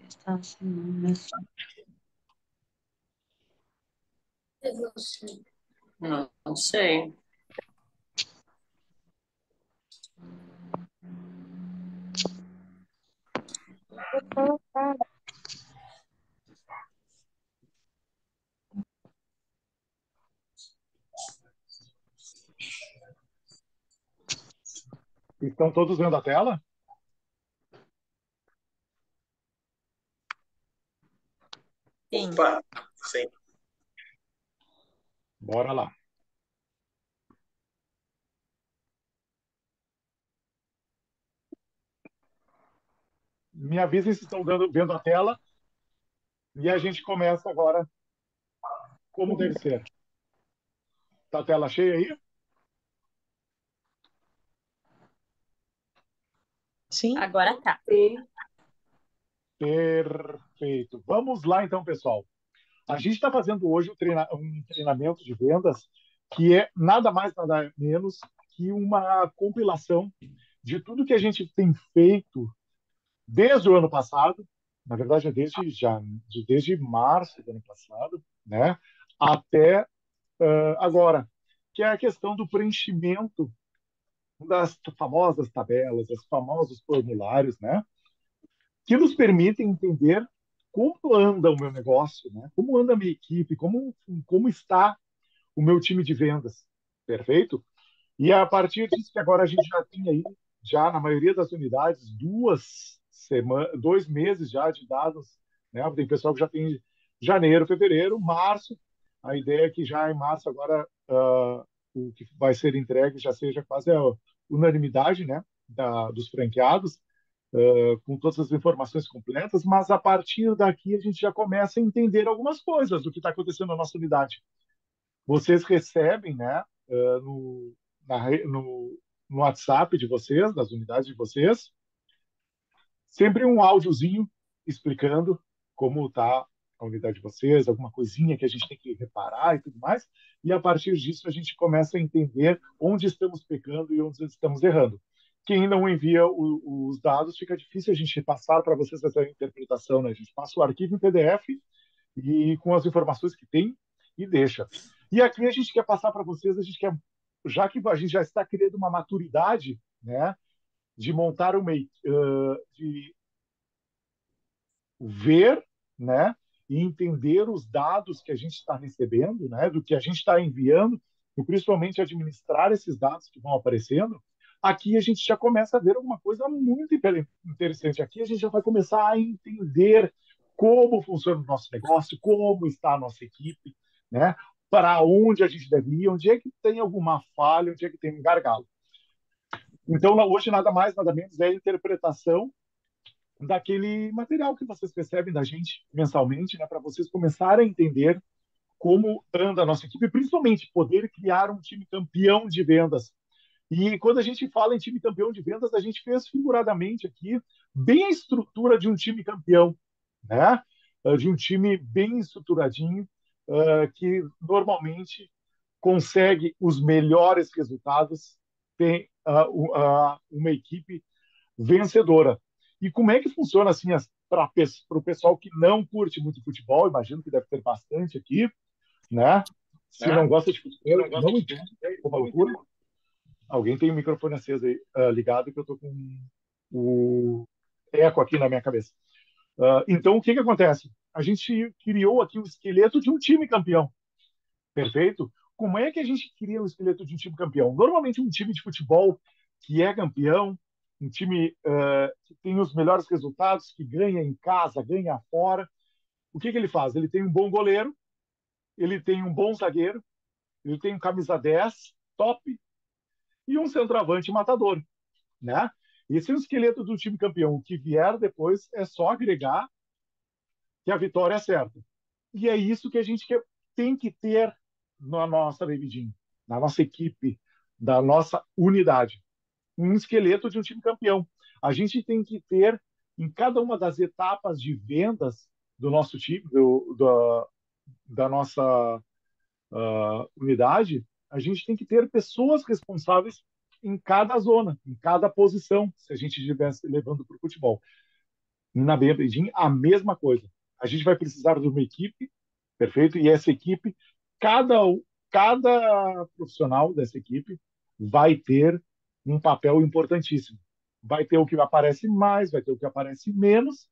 Está assim, não é só. Não sei. Estão todos vendo a tela? Sim. Opa, sim. Bora lá. Me avisem se estão vendo a tela e a gente começa agora como deve ser. Tá a tela cheia aí? Sim. Agora tá. Perfeito. Vamos lá então, pessoal. A gente está fazendo hoje um treinamento de vendas que é nada mais, nada menos que uma compilação de tudo que a gente tem feito desde o ano passado, na verdade é desde março do ano passado, né, até agora, que é a questão do preenchimento das famosas tabelas, dos famosos formulários, né, que nos permitem entender como anda o meu negócio, né, como anda a minha equipe, como está o meu time de vendas, perfeito? E a partir disso que agora a gente já tem aí, já na maioria das unidades, 2 meses já de dados, né? Tem pessoal que já tem janeiro, fevereiro, março. A ideia é que já em março agora o que vai ser entregue já seja quase a unanimidade, né? Dos franqueados, com todas as informações completas, mas a partir daqui a gente já começa a entender algumas coisas do que está acontecendo na nossa unidade. Vocês recebem, né, no, no WhatsApp de vocês, das unidades de vocês, sempre um áudiozinho explicando como está a unidade de vocês, alguma coisinha que a gente tem que reparar e tudo mais, e a partir disso a gente começa a entender onde estamos pecando e onde estamos errando. Quem não envia os dados, fica difícil a gente passar para vocês essa interpretação, né? A gente passa o arquivo em PDF e com as informações que tem e deixa. E aqui a gente quer passar para vocês, a gente quer, já que a gente já está criando uma maturidade, né, de montar uma, de ver, né, e entender os dados que a gente está recebendo, né, do que a gente está enviando, e principalmente administrar esses dados que vão aparecendo, aqui a gente já começa a ver alguma coisa muito interessante. Aqui a gente já vai começar a entender como funciona o nosso negócio, como está a nossa equipe, né, para onde a gente deve ir, onde é que tem alguma falha, onde é que tem um gargalo. Então, hoje, nada mais, nada menos é a interpretação daquele material que vocês recebem da gente mensalmente, né, para vocês começarem a entender como anda a nossa equipe, principalmente poder criar um time campeão de vendas. E quando a gente fala em time campeão de vendas, a gente fez figuradamente aqui bem a estrutura de um time campeão, né? De um time bem estruturadinho, que normalmente consegue os melhores resultados, tem uma equipe vencedora. E como é que funciona assim para o pessoal que não curte muito futebol? Imagino que deve ter bastante aqui, né? Se não gosta de futebol, não entende como é loucura. Alguém tem o microfone aceso aí, ligado, que eu estou com o eco aqui na minha cabeça. Então, o que que acontece? A gente criou aqui o esqueleto de um time campeão, perfeito? Como é que a gente cria o esqueleto de um time campeão? Normalmente, um time de futebol que é campeão, um time que tem os melhores resultados, que ganha em casa, ganha fora, o que que ele faz? Ele tem um bom goleiro, ele tem um bom zagueiro, ele tem um camisa 10 top e um centroavante matador, né? Esse é o esqueleto do time campeão. O que vier depois é só agregar que a vitória é certa. E é isso que a gente tem que ter na nossa Davidinho, na nossa equipe, da nossa unidade. Um esqueleto de um time campeão. A gente tem que ter em cada uma das etapas de vendas do nosso time, da nossa unidade, a gente tem que ter pessoas responsáveis em cada zona, em cada posição, se a gente estivesse levando para o futebol. Na Beijing, a mesma coisa. A gente vai precisar de uma equipe, perfeito? E essa equipe, cada, cada profissional dessa equipe vai ter um papel importantíssimo. Vai ter o que aparece mais, vai ter o que aparece menos,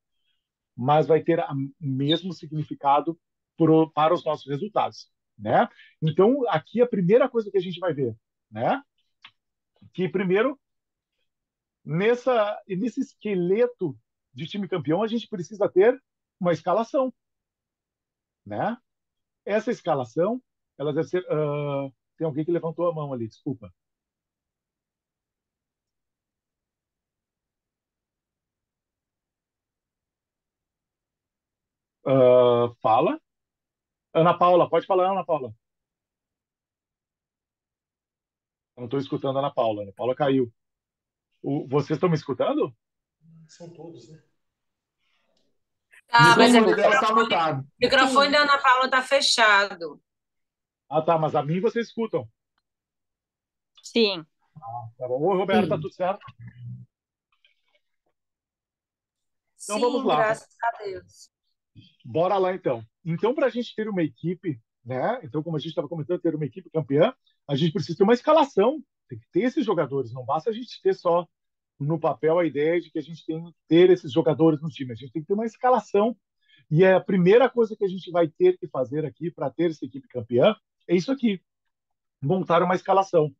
mas vai ter o mesmo significado para os nossos resultados, né? Então, aqui a primeira coisa que a gente vai ver, né? Que primeiro, nesse esqueleto de time campeão, a gente precisa ter uma escalação, né? Essa escalação, ela deve ser. Tem alguém que levantou a mão ali, desculpa. Fala. Ana Paula, pode falar, Ana Paula. Eu não estou escutando a Ana Paula. Ana Paula caiu. Vocês estão me escutando? São todos, né? Ah, O mas microfone dela está mutado. o microfone da Ana Paula está fechado. Ah, tá, mas a mim vocês escutam. Sim. Tá bom. Oi, Roberto, tá tudo certo? Então vamos Sim, lá. graças a Deus. Bora lá então. Então, para a gente ter uma equipe, né? Então, como a gente estava comentando, ter uma equipe campeã, a gente precisa ter uma escalação. Tem que ter esses jogadores. Não basta a gente ter só no papel a ideia de que a gente tem que ter esses jogadores no time. A gente tem que ter uma escalação. E a primeira coisa que a gente vai ter que fazer aqui para ter essa equipe campeã é isso aqui: montar uma escalação.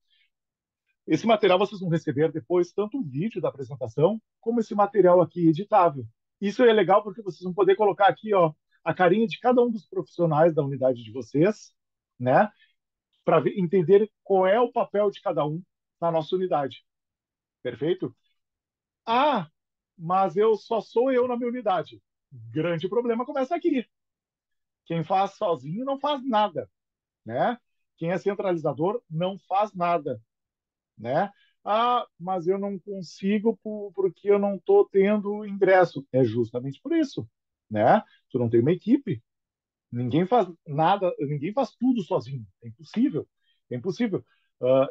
Esse material vocês vão receber depois, tanto o vídeo da apresentação, como esse material aqui editável. Isso é legal porque vocês vão poder colocar aqui, ó, a carinha de cada um dos profissionais da unidade de vocês, né? Para entender qual é o papel de cada um na nossa unidade. Perfeito? Ah, mas eu só sou eu na minha unidade. Grande problema começa aqui. Quem faz sozinho não faz nada, né? Quem é centralizador não faz nada, né? Ah, mas eu não consigo porque eu não estou tendo ingresso. É justamente por isso, né? Tu não tem uma equipe, ninguém faz nada, ninguém faz tudo sozinho. É impossível, é impossível.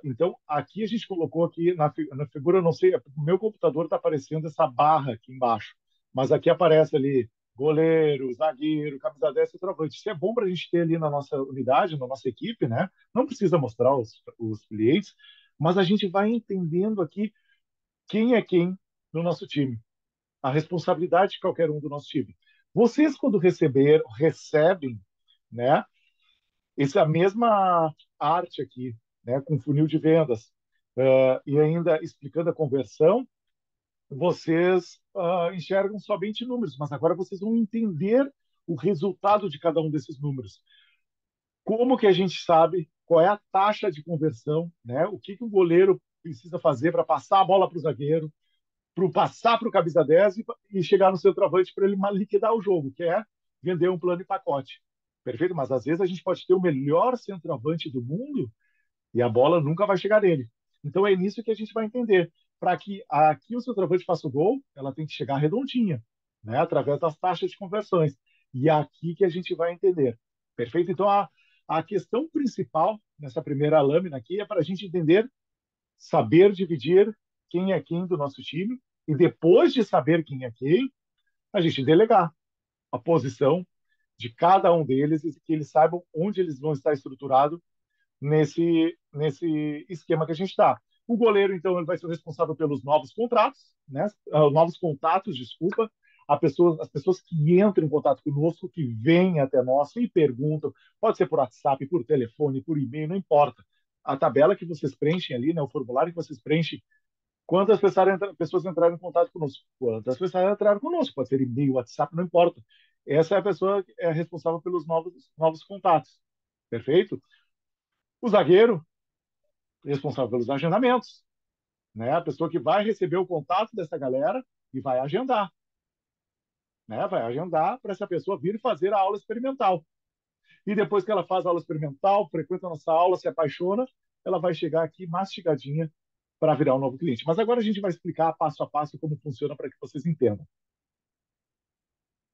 Então, aqui a gente colocou aqui na figura, eu não sei, o meu computador está aparecendo essa barra aqui embaixo, mas aqui aparece ali goleiro, zagueiro, camisa 10 e centroavante. Isso é bom para a gente ter ali na nossa unidade, na nossa equipe, né? Não precisa mostrar os clientes, mas a gente vai entendendo aqui quem é quem no nosso time, a responsabilidade de qualquer um do nosso time. Vocês, quando recebem, né, essa mesma arte aqui, né, com funil de vendas, e ainda explicando a conversão, vocês enxergam somente números, mas agora vocês vão entender o resultado de cada um desses números. Como que a gente sabe qual é a taxa de conversão, né? O que o goleiro precisa fazer para passar a bola para o zagueiro, para passar para o camisa 10 e chegar no centroavante para ele liquidar o jogo, que é vender um plano e pacote. Perfeito? Mas às vezes a gente pode ter o melhor centroavante do mundo e a bola nunca vai chegar nele. Então é nisso que a gente vai entender. Para que aqui o centroavante faça o gol, ela tem que chegar redondinha, né? Através das taxas de conversões. E é aqui que a gente vai entender. Perfeito? Então a questão principal nessa primeira lâmina aqui é para a gente entender, saber dividir quem é quem do nosso time e depois de saber quem é quem, a gente delegar a posição de cada um deles e que eles saibam onde eles vão estar estruturados nesse esquema que a gente está. O goleiro, então, ele vai ser o responsável pelos novos contratos, né? Novos contatos, desculpa. As pessoas que entram em contato conosco, que vêm até nós e perguntam, pode ser por WhatsApp, por telefone, por e-mail, não importa. A tabela que vocês preenchem ali, né, o formulário que vocês preenchem, quantas pessoas entraram em contato conosco, quantas pessoas entraram conosco, pode ser e-mail, WhatsApp, não importa. Essa é a pessoa que é responsável pelos novos contatos. Perfeito? O zagueiro, responsável pelos agendamentos, né? A pessoa que vai receber o contato dessa galera e vai agendar, né? Vai agendar para essa pessoa vir fazer a aula experimental. E depois que ela faz a aula experimental, frequenta a nossa aula, se apaixona, ela vai chegar aqui mastigadinha para virar um novo cliente. Mas agora a gente vai explicar passo a passo como funciona para que vocês entendam.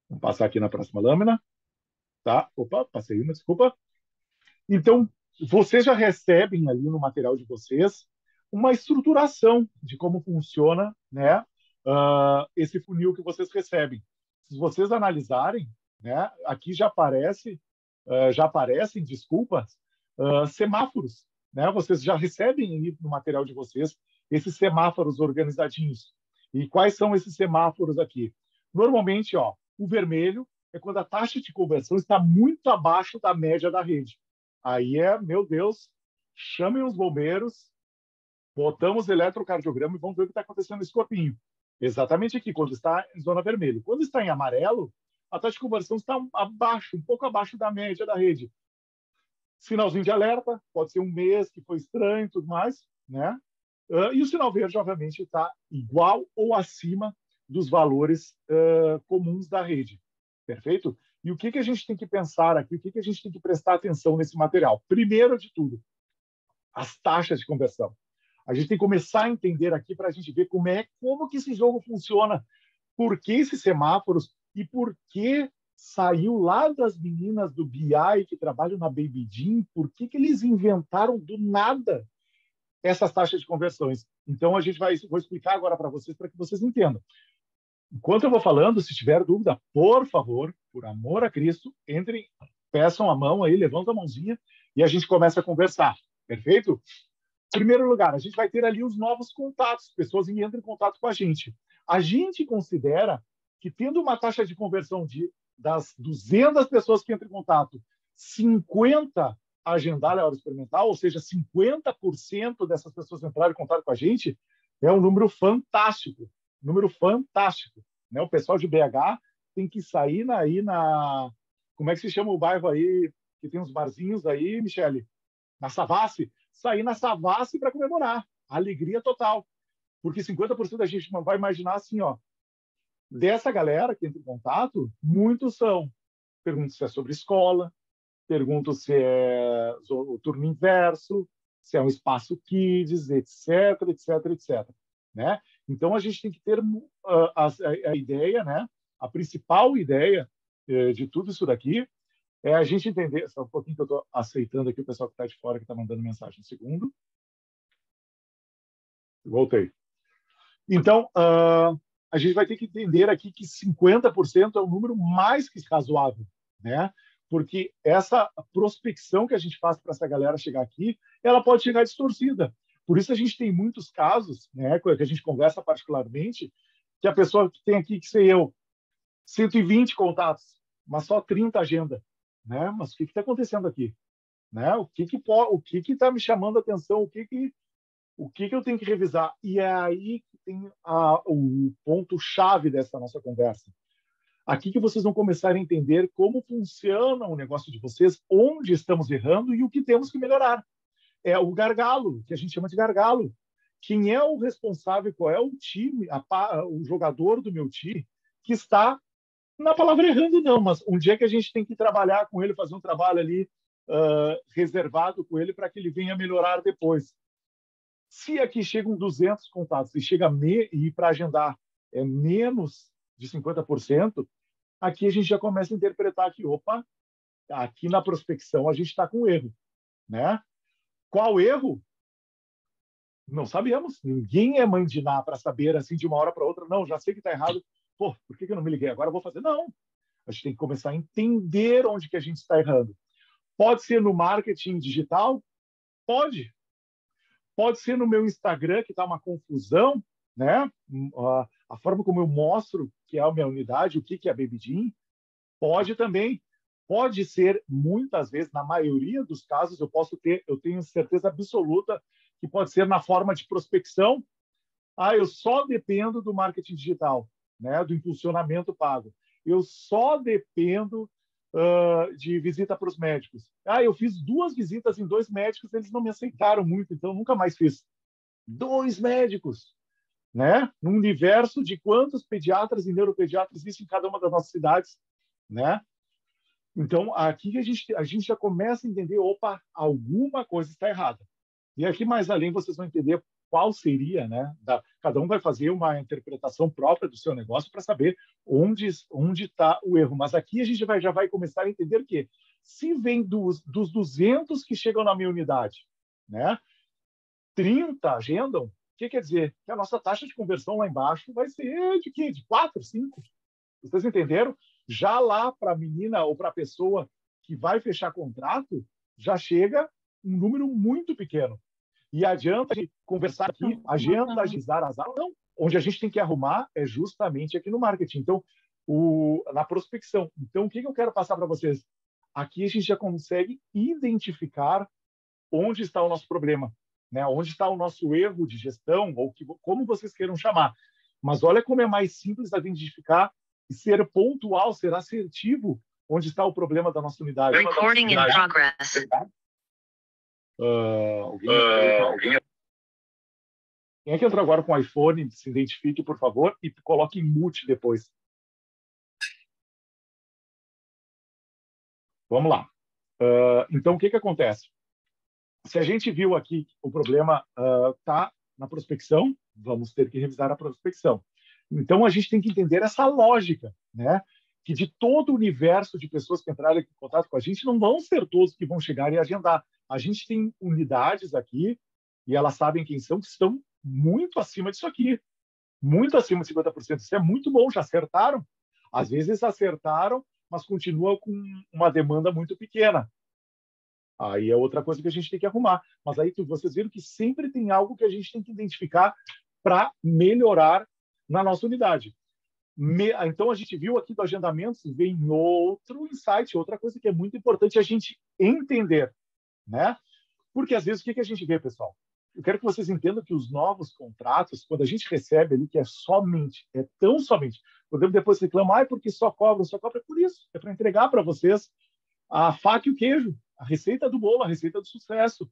Vamos passar aqui na próxima lâmina, tá? Opa, passei uma, desculpa. Então, vocês já recebem ali no material de vocês uma estruturação de como funciona, né, esse funil que vocês recebem. Se vocês analisarem, né, aqui já aparecem, desculpas, semáforos, né? Vocês já recebem aí no material de vocês esses semáforos organizadinhos. E quais são esses semáforos aqui? Normalmente, ó, o vermelho é quando a taxa de conversão está muito abaixo da média da rede. Aí meu Deus, chamem os bombeiros, botamos eletrocardiograma e vamos ver o que está acontecendo nesse corpinho. Exatamente aqui, quando está em zona vermelha. Quando está em amarelo, a taxa de conversão está abaixo, um pouco abaixo da média da rede. Sinalzinho de alerta, pode ser um mês que foi estranho e tudo mais, né? E o sinal verde, obviamente, está igual ou acima dos valores comuns da rede. Perfeito? E o que a gente tem que pensar aqui, o que a gente tem que prestar atenção nesse material? Primeiro de tudo, as taxas de conversão. A gente tem que começar a entender aqui para a gente ver como que esse jogo funciona, por que esses semáforos e por que saiu lá das meninas do BI que trabalham na BabyDean, por que eles inventaram do nada essas taxas de conversões. Então, vou explicar agora para vocês, para que vocês entendam. Enquanto eu vou falando, se tiver dúvida, por favor, por amor a Cristo, entrem, peçam a mão aí, levantam a mãozinha e a gente começa a conversar. Perfeito? Em primeiro lugar, a gente vai ter ali os novos contatos, pessoas que entram em contato com a gente. A gente considera que, tendo uma taxa de conversão das 200 pessoas que entram em contato, 50 agendarem a hora experimental, ou seja, 50% dessas pessoas entrarem em contato com a gente, é um número fantástico. Número fantástico. Né? O pessoal de BH tem que sair aí na... Como é que se chama o bairro aí, que tem uns barzinhos aí, Michele? Na Savassi. Sair na Savassi para comemorar. Alegria total. Porque 50% da gente não vai imaginar assim, ó. Dessa galera que entra em contato, muitos são. Pergunto se é sobre escola, pergunto se é o turno inverso, se é um espaço kids, etc, etc, etc. Né? Então, a gente tem que ter a ideia, né? A principal ideia de tudo isso daqui é a gente entender... Só um pouquinho que eu estou aceitando aqui o pessoal que está de fora, que está mandando mensagem. Um segundo. Voltei. Então, a gente vai ter que entender aqui que 50% é um número mais que razoável, né? Porque essa prospecção que a gente faz para essa galera chegar aqui, ela pode chegar distorcida. Por isso a gente tem muitos casos, né, que a gente conversa particularmente, que a pessoa que tem aqui, que sei eu, 120 contatos, mas só 30 agenda. Né? Mas o que está acontecendo aqui? Né? O que está me chamando a atenção? O que eu tenho que revisar? E é aí que tem o ponto-chave dessa nossa conversa. Aqui que vocês vão começar a entender como funciona o negócio de vocês, onde estamos errando e o que temos que melhorar. É o gargalo, que a gente chama de gargalo. Quem é o responsável, qual é o time, o jogador do meu time que está, na palavra errando não, mas um dia que a gente tem que trabalhar com ele, fazer um trabalho ali reservado com ele para que ele venha melhorar depois. Se aqui chegam 200 contatos e chega e para agendar é menos de 50%, aqui a gente já começa a interpretar que, opa, aqui na prospecção a gente está com erro. Né? Qual erro? Não sabemos. Ninguém é mãe de Ná para saber assim de uma hora para outra. Não, já sei que está errado. Pô, por que eu não me liguei? Agora eu vou fazer. Não. A gente tem que começar a entender onde que a gente está errando. Pode ser no marketing digital? Pode. Pode ser no meu Instagram, que está uma confusão, né? A forma como eu mostro que é a minha unidade, o que é a BabyDean. Pode também. Pode ser, muitas vezes, na maioria dos casos, eu tenho certeza absoluta que pode ser na forma de prospecção. Eu só dependo do marketing digital, né, do impulsionamento pago. Eu só dependo de visita para os médicos. Eu fiz 2 visitas em 2 médicos, eles não me aceitaram muito, então nunca mais fiz. 2 médicos, né? Num universo de quantos pediatras e neuropediatras existem em cada uma das nossas cidades, né? Então, aqui a gente já começa a entender, opa, alguma coisa está errada. E aqui mais além vocês vão entender qual seria, né? Cada um vai fazer uma interpretação própria do seu negócio para saber onde está o erro. Mas aqui a gente já vai começar a entender que se vem dos 200 que chegam na minha unidade, né? 30 agendam, que quer dizer? Que a nossa taxa de conversão lá embaixo vai ser de quê? De 4, 5? Vocês entenderam? Já lá para a menina ou para a pessoa que vai fechar contrato, já chega um número muito pequeno. E adianta a gente conversar aqui, agenda, agilizar as aulas. Não. Onde a gente tem que arrumar é justamente aqui no marketing. Então, na prospecção. Então, o que eu quero passar para vocês? Aqui a gente já consegue identificar onde está o nosso problema, né? Onde está o nosso erro de gestão, ou como vocês queiram chamar. Mas olha como é mais simples a identificar e ser pontual, ser assertivo onde está o problema da nossa unidade. Recording in progress. Quem é que entrou agora com o iPhone? Se identifique, por favor, e coloque em mute depois. Vamos lá. Então, o que acontece? Se a gente viu aqui que o problema está na prospecção, vamos ter que revisar a prospecção. Então, a gente tem que entender essa lógica, né? Que de todo o universo de pessoas que entraram em contato com a gente, não vão ser todos que vão chegar e agendar. A gente tem unidades aqui, e elas sabem quem são, que estão muito acima disso aqui. Muito acima de 50%. Isso é muito bom, já acertaram. Às vezes acertaram, mas continua com uma demanda muito pequena. Aí é outra coisa que a gente tem que arrumar. Mas aí vocês viram que sempre tem algo que a gente tem que identificar para melhorar na nossa unidade. Então, a gente viu aqui do agendamento, vem outro insight, outra coisa que é muito importante a gente entender, né? Porque, às vezes, o que a gente vê, pessoal? Eu quero que vocês entendam que os novos contratos, quando a gente recebe ali, que é somente, é tão somente, podemos depois reclamar, porque só cobra por isso, é para entregar para vocês a faca e o queijo, a receita do bolo, a receita do sucesso.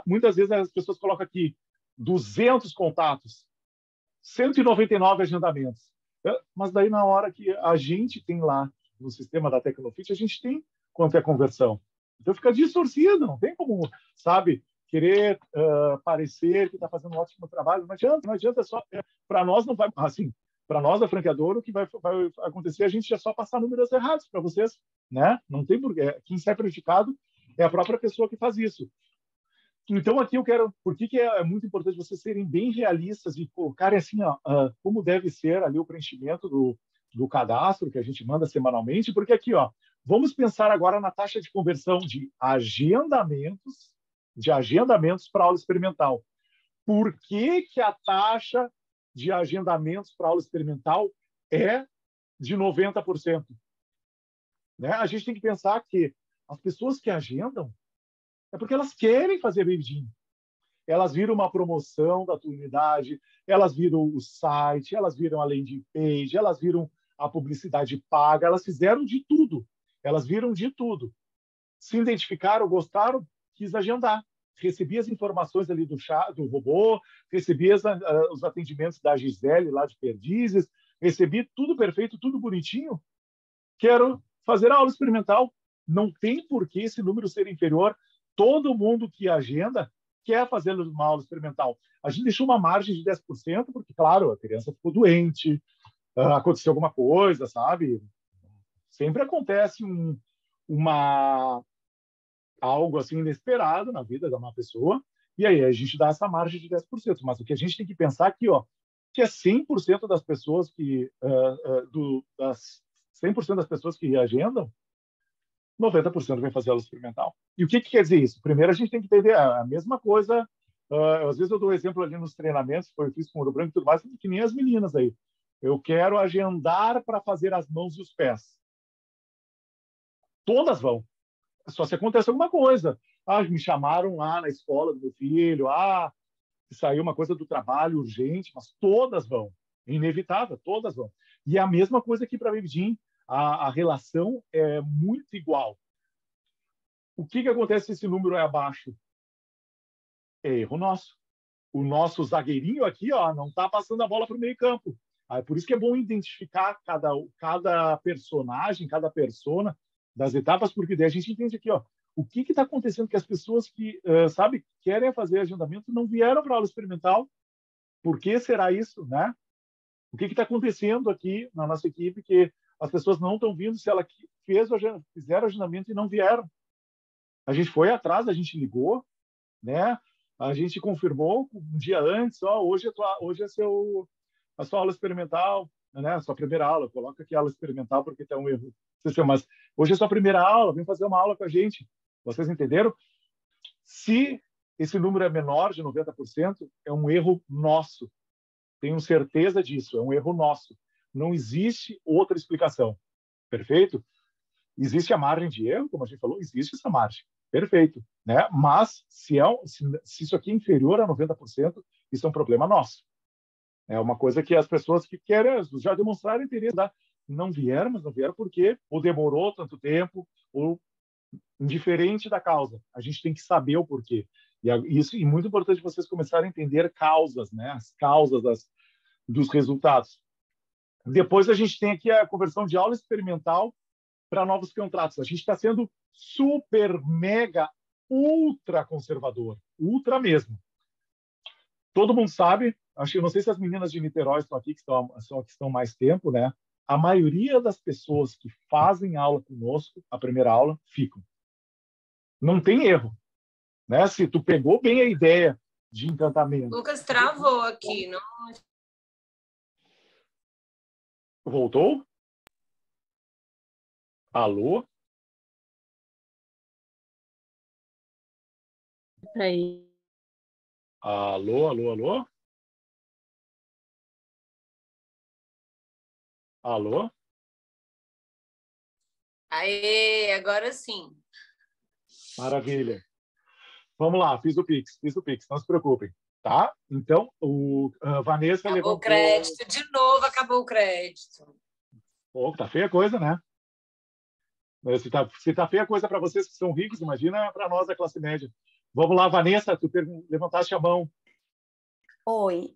Muitas vezes as pessoas colocam aqui 200 contatos, 199 agendamentos. Mas daí, na hora que a gente tem lá no sistema da Tecnofit, a gente tem quanto é conversão. Então fica distorcido, não tem como, sabe, querer parecer que está fazendo um ótimo trabalho. Não adianta só. Para nós não vai. Assim, para nós da franqueadora, o que vai acontecer é a gente só passar números errados para vocês, né? Não tem porquê. Quem sai prejudicado é a própria pessoa que faz isso. Então, aqui eu quero... Por que é muito importante vocês serem bem realistas e colocarem assim, como deve ser ali o preenchimento do cadastro que a gente manda semanalmente? Porque aqui, vamos pensar agora na taxa de conversão de agendamentos para aula experimental. Por que a taxa de agendamentos para aula experimental é de 90%? Né? A gente tem que pensar que as pessoas que agendam é porque elas querem fazer Baby. Elas viram uma promoção da tua unidade, elas viram o site, elas viram a landing page, elas viram a publicidade paga, elas fizeram de tudo. Elas viram de tudo. Se identificaram, gostaram, quis agendar. Recebi as informações ali do robô, recebi os atendimentos da Gisele lá de Perdizes, recebi tudo perfeito, tudo bonitinho. Quero fazer a aula experimental. Não tem por que esse número ser inferior. Todo mundo que agenda quer fazer uma aula experimental. A gente deixou uma margem de 10%, porque, claro, a criança ficou doente, aconteceu alguma coisa, sabe? Sempre acontece algo assim inesperado na vida de uma pessoa, e aí a gente dá essa margem de 10%. Mas o que a gente tem que pensar aqui, que é 100% das pessoas que 100% das pessoas que agendam, 90% vai fazer aula experimental. E o que quer dizer isso? Primeiro, a gente tem que entender a mesma coisa. Às vezes eu dou exemplo ali nos treinamentos, que eu fiz com o Ouro Branco e tudo mais, que nem as meninas aí. Eu quero agendar para fazer as mãos e os pés. Todas vão. Só se acontece alguma coisa. Me chamaram lá na escola do meu filho, saiu uma coisa do trabalho urgente, mas todas vão. É inevitável, todas vão. E é a mesma coisa aqui para a Baby. A relação é muito igual. O que acontece se esse número é abaixo? É erro nosso. O nosso zagueirinho aqui não está passando a bola para o meio campo. Por isso que é bom identificar cada personagem, cada persona das etapas, porque daí a gente entende aqui o que está acontecendo, que as pessoas que querem fazer agendamento não vieram para a aula experimental. Por que será isso, né? O que está acontecendo aqui na nossa equipe que as pessoas não estão vindo, se ela fizeram agendamento e não vieram? A gente foi atrás, a gente ligou, né? A gente confirmou um dia antes, hoje é a sua aula experimental, né? A sua primeira aula. Coloca aqui aula experimental porque tem um erro. Mas hoje é a sua primeira aula, vem fazer uma aula com a gente. Vocês entenderam? Se esse número é menor de 90%, é um erro nosso. Tenho certeza disso, é um erro nosso. Não existe outra explicação. Perfeito? Existe a margem de erro, como a gente falou, existe essa margem. Perfeito. Né? Mas, se isso aqui é inferior a 90%, isso é um problema nosso. É uma coisa que as pessoas que querem já demonstraram interesse, tá? Não vieram, mas não vieram porque ou demorou tanto tempo, ou indiferente da causa. A gente tem que saber o porquê. E muito importante vocês começarem a entender causas, né? As causas dos resultados. Depois a gente tem aqui a conversão de aula experimental para novos contratos. A gente está sendo super, mega, ultra conservador. Ultra mesmo. Todo mundo sabe, eu não sei se as meninas de Niterói estão aqui, que estão mais tempo, né? A maioria das pessoas que fazem aula conosco, a primeira aula, ficam. Não tem erro. Né? Se tu pegou bem a ideia de encantamento. Lucas travou aqui, não? Voltou? Alô? Aí. Alô, alô, alô? Alô? Aê, agora sim. Maravilha. Vamos lá, fiz o Pix, não se preocupem, tá? Então, Vanessa Acabou levantou... o crédito, de novo acabou o crédito. Pô, tá feia a coisa, né? Se tá feia a coisa para vocês que são ricos, imagina para nós da classe média. Vamos lá, Vanessa, tu levantaste a mão. Oi,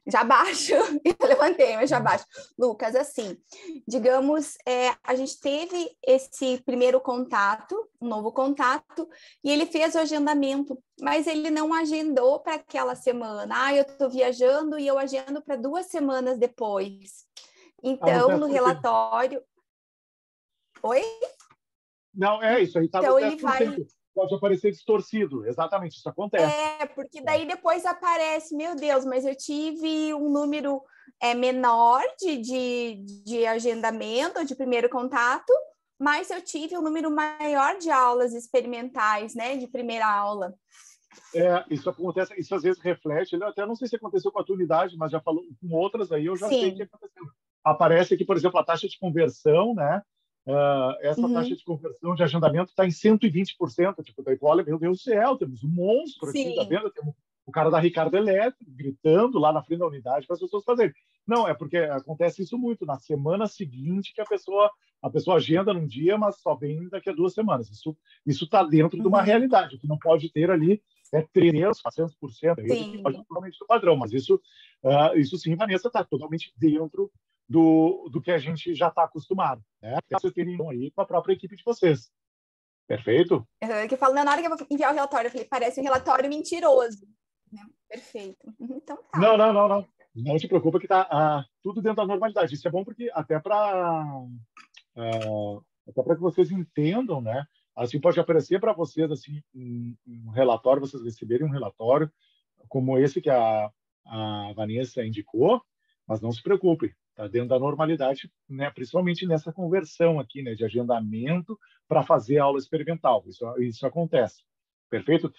já baixo, eu levantei, mas já baixo. Lucas, assim, digamos, a gente teve esse primeiro contato, um novo contato, e ele fez o agendamento, mas ele não agendou para aquela semana. Ah, eu estou viajando e eu agendo para 2 semanas depois. Então, no relatório... Oi? Não, isso aí tá então, no ele vai... Pode aparecer distorcido, exatamente, isso acontece. Porque daí depois aparece, meu Deus, mas eu tive um número menor de agendamento, de primeiro contato, mas eu tive um número maior de aulas experimentais, né, de primeira aula. Isso acontece, isso às vezes reflete, eu até não sei se aconteceu com a tua unidade, mas já falou com outras aí, eu já sei o que aconteceu. Aparece aqui, por exemplo, a taxa de conversão, né? Essa taxa de conversão de agendamento está em 120%. Tipo, daí, olha, meu Deus do céu, temos um monstro aqui da venda, temos o cara da Ricardo Elétrico gritando lá na frente da unidade para as pessoas fazerem. Não, é porque acontece isso muito. Na semana seguinte que a pessoa agenda num dia, mas só vem daqui a 2 semanas. Isso está dentro de uma realidade. O que não pode ter ali é 300%, 400%. Isso pode totalmente do padrão, mas isso sim, Vanessa, está totalmente dentro do que a gente já está acostumado, né? Vocês terem aí com a própria equipe de vocês. Perfeito? Eu falo, na hora que eu vou enviar o relatório, eu falei, parece um relatório mentiroso. Perfeito. Então tá. Não. Não te preocupa que tá tudo dentro da normalidade. Isso é bom porque até para que vocês entendam, né? Assim pode aparecer para vocês assim um relatório, vocês receberem um relatório como esse que a Vanessa indicou, mas não se preocupe. Está dentro da normalidade, né? Principalmente nessa conversão aqui, né? De agendamento para fazer aula experimental. Isso acontece. Perfeito?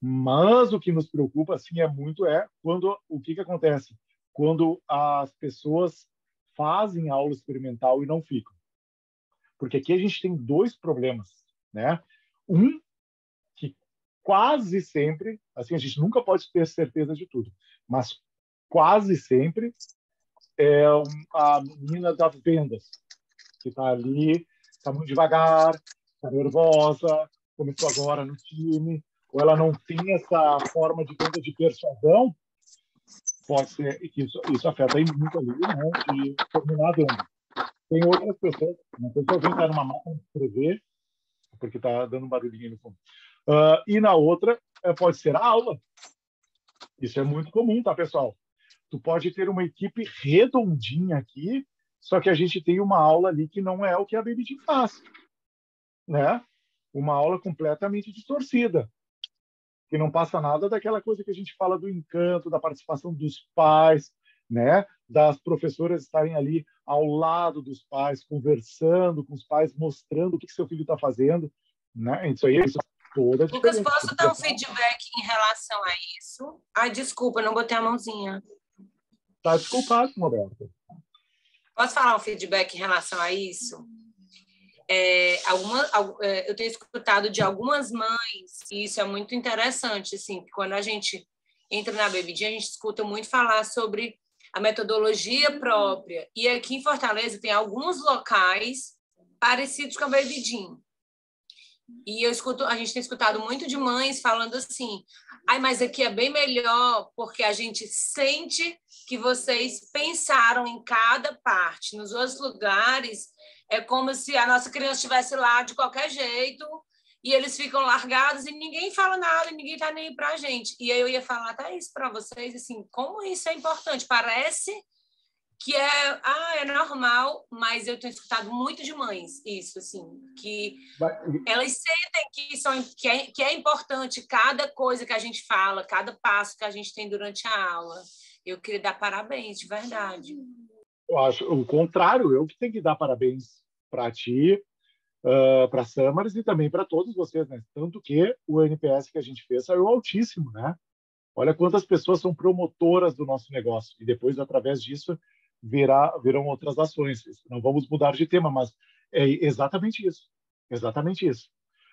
Mas o que nos preocupa, assim, muito quando o que acontece? Quando as pessoas fazem aula experimental e não ficam. Porque aqui a gente tem 2 problemas, né? Um, que quase sempre, assim, a gente nunca pode ter certeza de tudo, mas quase sempre é a menina das vendas, que está ali, está muito devagar, está nervosa, começou agora no time, ou ela não tem essa forma de venda de persuasão, pode ser que isso afeta muito ali, né, de terminar a venda. Tem outras pessoas, não sei se alguém está numa máquina de escrever, porque está dando um barulhinho no fundo. E na outra, pode ser a aula. Isso é muito comum, tá, pessoal? Tu pode ter uma equipe redondinha aqui, só que a gente tem uma aula ali que não é o que a Baby Team faz, né? Uma aula completamente distorcida. que não passa nada daquela coisa que a gente fala do encanto, da participação dos pais, né? Das professoras estarem ali ao lado dos pais, conversando com os pais, mostrando o que seu filho está fazendo, né? Isso aí é isso toda a Lucas, diferença. posso dar um feedback em relação a isso? Ai, desculpa, não botei a mãozinha. Tá desculpado, Roberto. Posso falar um feedback em relação a isso? Eu tenho escutado de algumas mães, e isso é muito interessante, assim, que quando a gente entra na bebidinha, a gente escuta muito falar sobre a metodologia própria. E aqui em Fortaleza tem alguns locais parecidos com a bebidinha. E a gente tem escutado muito de mães falando assim: ai, mas aqui é bem melhor porque a gente sente que vocês pensaram em cada parte. Nos outros lugares é como se a nossa criança estivesse lá de qualquer jeito e eles ficam largados e ninguém fala nada, ninguém está nem aí para a gente. E aí eu ia falar até isso para vocês, assim, como isso é importante. Parece que é normal, mas eu tenho escutado muito de mães isso, assim, que elas sentem que é importante cada coisa que a gente fala, cada passo que a gente tem durante a aula. Eu queria dar parabéns, de verdade. Eu acho o contrário, eu que tenho que dar parabéns para ti, para a Samaris e também para todos vocês, né? Tanto que o NPS que a gente fez saiu altíssimo, né? Olha quantas pessoas são promotoras do nosso negócio e depois, através disso, virão outras ações. Não vamos mudar de tema, mas é exatamente isso. Exatamente isso.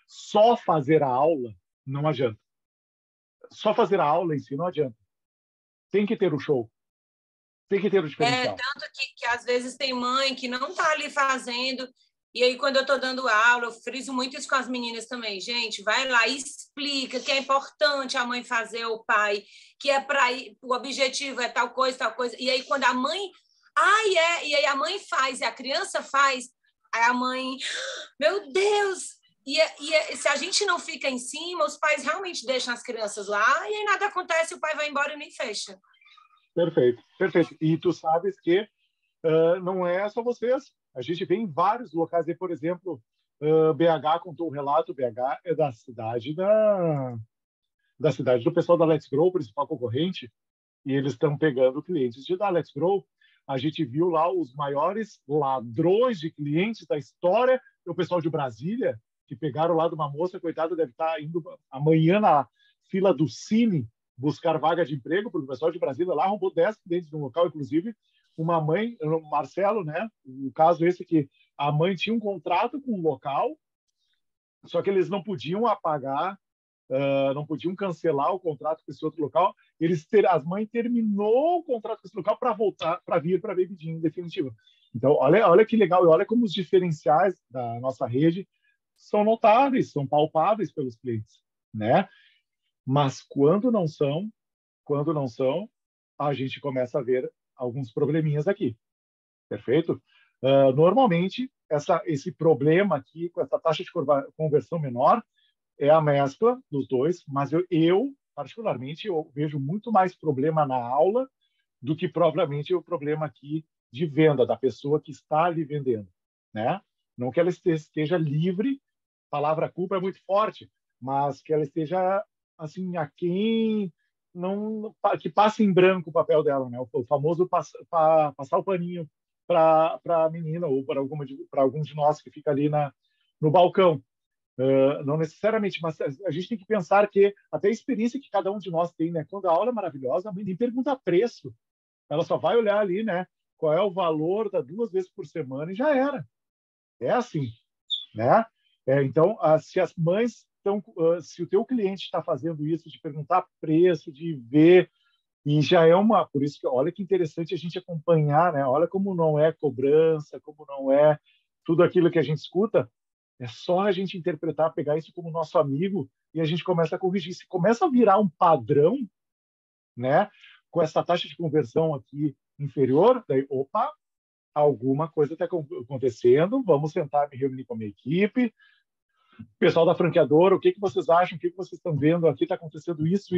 Só fazer a aula não adianta. Só fazer a aula em si não adianta. Tem que ter o show. Tem que ter o diferencial. Tanto que às vezes tem mãe que não está ali fazendo, e aí quando eu estou dando aula, eu friso muito isso com as meninas também. Gente, vai lá e explica que é importante a mãe fazer, o pai, que é para o objetivo é tal coisa, tal coisa. E aí quando a mãe... E aí a mãe faz, e a criança faz, aí a mãe... Meu Deus! E se a gente não fica em cima, os pais realmente deixam as crianças lá, e aí nada acontece, o pai vai embora e nem fecha. Perfeito, perfeito. E tu sabes que não é só vocês. A gente vê em vários locais, por exemplo, BH contou um relato, BH é da cidade do pessoal da Let's Grow, principal concorrente, e eles estão pegando clientes da Let's Grow. A gente viu lá os maiores ladrões de clientes da história, o pessoal de Brasília, que pegaram lá de uma moça, coitada, deve estar indo amanhã na fila do Cine buscar vaga de emprego, porque o pessoal de Brasília lá roubou 10 clientes no local, inclusive uma mãe, Marcelo, né? O caso esse que a mãe tinha um contrato com o local, só que eles não podiam apagar, não podiam cancelar o contrato com esse outro local. As mães terminou o contrato com esse local para voltar, para vir para a Bebidinha, em definitivo. Então, olha que legal, e olha como os diferenciais da nossa rede são notáveis, são palpáveis pelos clientes, né? Mas quando não são, a gente começa a ver alguns probleminhas aqui. Perfeito? Normalmente, esse problema aqui, com essa taxa de conversão menor, é a mescla dos dois, mas eu particularmente, eu vejo muito mais problema na aula do que propriamente o problema aqui de venda, da pessoa que está ali vendendo, né? Não que ela esteja livre, a palavra culpa é muito forte, mas que ela esteja assim, que passe em branco o papel dela, né? O famoso passar o paninho para a menina ou para alguns de nós que fica ali no balcão. Não necessariamente, mas a gente tem que pensar que até a experiência que cada um de nós tem, né? Quando a aula é maravilhosa, a mãe nem pergunta preço. Ela só vai olhar ali, né? Qual é o valor da 2 vezes por semana e já era. É assim, né? Então, se as mães se o teu cliente está fazendo isso, de perguntar preço, de ver, e já é por isso que olha que interessante a gente acompanhar, né? Olha como não é cobrança, como não é tudo aquilo que a gente escuta, é só a gente interpretar, pegar isso como nosso amigo e a gente começa a corrigir. Se começa a virar um padrão, né? Com essa taxa de conversão aqui inferior, daí, opa, alguma coisa está acontecendo, vamos sentar, me reunir com a minha equipe, pessoal da franqueadora, o que vocês acham, o que vocês estão vendo, aqui está acontecendo isso.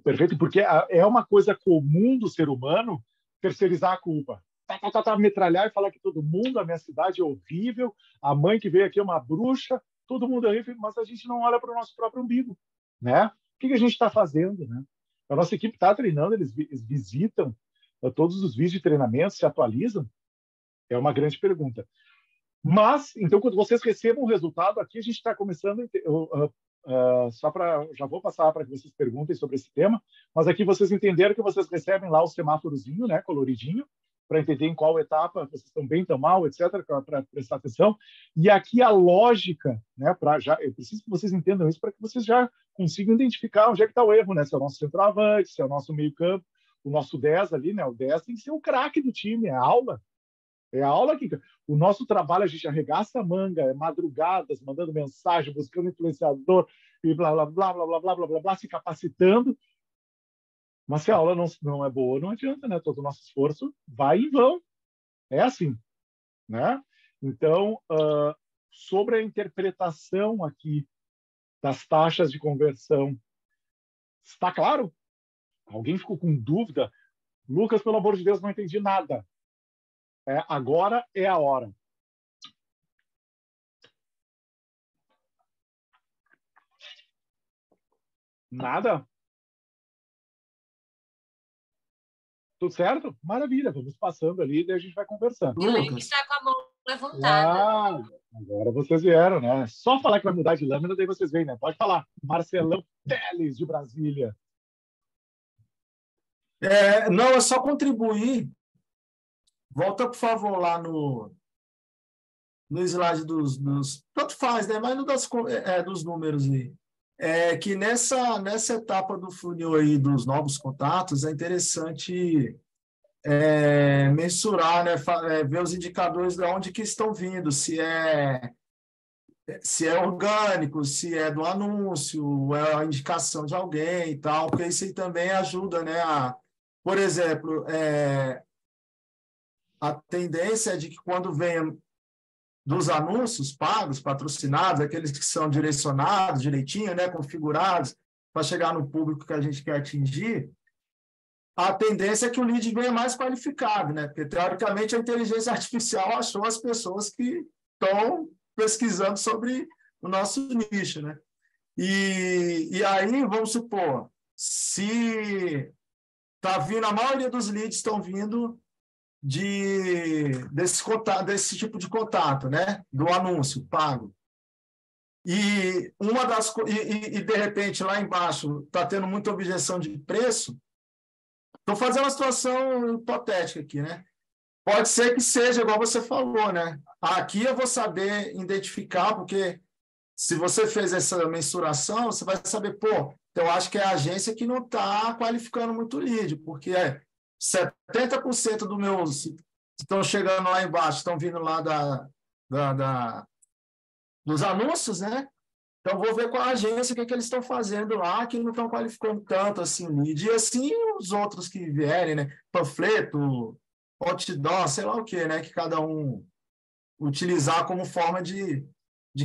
Perfeito? Porque é uma coisa comum do ser humano terceirizar a culpa. Metralhar e falar que todo mundo, a minha cidade é horrível, a mãe que veio aqui é uma bruxa, todo mundo é horrível, mas a gente não olha para o nosso próprio umbigo. né? O que a gente está fazendo, né? A nossa equipe está treinando, eles visitam todos os vídeos de treinamento, se atualizam? É uma grande pergunta. Mas, então, quando vocês recebam o resultado, aqui a gente está começando, só para, já vou passar para que vocês perguntem sobre esse tema, mas aqui vocês entenderam que vocês recebem lá o semáforozinho, né, coloridinho, para entender em qual etapa vocês estão bem, estão mal, etc., para prestar atenção. E aqui a lógica, né, eu preciso que vocês entendam isso para que vocês já consigam identificar onde é que está o erro, né, se é o nosso centroavante, se é o nosso meio-campo, o nosso 10 ali, né, o 10 tem que ser o craque do time, é a aula. É a aula que o nosso trabalho, a gente arregaça a manga, é madrugadas, mandando mensagem, buscando influenciador, e blá, blá, blá, blá, blá, blá, blá, blá, blá, se capacitando. Mas se a aula não é boa, não adianta, né? Todo o nosso esforço vai em vão. É assim, né? Então, sobre a interpretação aqui das taxas de conversão, está claro? Alguém ficou com dúvida? Lucas, pelo amor de Deus, não entendi nada. Agora é a hora. Nada? Tudo certo? Maravilha, vamos passando ali e daí a gente vai conversando. O Leite está com a mão levantada. Agora vocês vieram, né? Só falar que vai mudar de lâmina, daí vocês veem, né? Pode falar. Marcelão Teles, de Brasília. Não, é só contribuir. Volta, por favor, lá no slide dos... Tanto faz, né? Mas no dos números aí. Que nessa etapa do funil aí dos novos contatos, é interessante mensurar, né? Ver os indicadores de onde que estão vindo, se é orgânico, se é do anúncio, é a indicação de alguém e tal, porque isso aí também ajuda, né? Por exemplo, a tendência é de que quando vem dos anúncios pagos, patrocinados, aqueles que são direcionados direitinho, né, configurados para chegar no público que a gente quer atingir, a tendência é que o lead venha mais qualificado, né? Porque, teoricamente, a inteligência artificial achou as pessoas que estão pesquisando sobre o nosso nicho, né? E aí, vamos supor, se está vindo, a maioria dos leads estão vindo desse tipo de contato, né? Do anúncio pago. E de repente lá embaixo está tendo muita objeção de preço. Estou fazendo uma situação hipotética aqui, né? Pode ser que seja igual você falou, né? Aqui eu vou saber identificar, porque se você fez essa mensuração, você vai saber, pô, então eu acho que é a agência que não está qualificando muito o lead, porque 70% dos meus estão chegando lá embaixo, estão vindo lá dos anúncios, né? Então, vou ver com a agência o que eles estão fazendo lá, que não estão qualificando tanto assim o lead. E assim os outros que vierem, né? Panfleto, outdoor, sei lá o quê, né? Que cada um utilizar como forma de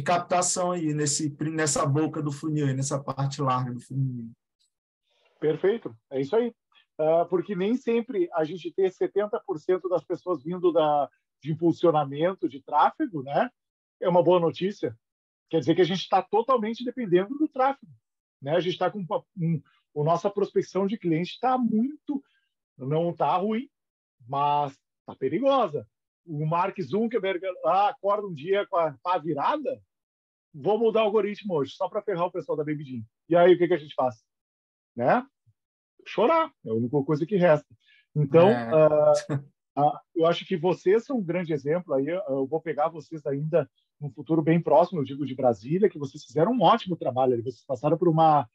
captação aí, nessa boca do funil, nessa parte larga do funil. Perfeito, é isso aí. Porque nem sempre a gente tem 70% das pessoas vindo de impulsionamento, de tráfego, né? É uma boa notícia. Quer dizer que a gente está totalmente dependendo do tráfego, né? A gente está com a nossa prospecção de cliente está não está ruim, mas está perigosa. O Mark Zuckerberg acorda um dia com a virada, vou mudar o algoritmo hoje, só para ferrar o pessoal da Baby Jean. E aí o que a gente faz? Né? Chorar, é a única coisa que resta. Então, eu acho que vocês são um grande exemplo. Aí eu vou pegar vocês ainda num futuro bem próximo, eu digo de Brasília, que vocês fizeram um ótimo trabalho. Vocês passaram por uma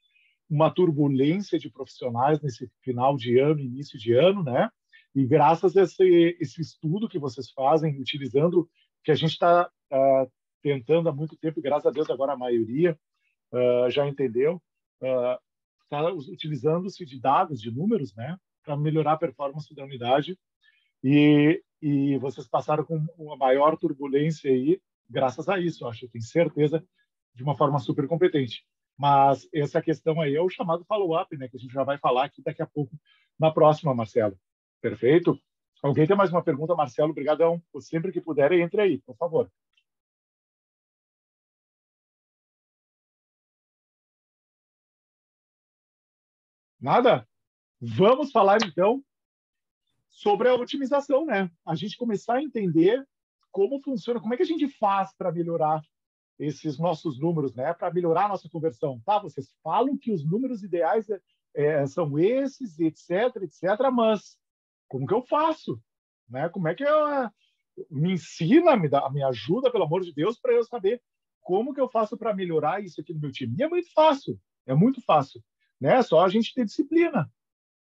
turbulência de profissionais nesse final de ano, início de ano, né? E graças a esse estudo que vocês fazem, utilizando, que a gente está tentando há muito tempo, e graças a Deus agora a maioria já entendeu, está utilizando-se de dados, de números, né? Para melhorar a performance da unidade. E vocês passaram com uma maior turbulência aí, graças a isso, eu acho, eu tenho certeza, de uma forma super competente. Mas essa questão aí é o chamado follow-up, né, que a gente já vai falar aqui daqui a pouco, na próxima, Marcelo. Perfeito? Alguém tem mais uma pergunta, Marcelo? Obrigadão. Sempre que puder, entre aí, por favor. Nada? Vamos falar, então, sobre a otimização, né? A gente começar a entender como funciona, como é que a gente faz para melhorar esses nossos números, né? Para melhorar a nossa conversão. Tá, vocês falam que os números ideais são esses, etc, etc, mas como que eu faço? Né? Como é que me ensina, me ajuda, pelo amor de Deus, para eu saber como que eu faço para melhorar isso aqui no meu time? E é muito fácil, né? É só a gente ter disciplina,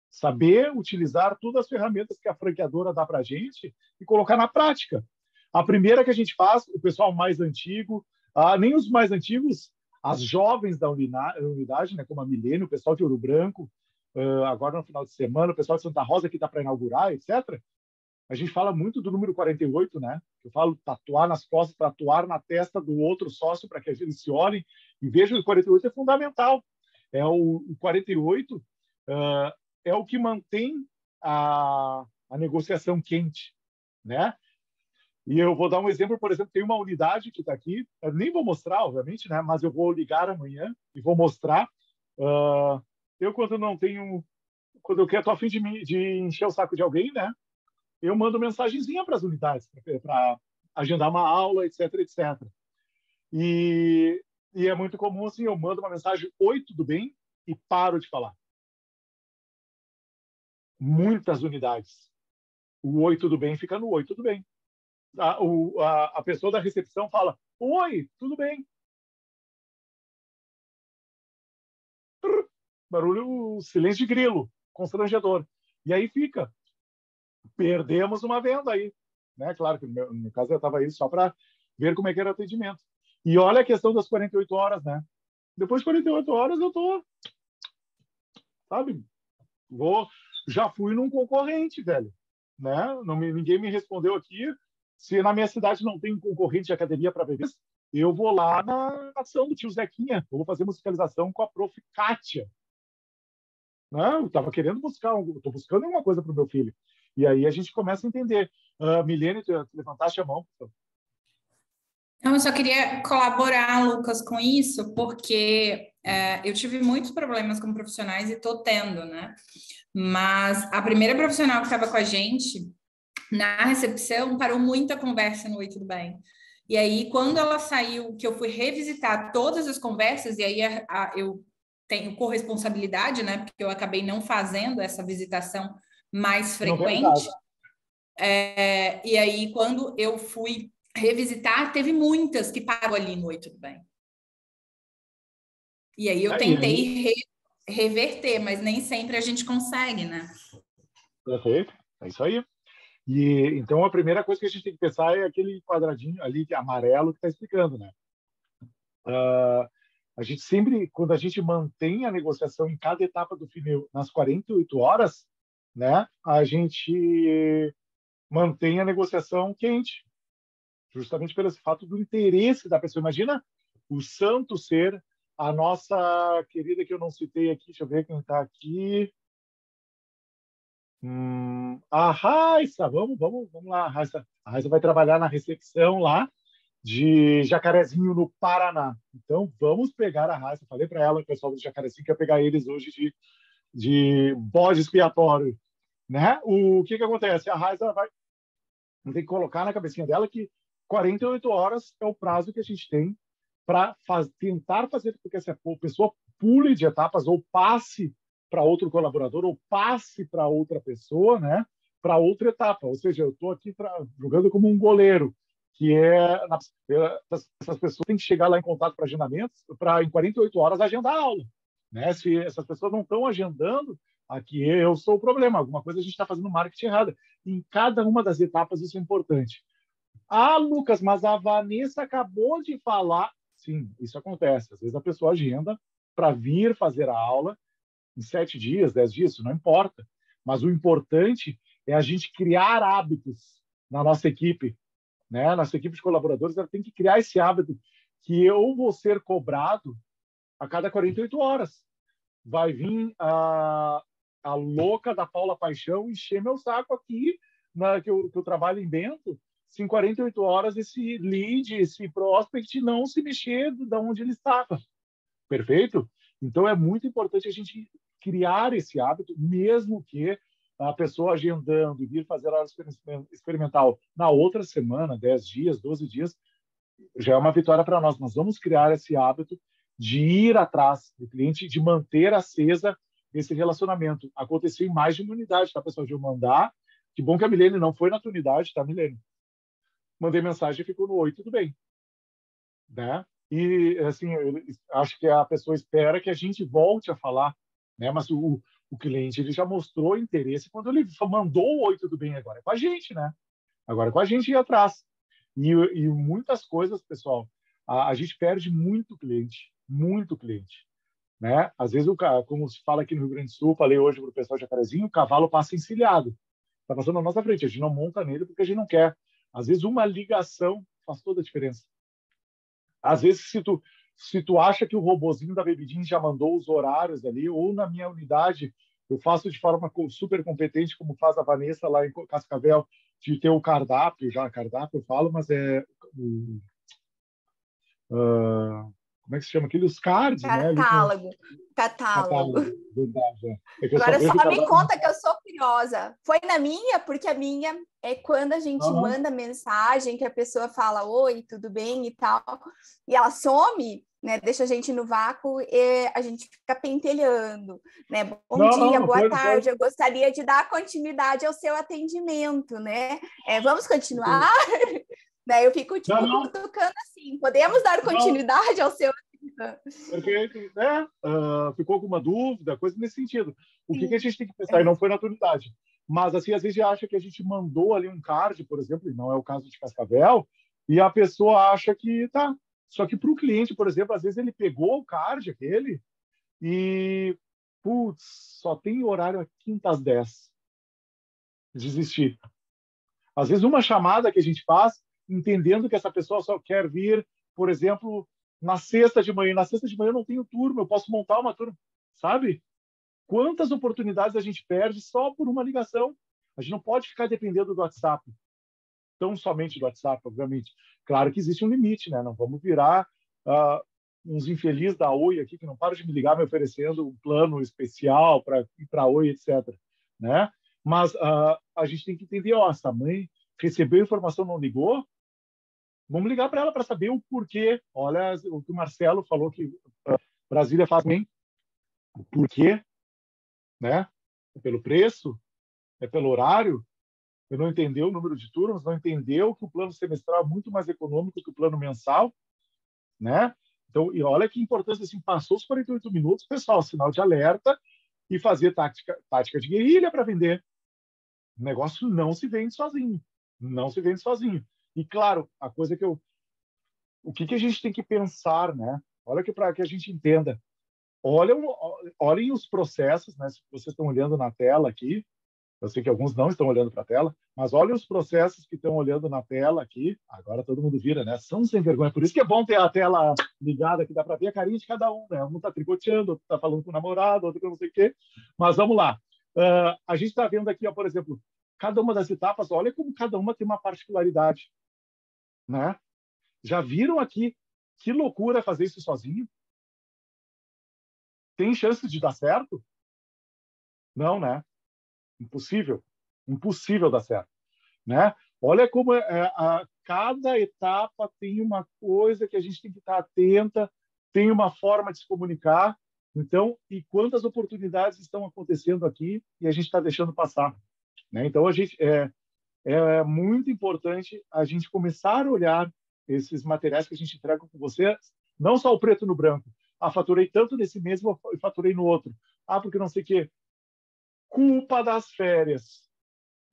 saber utilizar todas as ferramentas que a franqueadora dá para a gente e colocar na prática. A primeira que a gente faz, o pessoal mais antigo, nem os mais antigos, as jovens da unidade, né, como a Milênio, o pessoal de Ouro Branco, agora no final de semana, o pessoal de Santa Rosa que está para inaugurar, etc. A gente fala muito do número 48, né? Eu falo tatuar nas costas, tatuar na testa do outro sócio para que eles se olhem e vejam que o 48 é fundamental. O 48 é o que mantém a negociação quente, né? E eu vou dar um exemplo, por exemplo, tem uma unidade que está aqui, eu nem vou mostrar, obviamente, né? Mas eu vou ligar amanhã e vou mostrar. Eu, quando eu quero, estou a fim de encher o saco de alguém, né? Eu mando mensagenzinha para as unidades, para agendar uma aula, etc, etc. E é muito comum, assim, eu mando uma mensagem, oi, tudo bem? E paro de falar. Muitas unidades. O oi, tudo bem, fica no oi, tudo bem. A pessoa da recepção fala, oi, tudo bem. Barulho, silêncio de grilo, constrangedor. E aí fica. Perdemos uma venda aí. Né? Claro que no meu caso eu estava aí só para ver como é que era o atendimento. E olha a questão das 48 horas, né? Depois de 48 horas eu tô, sabe? Já fui num concorrente, velho. Né? Ninguém me respondeu aqui. Se na minha cidade não tem um concorrente de academia para bebês, eu vou lá na ação do tio Zequinha. Eu vou fazer musicalização com a prof. Kátia. Né? Eu estava querendo estou buscando alguma coisa para o meu filho. E aí a gente começa a entender. Milene, tu levantaste a mão. Então, eu só queria colaborar, Lucas, com isso, porque eu tive muitos problemas com profissionais e estou tendo, né? Mas a primeira profissional que estava com a gente na recepção parou muita conversa no Oi, tudo bem? E aí, quando ela saiu, que eu fui revisitar todas as conversas, e aí eu tenho corresponsabilidade, né? Porque eu acabei não fazendo essa visitação mais frequente. E aí, quando eu fui revisitar, teve muitas que parou ali no Oi, tudo bem? E aí eu tentei reverter, mas nem sempre a gente consegue, né? Perfeito, é isso aí. E então a primeira coisa que a gente tem que pensar é aquele quadradinho ali amarelo que está explicando, né? A gente sempre, quando a gente mantém a negociação em cada etapa do funil nas 48 horas, né? A gente mantém a negociação quente, justamente pelo fato do interesse da pessoa. Imagina o santo ser, a nossa querida que eu não citei aqui, deixa eu ver quem está aqui. A Raissa, vamos lá, a Raissa vai trabalhar na recepção lá de Jacarezinho, no Paraná. Então, vamos pegar a Raissa. Falei para ela, o pessoal do Jacarezinho, que ia pegar eles hoje de bode expiatório. Né? O que acontece? A Raissa vai tem que colocar na cabecinha dela que 48 horas é o prazo que a gente tem para tentar fazer com que essa pessoa pule de etapas ou passe para outro colaborador ou passe para outra pessoa, né? Para outra etapa. Ou seja, eu estou aqui jogando como um goleiro, que essas pessoas têm que chegar lá em contato para agendamentos para, em 48 horas, agendar a aula. Né? Se essas pessoas não estão agendando, aqui eu sou o problema. Alguma coisa a gente está fazendo marketing errado. Em cada uma das etapas isso é importante. Lucas, mas a Vanessa acabou de falar. Sim, isso acontece. Às vezes a pessoa agenda para vir fazer a aula em 7 dias, 10 dias, isso não importa. Mas o importante é a gente criar hábitos na nossa equipe. Né? Nossa equipe de colaboradores ela tem que criar esse hábito que eu vou ser cobrado a cada 48 horas. Vai vir a louca da Paula Paixão encher meu saco aqui, que eu trabalho em Bento, se em 48 horas esse lead, esse prospect não se mexer de onde ele estava. Perfeito? Então, é muito importante a gente criar esse hábito, mesmo que a pessoa agendando e vir fazer a hora experimental na outra semana, 10 dias, 12 dias, já é uma vitória para nós. Nós vamos criar esse hábito de ir atrás do cliente, de manter acesa esse relacionamento. Aconteceu em mais de uma unidade, tá, pessoal? De eu mandar, que bom que a Milene não foi na tua unidade, tá, Milene? Mandei mensagem e ficou no oi, tudo bem. Né? E, assim, eu acho que a pessoa espera que a gente volte a falar, né? Mas o cliente, ele já mostrou interesse quando ele mandou o oi, tudo bem, agora é com a gente, né? Agora é com a gente ir atrás. E muitas coisas, pessoal, a gente perde muito cliente, né? Às vezes, como se fala aqui no Rio Grande do Sul, falei hoje para o pessoal de Jacarezinho, o cavalo passa encilhado. Está passando na nossa frente, a gente não monta nele porque a gente não quer. Às vezes, uma ligação faz toda a diferença. Às vezes, se tu acha que o robozinho da Bebidin já mandou os horários ali, ou na minha unidade, eu faço de forma super competente, como faz a Vanessa lá em Cascavel, de ter o cardápio, já cardápio eu falo, mas é como é que se chama aquilo? Os cards, né? Catálogo. Agora só me conta que eu sou curiosa. Foi na minha? Porque a minha é quando a gente manda mensagem que a pessoa fala oi, tudo bem e tal, e ela some, né? Deixa a gente no vácuo e a gente fica pentelhando, né? Bom dia, boa tarde. Eu gostaria de dar continuidade ao seu atendimento, né? Vamos continuar? Né? Eu fico tipo tocando assim. Podemos dar continuidade ao seu porque ficou alguma dúvida, coisa nesse sentido. O que a gente tem que pensar? E não foi na tua unidade. Mas, assim, às vezes acha que a gente mandou ali um card, por exemplo, e não é o caso de Cascavel, e a pessoa acha que tá. Só que para o cliente, por exemplo, às vezes ele pegou o card aquele e, putz, só tem horário quinta às 10. Desistir. Às vezes uma chamada que a gente faz, entendendo que essa pessoa só quer vir, por exemplo, na sexta de manhã. Na sexta de manhã eu não tenho turma, eu posso montar uma turma, sabe? Quantas oportunidades a gente perde só por uma ligação? A gente não pode ficar dependendo do WhatsApp, tão somente do WhatsApp, obviamente. Claro que existe um limite, né? Não vamos virar uns infelizes da Oi aqui que não param de me ligar me oferecendo um plano especial para ir para a Oi, etc. Né? Mas a gente tem que entender, essa mãe recebeu a informação, não ligou, vamos ligar para ela para saber o porquê. Olha o que o Marcelo falou que Brasília faz bem. O porquê, né? É pelo preço, é pelo horário. Eu não entendeu o número de turnos, não entendeu que o plano semestral é muito mais econômico que o plano mensal, né? Então, e olha que importância, assim, passou os 48 minutos, pessoal, sinal de alerta e fazer tática de guerrilha para vender. O negócio não se vende sozinho. Não se vende sozinho. E, claro, a coisa que o que a gente tem que pensar, né? Olha que para que a gente entenda. Olhem os processos, né? Se vocês estão olhando na tela aqui, eu sei que alguns não estão olhando para a tela, mas olhem os processos que estão olhando na tela aqui. Agora todo mundo vira, né? São sem vergonha. Por isso que é bom ter a tela ligada, que dá para ver a carinha de cada um, né? Um está tricoteando, outro está falando com o namorado, outro com não sei o quê. Mas vamos lá. A gente está vendo aqui, por exemplo, cada uma das etapas, olha como cada uma tem uma particularidade, né? Já viram aqui que loucura fazer isso sozinho? Tem chance de dar certo? Não, né? Impossível. Impossível dar certo, né? Olha como cada etapa tem uma coisa que a gente tem que estar atenta, tem uma forma de se comunicar. Então, e quantas oportunidades estão acontecendo aqui e a gente está deixando passar, né? Então, a gente é muito importante a gente começar a olhar esses materiais que a gente entrega com você, não só o preto no branco. Faturei tanto nesse mês e faturei no outro. Porque não sei o quê. Culpa das férias,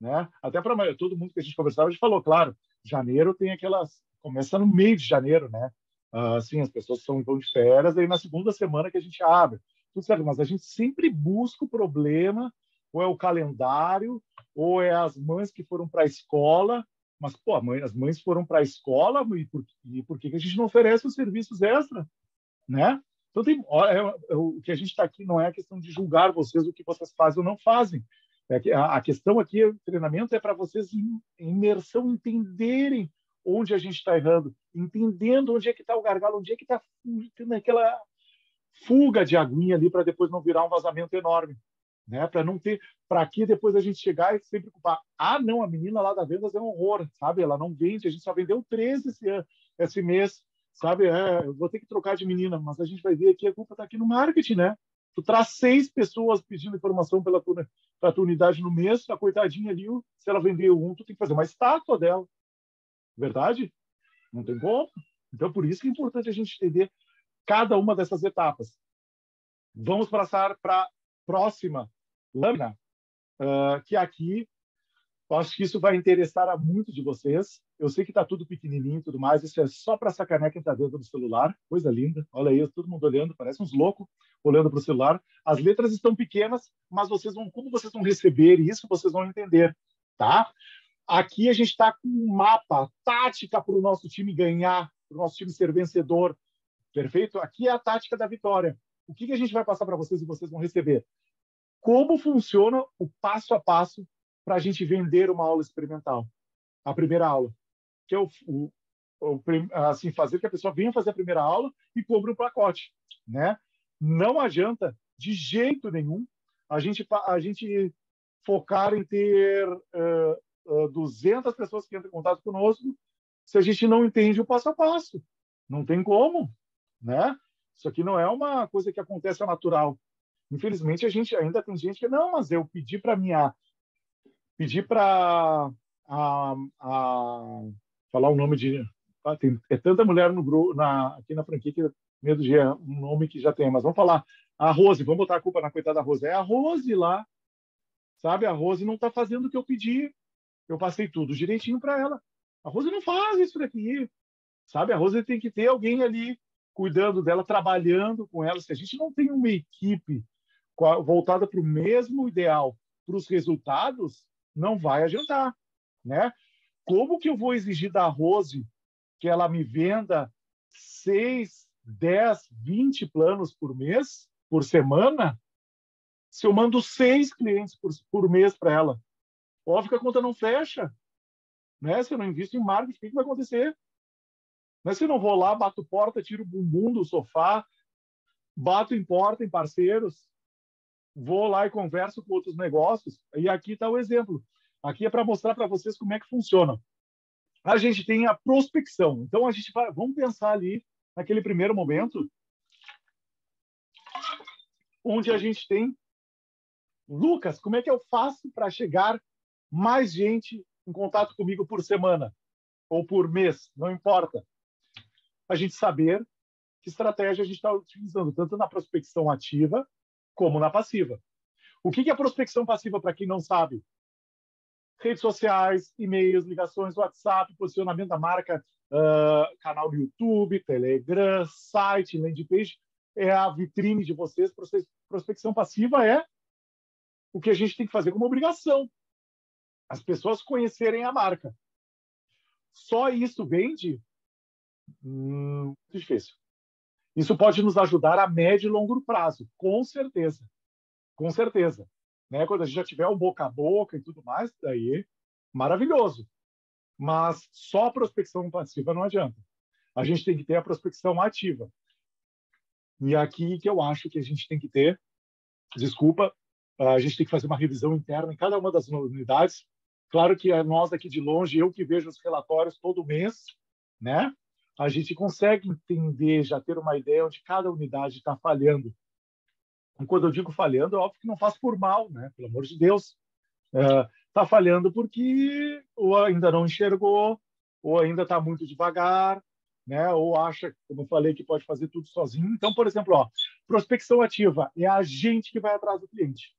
né? Até para todo mundo que a gente conversava, a gente falou, claro, janeiro tem aquelas... Começa no meio de janeiro, né? Assim, as pessoas vão de férias, aí na segunda semana que a gente abre. Tudo certo, mas a gente sempre busca o problema, ou é o calendário, ou é as mães que foram para a escola. Mas, pô, as mães foram para a escola e por que a gente não oferece os serviços extra, né? Então, o que a gente está aqui não é a questão de julgar vocês o que vocês fazem ou não fazem. A questão aqui, o treinamento é para vocês em imersão entenderem onde a gente está errando, entendendo onde é que está o gargalo, onde é que está aquela fuga de aguinha ali para depois não virar um vazamento enorme, né? Para não ter, para aqui depois a gente chegar e sempre culpar. Ah, não, a menina lá da vendas é um horror, sabe? Ela não vende, a gente só vendeu 13 esse mês, sabe? Eu vou ter que trocar de menina, mas a gente vai ver aqui, a culpa está aqui no marketing, né? Tu traz 6 pessoas pedindo informação pela tua unidade no mês, a coitadinha ali, se ela vender um, tu tem que fazer uma estátua dela. Verdade? Não tem como. Então, por isso que é importante a gente entender cada uma dessas etapas. Vamos passar para a próxima lâmina, que aqui, eu acho que isso vai interessar a muito de vocês. Eu sei que está tudo pequenininho e tudo mais, isso é só para sacanear quem está dentro do celular. Coisa linda. Olha aí, todo mundo olhando, parece uns loucos olhando para o celular. As letras estão pequenas, mas como vocês vão receber isso, vocês vão entender, tá? Aqui a gente está com um mapa, tática para o nosso time ganhar, para o nosso time ser vencedor. Perfeito? Aqui é a tática da vitória. O que a gente vai passar para vocês e vocês vão receber? Como funciona o passo a passo para a gente vender uma aula experimental? A primeira aula, que é assim, fazer que a pessoa venha fazer a primeira aula e compre um pacote, né? Não adianta, de jeito nenhum, a gente focar em ter 200 pessoas que entram em contato conosco se a gente não entende o passo a passo. Não tem como, né? Isso aqui não é uma coisa que acontece ao natural. Infelizmente, a gente ainda tem gente que não, mas eu pedi para falar o nome de é tanta mulher no grupo aqui na franquia que medo de um nome que já tem, mas vamos falar a Rose, vamos botar a culpa na coitada da Rose. É a Rose lá, sabe? A Rose não está fazendo o que eu pedi. Eu passei tudo direitinho para ela. A Rose não faz isso daqui, sabe? A Rose tem que ter alguém ali cuidando dela, trabalhando com ela. Se a gente não tem uma equipe voltada para o mesmo ideal, para os resultados, não vai adiantar, né? Como que eu vou exigir da Rose que ela me venda 6, 10, 20 planos por mês, por semana, se eu mando 6 clientes por mês para ela? Óbvio que a conta não fecha, né? Se eu não invisto em marketing, o que vai acontecer? Mas se eu não vou lá, bato porta, tiro o bumbum do sofá, bato em porta em parceiros, vou lá e converso com outros negócios. E aqui está o exemplo. Aqui é para mostrar para vocês como é que funciona. A gente tem a prospecção. Então, vamos pensar ali, naquele primeiro momento, onde a gente tem... Lucas, como é que eu faço para chegar mais gente em contato comigo por semana? Ou por mês, não importa. A gente saber que estratégia a gente está utilizando, tanto na prospecção ativa como na passiva. O que é a prospecção passiva, para quem não sabe? Redes sociais, e-mails, ligações, WhatsApp, posicionamento da marca, canal do YouTube, Telegram, site, landing page, é a vitrine de vocês. Prospecção passiva é o que a gente tem que fazer como obrigação. As pessoas conhecerem a marca. Só isso vende? Muito difícil. Isso pode nos ajudar a médio e longo prazo, com certeza. Com certeza. Né? Quando a gente já tiver o boca a boca e tudo mais, daí maravilhoso. Mas só a prospecção passiva não adianta. A gente tem que ter a prospecção ativa. E aqui que eu acho que a gente tem que ter, desculpa, a gente tem que fazer uma revisão interna em cada uma das unidades. Claro que nós aqui de longe, eu que vejo os relatórios todo mês, né? A gente consegue entender, já ter uma ideia onde cada unidade está falhando. E quando eu digo falhando, é óbvio que não faz por mal, né? Pelo amor de Deus. Está falhando porque ou ainda não enxergou, ou ainda está muito devagar, né? Ou acha, como eu falei, que pode fazer tudo sozinho. Então, por exemplo, prospecção ativa é a gente que vai atrás do cliente.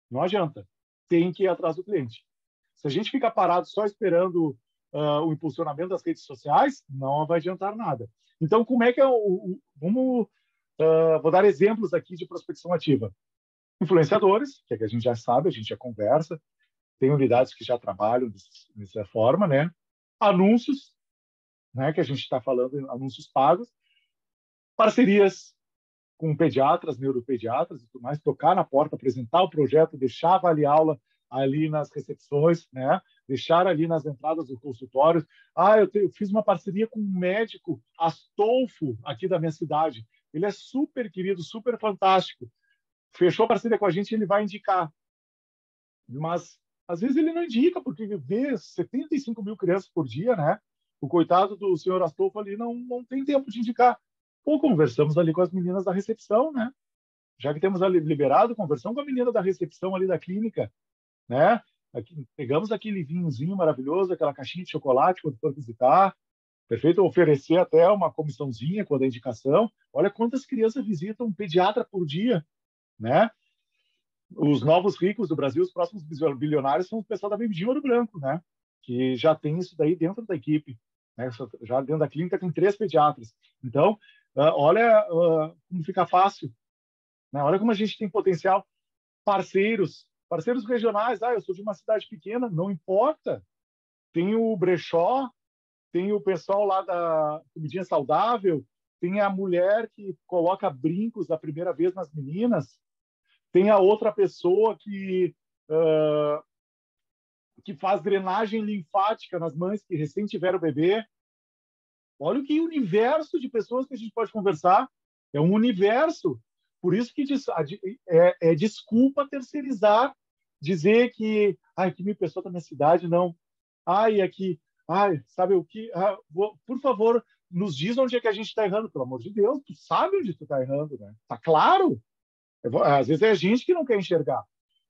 Não adianta. Tem que ir atrás do cliente. Se a gente ficar parado só esperando o impulsionamento das redes sociais, não vai adiantar nada. Então, como é que vou dar exemplos aqui de prospecção ativa. Influenciadores, que a gente já sabe, a gente já conversa, tem unidades que já trabalham dessa forma, né? Anúncios, né? Que a gente está falando, anúncios pagos, parcerias com pediatras, neuropediatras e tudo mais, tocar na porta, apresentar o projeto, deixar avaliar aula ali nas recepções, né? Deixar ali nas entradas dos consultórios. Eu fiz uma parceria com um médico Astolfo aqui da minha cidade. ele é super querido, super fantástico. Fechou parceria com a gente, ele vai indicar. Mas, às vezes, ele não indica, porque vê 75 mil crianças por dia, né? O coitado do senhor Astolfo ali não tem tempo de indicar. Pô, conversamos ali com as meninas da recepção, né? Já que temos ali liberado, conversamos com a menina da recepção ali da clínica, né? Pegamos aquele vinhozinho maravilhoso, aquela caixinha de chocolate quando for visitar, perfeito? Oferecer até uma comissãozinha quando é indicação. Olha quantas crianças visitam um pediatra por dia, né? Os novos ricos do Brasil, os próximos bilionários são o pessoal da Baby Ouro Branco, né? Que já tem isso daí dentro da equipe, né? Já dentro da clínica tem 3 pediatras. Então, olha como fica fácil, né? Olha como a gente tem potencial. Parceiros regionais. Eu sou de uma cidade pequena, não importa. Tem o brechó, tem o pessoal lá da comidinha saudável, tem a mulher que coloca brincos da primeira vez nas meninas, tem a outra pessoa que faz drenagem linfática nas mães que recém tiveram o bebê. Olha o que universo de pessoas que a gente pode conversar. É um universo. Por isso que é desculpa terceirizar, dizer que que minha pessoa está na cidade, não. Aqui, sabe o que? Por favor, nos diz onde é que a gente está errando, pelo amor de Deus. Tu sabe onde tu está errando, né? Tá claro. Às vezes é a gente que não quer enxergar,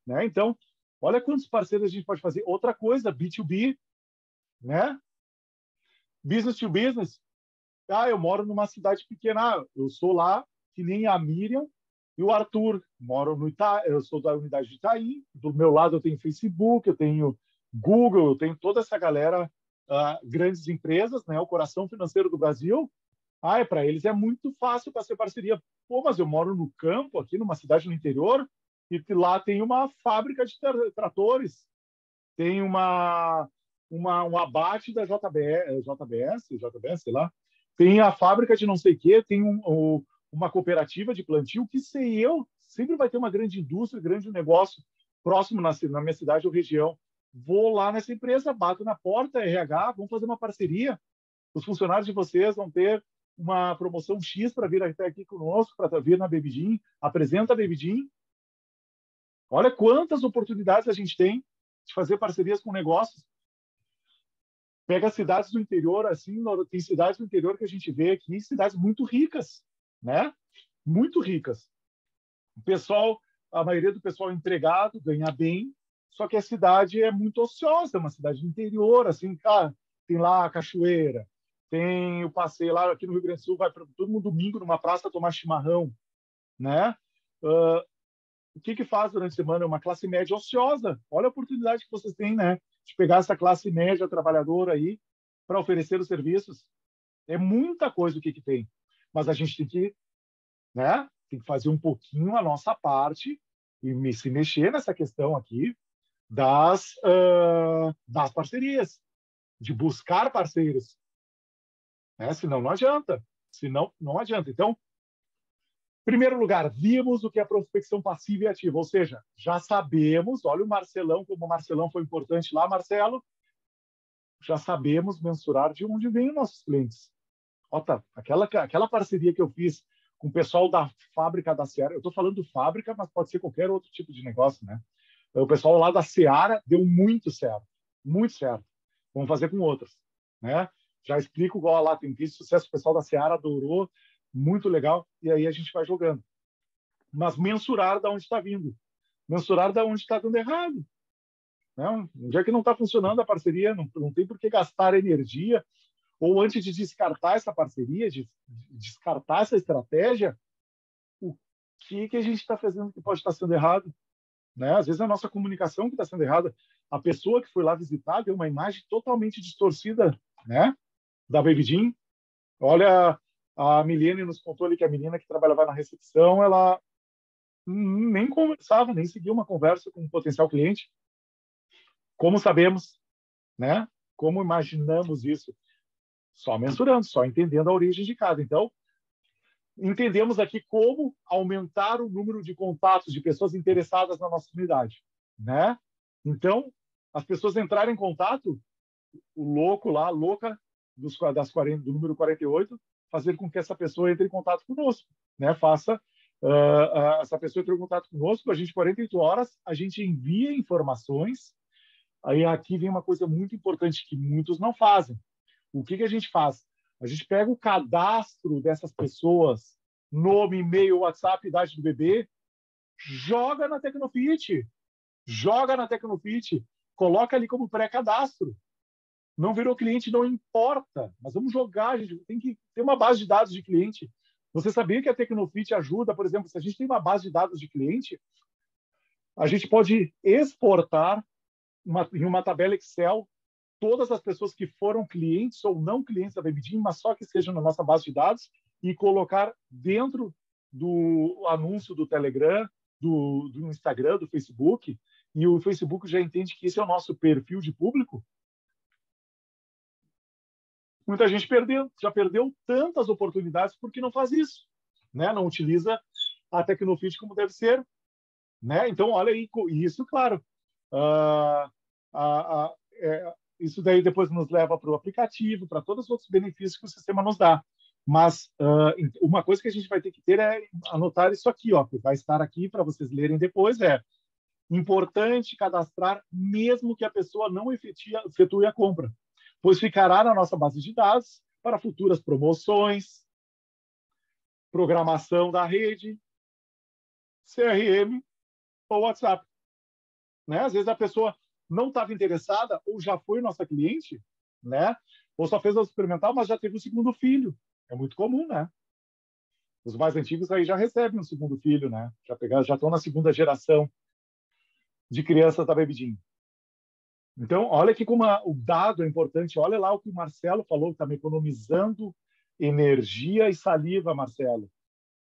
né? Então, olha quantos parceiros a gente pode fazer. Outra coisa, B2B, né? Business to business. Eu moro numa cidade pequena. Eu sou lá, que nem a Miriam e o Arthur. Eu sou da unidade de Itaim. Do meu lado eu tenho Facebook, eu tenho Google, eu tenho toda essa galera, grandes empresas, né? O coração financeiro do Brasil. Para eles é muito fácil fazer parceria. Pô, mas eu moro no campo, aqui numa cidade no interior, e lá tem uma fábrica de tratores, tem um abate da JBS, sei lá, tem a fábrica de não sei o quê, tem uma cooperativa de plantio, que sei eu, sempre vai ter uma grande indústria, grande negócio próximo na minha cidade ou região. Vou lá nessa empresa, bato na porta, RH, vamos fazer uma parceria. Os funcionários de vocês vão ter uma promoção X para vir até aqui conosco, para vir na Baby Jean, apresenta a Baby Jean. Olha quantas oportunidades a gente tem de fazer parcerias com negócios. Pega cidades do interior, assim, tem cidades do interior que a gente vê aqui, cidades muito ricas, né? Muito ricas. A maioria do pessoal é empregado, ganha bem, só que a cidade é muito ociosa, é uma cidade do interior, assim, tem lá a cachoeira, tem o passeio lá aqui no Rio Grande do Sul, vai para todo mundo domingo numa praça tomar chimarrão, né? O que faz durante a semana? É uma classe média ociosa. Olha a oportunidade que vocês têm, né? De pegar essa classe média trabalhadora aí para oferecer os serviços. É muita coisa o que tem. Mas a gente tem que, né? Tem que fazer um pouquinho a nossa parte e se mexer nessa questão aqui das parcerias, de buscar parceiros. Né? Senão não adianta. Então, em primeiro lugar, vimos o que é prospecção passiva e ativa, ou seja, já sabemos, olha o Marcelão, como o Marcelão foi importante lá, Marcelo, já sabemos mensurar de onde vêm os nossos clientes. Aquela parceria que eu fiz com o pessoal da fábrica da Seara, eu estou falando fábrica, mas pode ser qualquer outro tipo de negócio, né? O pessoal lá da Seara deu muito certo, muito certo. Vamos fazer com outras, né? Já explico igual lá, tem visto sucesso, o pessoal da Seara adorou, muito legal, e aí a gente vai jogando. Mas mensurar de onde está vindo, mensurar de onde está dando errado. Né? Onde é que não está funcionando a parceria, não tem por que gastar energia, ou antes de descartar essa parceria, de descartar essa estratégia, o que a gente está fazendo que pode estar sendo errado? Né? Às vezes é a nossa comunicação que está sendo errada. A pessoa que foi lá visitar deu uma imagem totalmente distorcida, né? Da Baby Jean. Olha, a Milene nos contou ali que a menina que trabalhava na recepção, ela nem conversava, nem seguia uma conversa com um potencial cliente. Como sabemos, né? Como imaginamos isso? Só mensurando, só entendendo a origem de cada. Então, entendemos aqui como aumentar o número de contatos de pessoas interessadas na nossa unidade, né? Então, as pessoas entrarem em contato, o louco lá, a louca do número 48, fazer com que essa pessoa entre em contato conosco, né? Essa pessoa entre em contato conosco, a gente 48 horas, a gente envia informações. Aí aqui vem uma coisa muito importante que muitos não fazem. O que a gente faz? A gente pega o cadastro dessas pessoas, nome, e-mail, WhatsApp, idade do bebê, joga na Tecnofit, coloca ali como pré-cadastro. Não virou cliente, não importa. Mas vamos jogar, a gente tem que ter uma base de dados de cliente. Você sabia que a Tecnofit ajuda, por exemplo, se a gente tem uma base de dados de cliente, a gente pode exportar em uma tabela Excel todas as pessoas que foram clientes ou não clientes da Babydim, mas só que sejam na nossa base de dados, e colocar dentro do anúncio do Telegram, do Instagram, do Facebook, e o Facebook já entende que esse é o nosso perfil de público. Muita gente já perdeu tantas oportunidades porque não faz isso, né? Não utiliza a Tecnofit como deve ser, né? Então, olha aí, isso, claro, isso daí depois nos leva para o aplicativo, para todos os outros benefícios que o sistema nos dá. Mas uma coisa que a gente vai ter que ter é anotar isso aqui, ó, que vai estar aqui para vocês lerem depois, é importante cadastrar mesmo que a pessoa não efetue a compra, pois ficará na nossa base de dados para futuras promoções, programação da rede, CRM ou WhatsApp. Né? Às vezes a pessoa não estava interessada ou já foi nossa cliente, né? Ou só fez o experimental, mas já teve o segundo filho. É muito comum, né? Os mais antigos aí já recebem o segundo filho, né? Já estão na segunda geração de crianças da Babydim. Então, olha aqui como o dado é importante. Olha lá o que o Marcelo falou, está me economizando energia e saliva, Marcelo.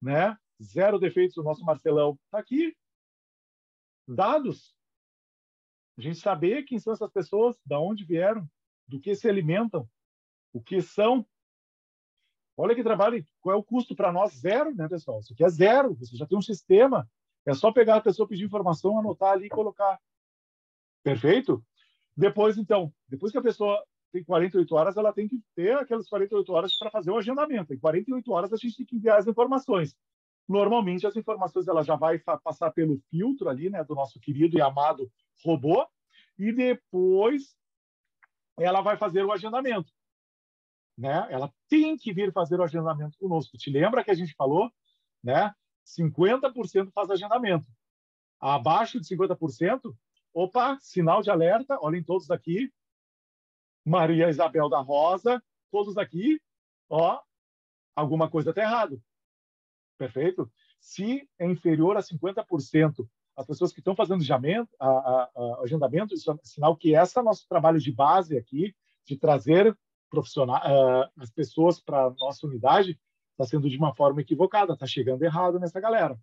Né? 0 defeitos do nosso Marcelão. Está aqui. Dados. A gente saber quem são essas pessoas, de onde vieram, do que se alimentam, o que são. Olha que trabalho. Qual é o custo para nós? 0, né, pessoal? Isso aqui é 0. Você já tem um sistema. É só pegar a pessoa, pedir informação, anotar ali e colocar. Perfeito? Depois, então, depois que a pessoa tem 48 horas, ela tem que ter aquelas 48 horas para fazer o agendamento. Em 48 horas, a gente tem que enviar as informações. Normalmente, as informações ela já vai passar pelo filtro ali, né, do nosso querido e amado robô, e depois ela vai fazer o agendamento. Né? Ela tem que vir fazer o agendamento conosco. Te lembra que a gente falou? Né? 50% faz agendamento. Abaixo de 50%, opa, sinal de alerta, olhem todos aqui. Maria Isabel da Rosa, todos aqui, ó, alguma coisa está errado. Perfeito? Se é inferior a 50%, as pessoas que estão fazendo agendamento, isso é sinal que esse é nosso trabalho de base aqui, de trazer as pessoas para a nossa unidade, está sendo de uma forma equivocada, está chegando errado nessa galera.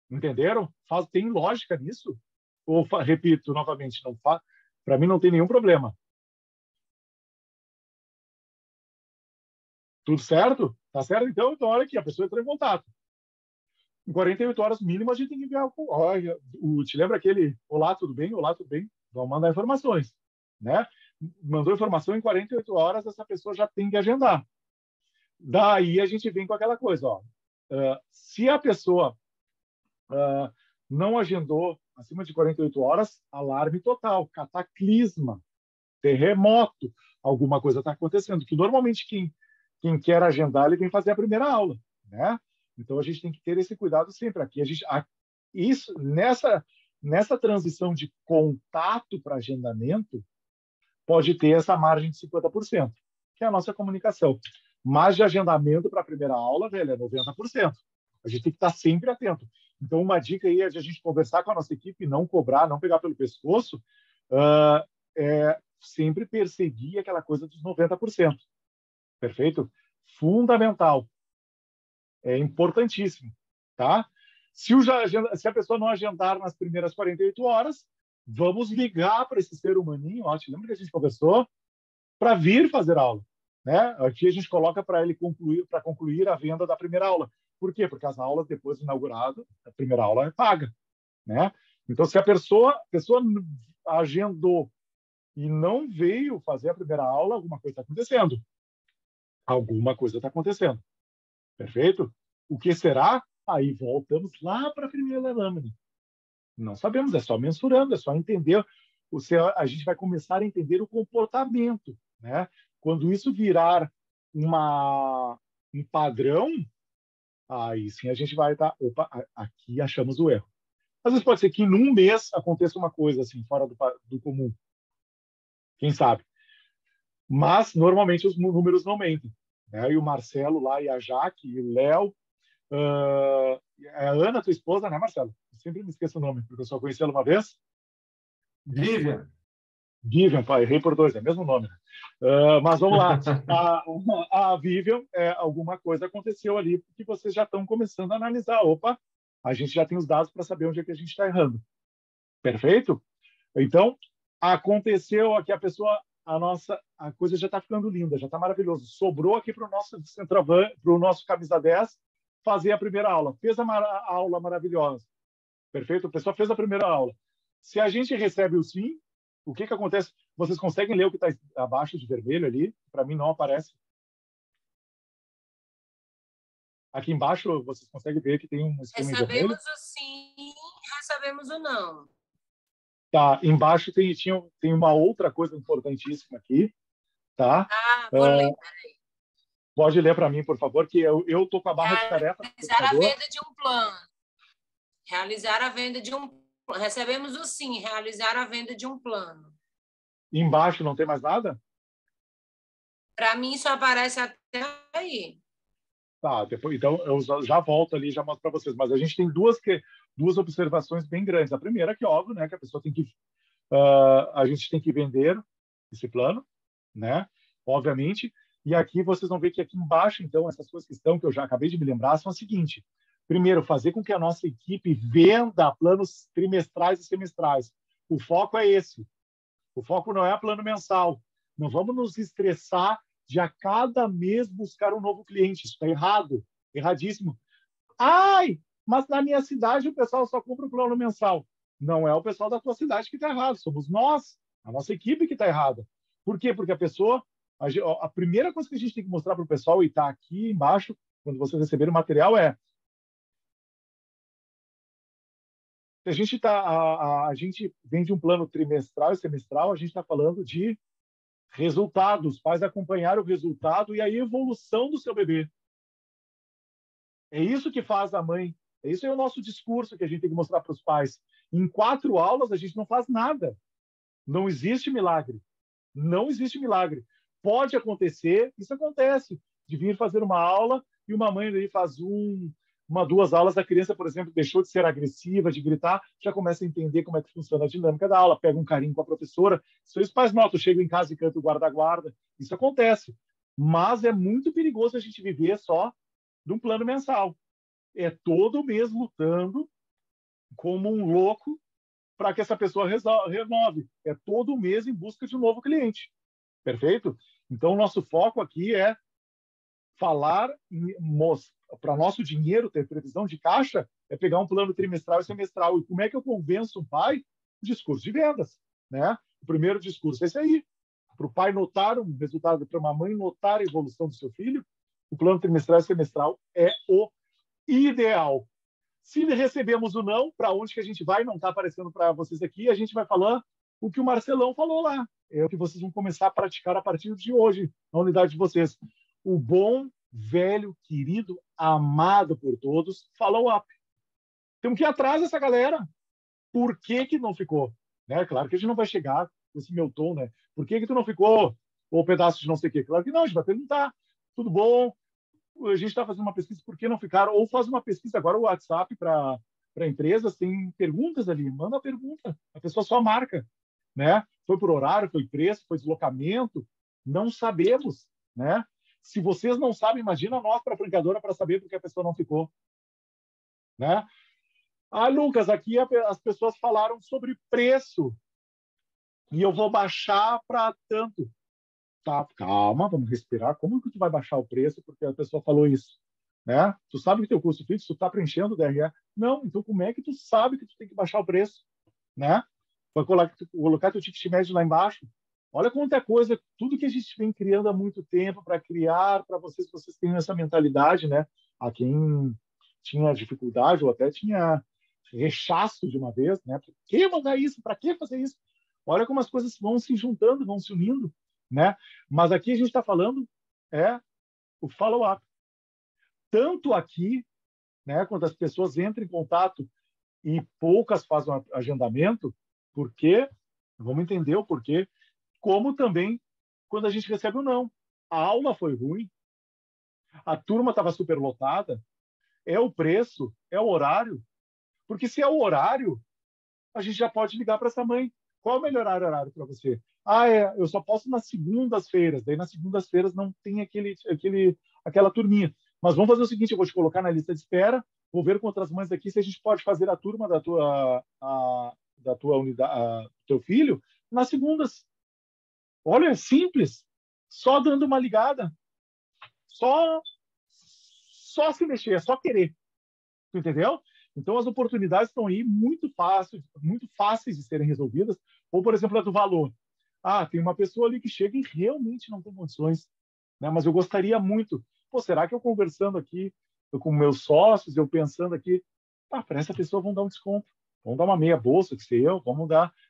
Entenderam? Tem lógica nisso? Ou, repito novamente, para mim não tem nenhum problema. Tudo certo? Tá certo? Então, olha aqui, a pessoa entrou em contato. Em 48 horas mínimo, a gente tem que enviar. Olha, te lembra aquele olá, tudo bem? Olá, tudo bem? Vamos mandar informações. Né? Mandou informação, em 48 horas, essa pessoa já tem que agendar. Daí a gente vem com aquela coisa. Ó, se a pessoa não agendou acima de 48 horas, alarme total, cataclisma, terremoto, alguma coisa está acontecendo. Que normalmente quem quer agendar, ele vem fazer a primeira aula, né? Então a gente tem que ter esse cuidado sempre. Nessa transição de contato para agendamento, pode ter essa margem de 50%, que é a nossa comunicação. Mas de agendamento para a primeira aula, velho, é 90%. A gente tem que estar sempre atento. Então, uma dica aí é de a gente conversar com a nossa equipe, não cobrar, não pegar pelo pescoço, sempre perseguir aquela coisa dos 90%. Perfeito? Fundamental. É importantíssimo. Tá? Se a pessoa não agendar nas primeiras 48 horas, vamos ligar para esse ser humaninho, ó, te lembra que a gente conversou? Para vir fazer aula. Né? Aqui a gente coloca para ele concluir a venda da primeira aula. Por quê? Porque as aulas depois do inaugurado, a primeira aula é paga. Né? Então, se a pessoa agendou e não veio fazer a primeira aula, alguma coisa está acontecendo. Alguma coisa está acontecendo. Perfeito? O que será? Aí voltamos lá para a primeira lâmina. Não sabemos, é só mensurando, é só entender. A gente vai começar a entender o comportamento, né? Quando isso virar um padrão, aí sim a gente vai estar, opa, aqui achamos o erro. Às vezes pode ser que num mês aconteça uma coisa assim, fora do comum. Quem sabe? Mas, normalmente, os números não mentem. Né? E o Marcelo lá, e a Jaque, e o Léo, a Ana, tua esposa, né, Marcelo? Eu sempre me esqueço o nome, porque eu só conheci ela uma vez. Vivian. Vivian, pai, errei por dois, é o mesmo nome. Mas vamos lá. A Vivian, alguma coisa aconteceu ali, que vocês já estão começando a analisar. Opa, a gente já tem os dados para saber onde é que a gente está errando. Perfeito? Então, aconteceu aqui a coisa já está ficando linda, já está maravilhoso. Sobrou aqui para o nosso centroavante, para o nosso camisa 10, fazer a primeira aula. Fez a aula maravilhosa. Perfeito? A pessoa fez a primeira aula. Se a gente recebe o sim, o que acontece? Vocês conseguem ler o que está abaixo de vermelho ali? Para mim não aparece. Aqui embaixo vocês conseguem ver que tem um esquema em vermelho? Recebemos o sim, recebemos o não. Tá, embaixo tem uma outra coisa importantíssima aqui, tá? Vou ler. Pode ler para mim, por favor, que eu estou com a barra de tarefa. Realizar a venda de um plano. Realizar a venda de um plano. Recebemos o sim, realizar a venda de um plano. Embaixo não tem mais nada? Para mim só aparece até aí. Tá, depois, então eu já volto ali e já mostro para vocês. Mas a gente tem duas observações bem grandes. A primeira que, óbvio, né, que a pessoa tem que... a gente tem que vender esse plano, né? Obviamente. E aqui vocês vão ver que aqui embaixo, então, essas coisas que eu já acabei de me lembrar, são as seguintes. Primeiro, fazer com que a nossa equipe venda planos trimestrais e semestrais. O foco é esse. O foco não é plano mensal. Não vamos nos estressar de a cada mês buscar um novo cliente. Isso está errado. Erradíssimo. Ai, mas na minha cidade o pessoal só compra o plano mensal. Não é o pessoal da tua cidade que está errado. Somos nós, a nossa equipe que está errada. Por quê? Porque a primeira coisa que a gente tem que mostrar para o pessoal, e está aqui embaixo, quando vocês receberem o material, é a gente vende um plano trimestral e semestral, a gente está falando de resultados, pais acompanhar o resultado e a evolução do seu bebê. É isso que faz a mãe. Esse é o nosso discurso que a gente tem que mostrar para os pais. Em 4 aulas, a gente não faz nada. Não existe milagre. Não existe milagre. Pode acontecer, isso acontece, de vir fazer uma aula e uma mãe aí faz 2 aulas, a criança, por exemplo, deixou de ser agressiva, de gritar, já começa a entender como é que funciona a dinâmica da aula, pega um carinho com a professora. Isso os pais notam, chegam em casa e cantam o guarda-guarda. Isso acontece. Mas é muito perigoso a gente viver só de um plano mensal. É todo mês lutando como um louco para que essa pessoa renove. É todo mês em busca de um novo cliente. Perfeito? Então, o nosso foco aqui é falar para nosso dinheiro ter previsão de caixa, é pegar um plano trimestral e semestral. E como é que eu convenço um pai? Discurso de vendas. Né? O primeiro discurso é esse aí. Para o pai notar um resultado, para uma mãe notar a evolução do seu filho, o plano trimestral e semestral é o ideal. Se recebemos o não, para onde que a gente vai? Não está aparecendo para vocês aqui. A gente vai falar o que o Marcelão falou lá. É o que vocês vão começar a praticar a partir de hoje, na unidade de vocês. O bom, velho, querido, amado por todos, follow-up. Temos que ir atrás dessa galera. Por que não ficou? Né? Claro que a gente não vai chegar com esse meu tom, né? Por que tu não ficou? Ou pedaço de não sei o quê? Claro que não, a gente vai perguntar. Tudo bom? A gente está fazendo uma pesquisa, por que não ficaram? Ou faz uma pesquisa agora, o WhatsApp para empresas, tem perguntas ali, manda a pergunta. A pessoa só marca. Né? Foi por horário, foi preço, foi deslocamento? Não sabemos. Né? Se vocês não sabem, imagina nós para a franqueadora para saber por que a pessoa não ficou. Né? Lucas, aqui as pessoas falaram sobre preço e eu vou baixar para tanto. Tá, calma, vamos respirar. Como que tu vai baixar o preço porque a pessoa falou isso? Né? Tu sabe que teu custo fixo, tu está preenchendo o DRE? Não, então como é que tu sabe que tu tem que baixar o preço? Né? Vai colocar teu ticket médio lá embaixo? Olha quanta coisa, tudo que a gente vem criando há muito tempo para criar para vocês tenham essa mentalidade, né? A quem tinha dificuldade ou até tinha rechaço de uma vez, né? Por que mandar isso? Para que fazer isso? Olha como as coisas vão se juntando, vão se unindo, né? Mas aqui a gente está falando o follow-up. Tanto aqui, né, quando as pessoas entram em contato e poucas fazem um agendamento, porque vamos entender o porquê, como também quando a gente recebe o não. A aula foi ruim, a turma estava superlotada, é o preço, é o horário, porque se é o horário, a gente já pode ligar para essa mãe. Qual é o melhor horário para você? Eu só posso nas segundas-feiras. Daí nas segundas-feiras não tem aquela turminha. Mas vamos fazer o seguinte, eu vou te colocar na lista de espera, vou ver com outras mães aqui se a gente pode fazer a turma da tua unidade, do teu filho, nas segundas. Olha, é simples. Só dando uma ligada. Só se mexer, é só querer. Tu entendeu? Então, as oportunidades estão aí muito fáceis de serem resolvidas. Ou, por exemplo, a do valor. Tem uma pessoa ali que chega e realmente não tem condições, né? Mas eu gostaria muito. Será que eu conversando aqui com meus sócios, eu pensando aqui, para essa pessoa vão dar um desconto, vão dar uma meia bolsa, que sei eu, vamos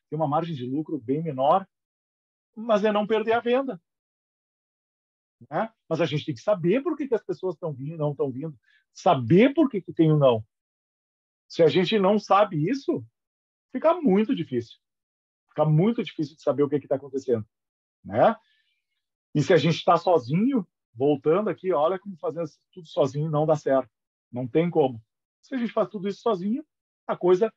ter uma margem de lucro bem menor, mas é não perder a venda. Né? Mas a gente tem que saber por que as pessoas não estão vindo, saber por que tem o não. Se a gente não sabe isso, fica muito difícil. Fica muito difícil de saber o que está acontecendo. Né? E se a gente está sozinho, voltando aqui, olha como fazer tudo sozinho não dá certo. Não tem como. Se a gente faz tudo isso sozinho, a coisa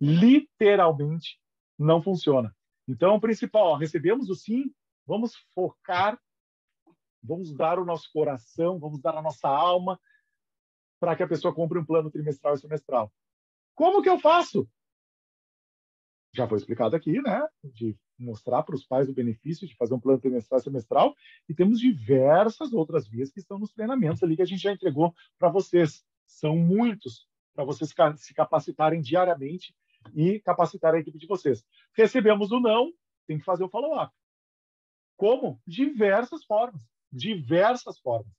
literalmente não funciona. Então, o principal, recebemos o sim, vamos focar, vamos dar o nosso coração, vamos dar a nossa alma para que a pessoa compre um plano trimestral e semestral. Como que eu faço? Já foi explicado aqui, né? De mostrar para os pais o benefício de fazer um plano trimestral e semestral, e temos diversas outras vias que estão nos treinamentos ali que a gente já entregou para vocês. São muitos para vocês se capacitarem diariamente e capacitar a equipe de vocês. Recebemos o não, tem que fazer o follow-up. Como? Diversas formas. Diversas formas.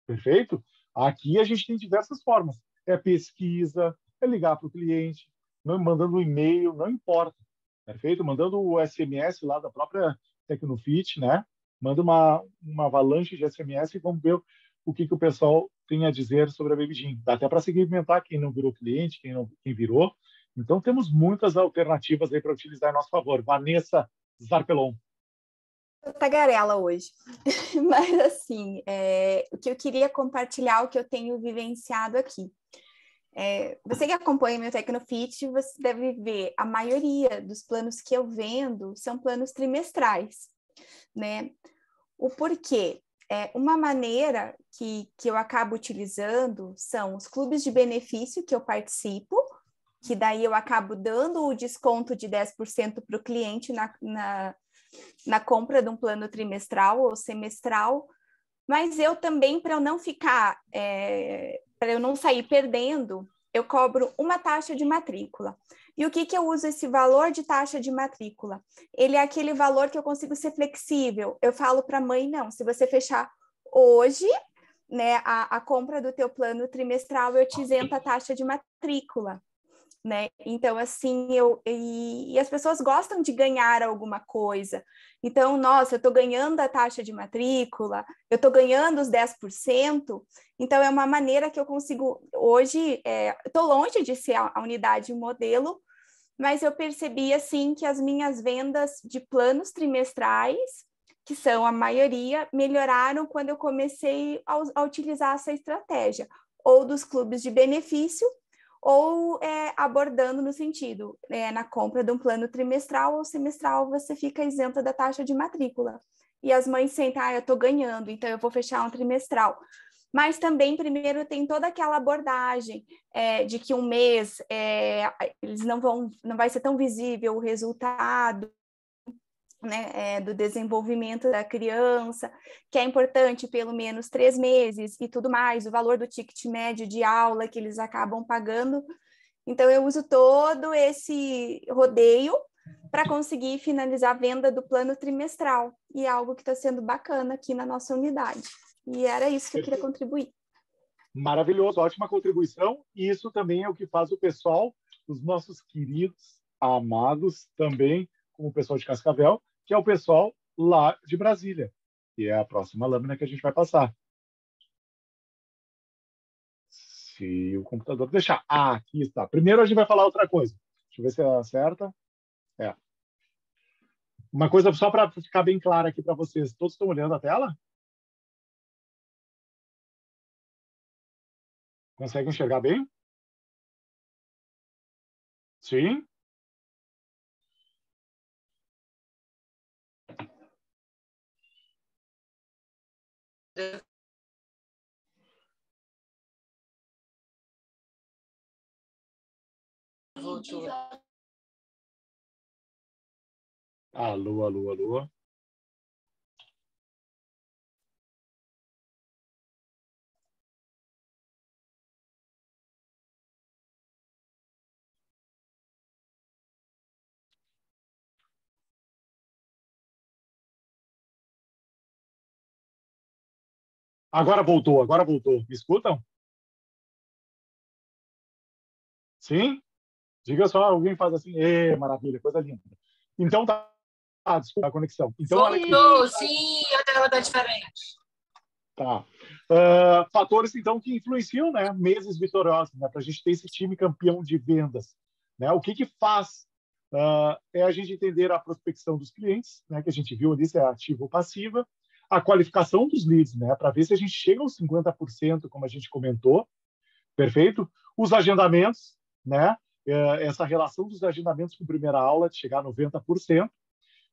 Perfeito? Aqui a gente tem diversas formas. É pesquisa, é ligar para o cliente, mandando um e-mail, não importa. Perfeito? Mandando o SMS lá da própria Tecnofit, né? Manda uma avalanche de SMS e vamos ver o que o pessoal tem a dizer sobre a BabyGym. Dá até para segmentar quem não virou cliente, quem virou. Então, temos muitas alternativas aí para utilizar a nosso favor. Vanessa Zarpelon. Tagarela hoje, mas assim, o que eu queria compartilhar, o que eu tenho vivenciado aqui. Você que acompanha meu Tecnofit, você deve ver, a maioria dos planos que eu vendo são planos trimestrais, né? O porquê? Uma maneira que eu acabo utilizando são os clubes de benefício que eu participo, que daí eu acabo dando o desconto de 10% para o cliente na compra de um plano trimestral ou semestral, mas eu também, para eu não ficar, para eu não sair perdendo, eu cobro uma taxa de matrícula. E o que eu uso esse valor de taxa de matrícula? Ele é aquele valor que eu consigo ser flexível. Eu falo para a mãe, não, se você fechar hoje, né, a compra do teu plano trimestral, eu te isento a taxa de matrícula. Né? Então, assim, e as pessoas gostam de ganhar alguma coisa. Então, nossa, eu estou ganhando a taxa de matrícula, eu estou ganhando os 10%, então é uma maneira que eu consigo, hoje, estou longe de ser a unidade modelo, mas eu percebi, assim, que as minhas vendas de planos trimestrais, que são a maioria, melhoraram quando eu comecei a utilizar essa estratégia, ou dos clubes de benefício, ou abordando no sentido, na compra de um plano trimestral ou semestral, você fica isenta da taxa de matrícula. E as mães sentem, eu estou ganhando, então eu vou fechar um trimestral. Mas também, primeiro, tem toda aquela abordagem de que um mês eles não vai ser tão visível o resultado, né, do desenvolvimento da criança, que é importante pelo menos 3 meses e tudo mais, o valor do ticket médio de aula que eles acabam pagando. Então, eu uso todo esse rodeio para conseguir finalizar a venda do plano trimestral. E é algo que está sendo bacana aqui na nossa unidade. E era isso que eu queria contribuir. Maravilhoso, ótima contribuição. E isso também é o que faz o pessoal, os nossos queridos, amados, também, como o pessoal de Cascavel, que é o pessoal lá de Brasília, que é a próxima lâmina que a gente vai passar. Se o computador deixar. Ah, aqui está. Primeiro a gente vai falar outra coisa. Deixa eu ver se ela acerta. É. Uma coisa só para ficar bem clara aqui para vocês. Todos estão olhando a tela? Conseguem enxergar bem? Sim? Voltou. Alô, alô, alô. Agora voltou, agora voltou. Me escutam? Sim? Diga só, alguém faz assim, maravilha, coisa linda. Então desculpa a conexão. Então, olha aqui. Voltou, sim, a tela está diferente. Tá. Fatores, então, que influenciam, né? Meses vitoriosos, né? Para a gente ter esse time campeão de vendas. Né? O que que faz? É a gente entender a prospecção dos clientes, né? Que a gente viu ali, se é ativa ou passiva. A qualificação dos leads, né? Para ver se a gente chega aos 50%, como a gente comentou. Perfeito? Os agendamentos, né? Essa relação dos agendamentos com primeira aula, de chegar a 90%.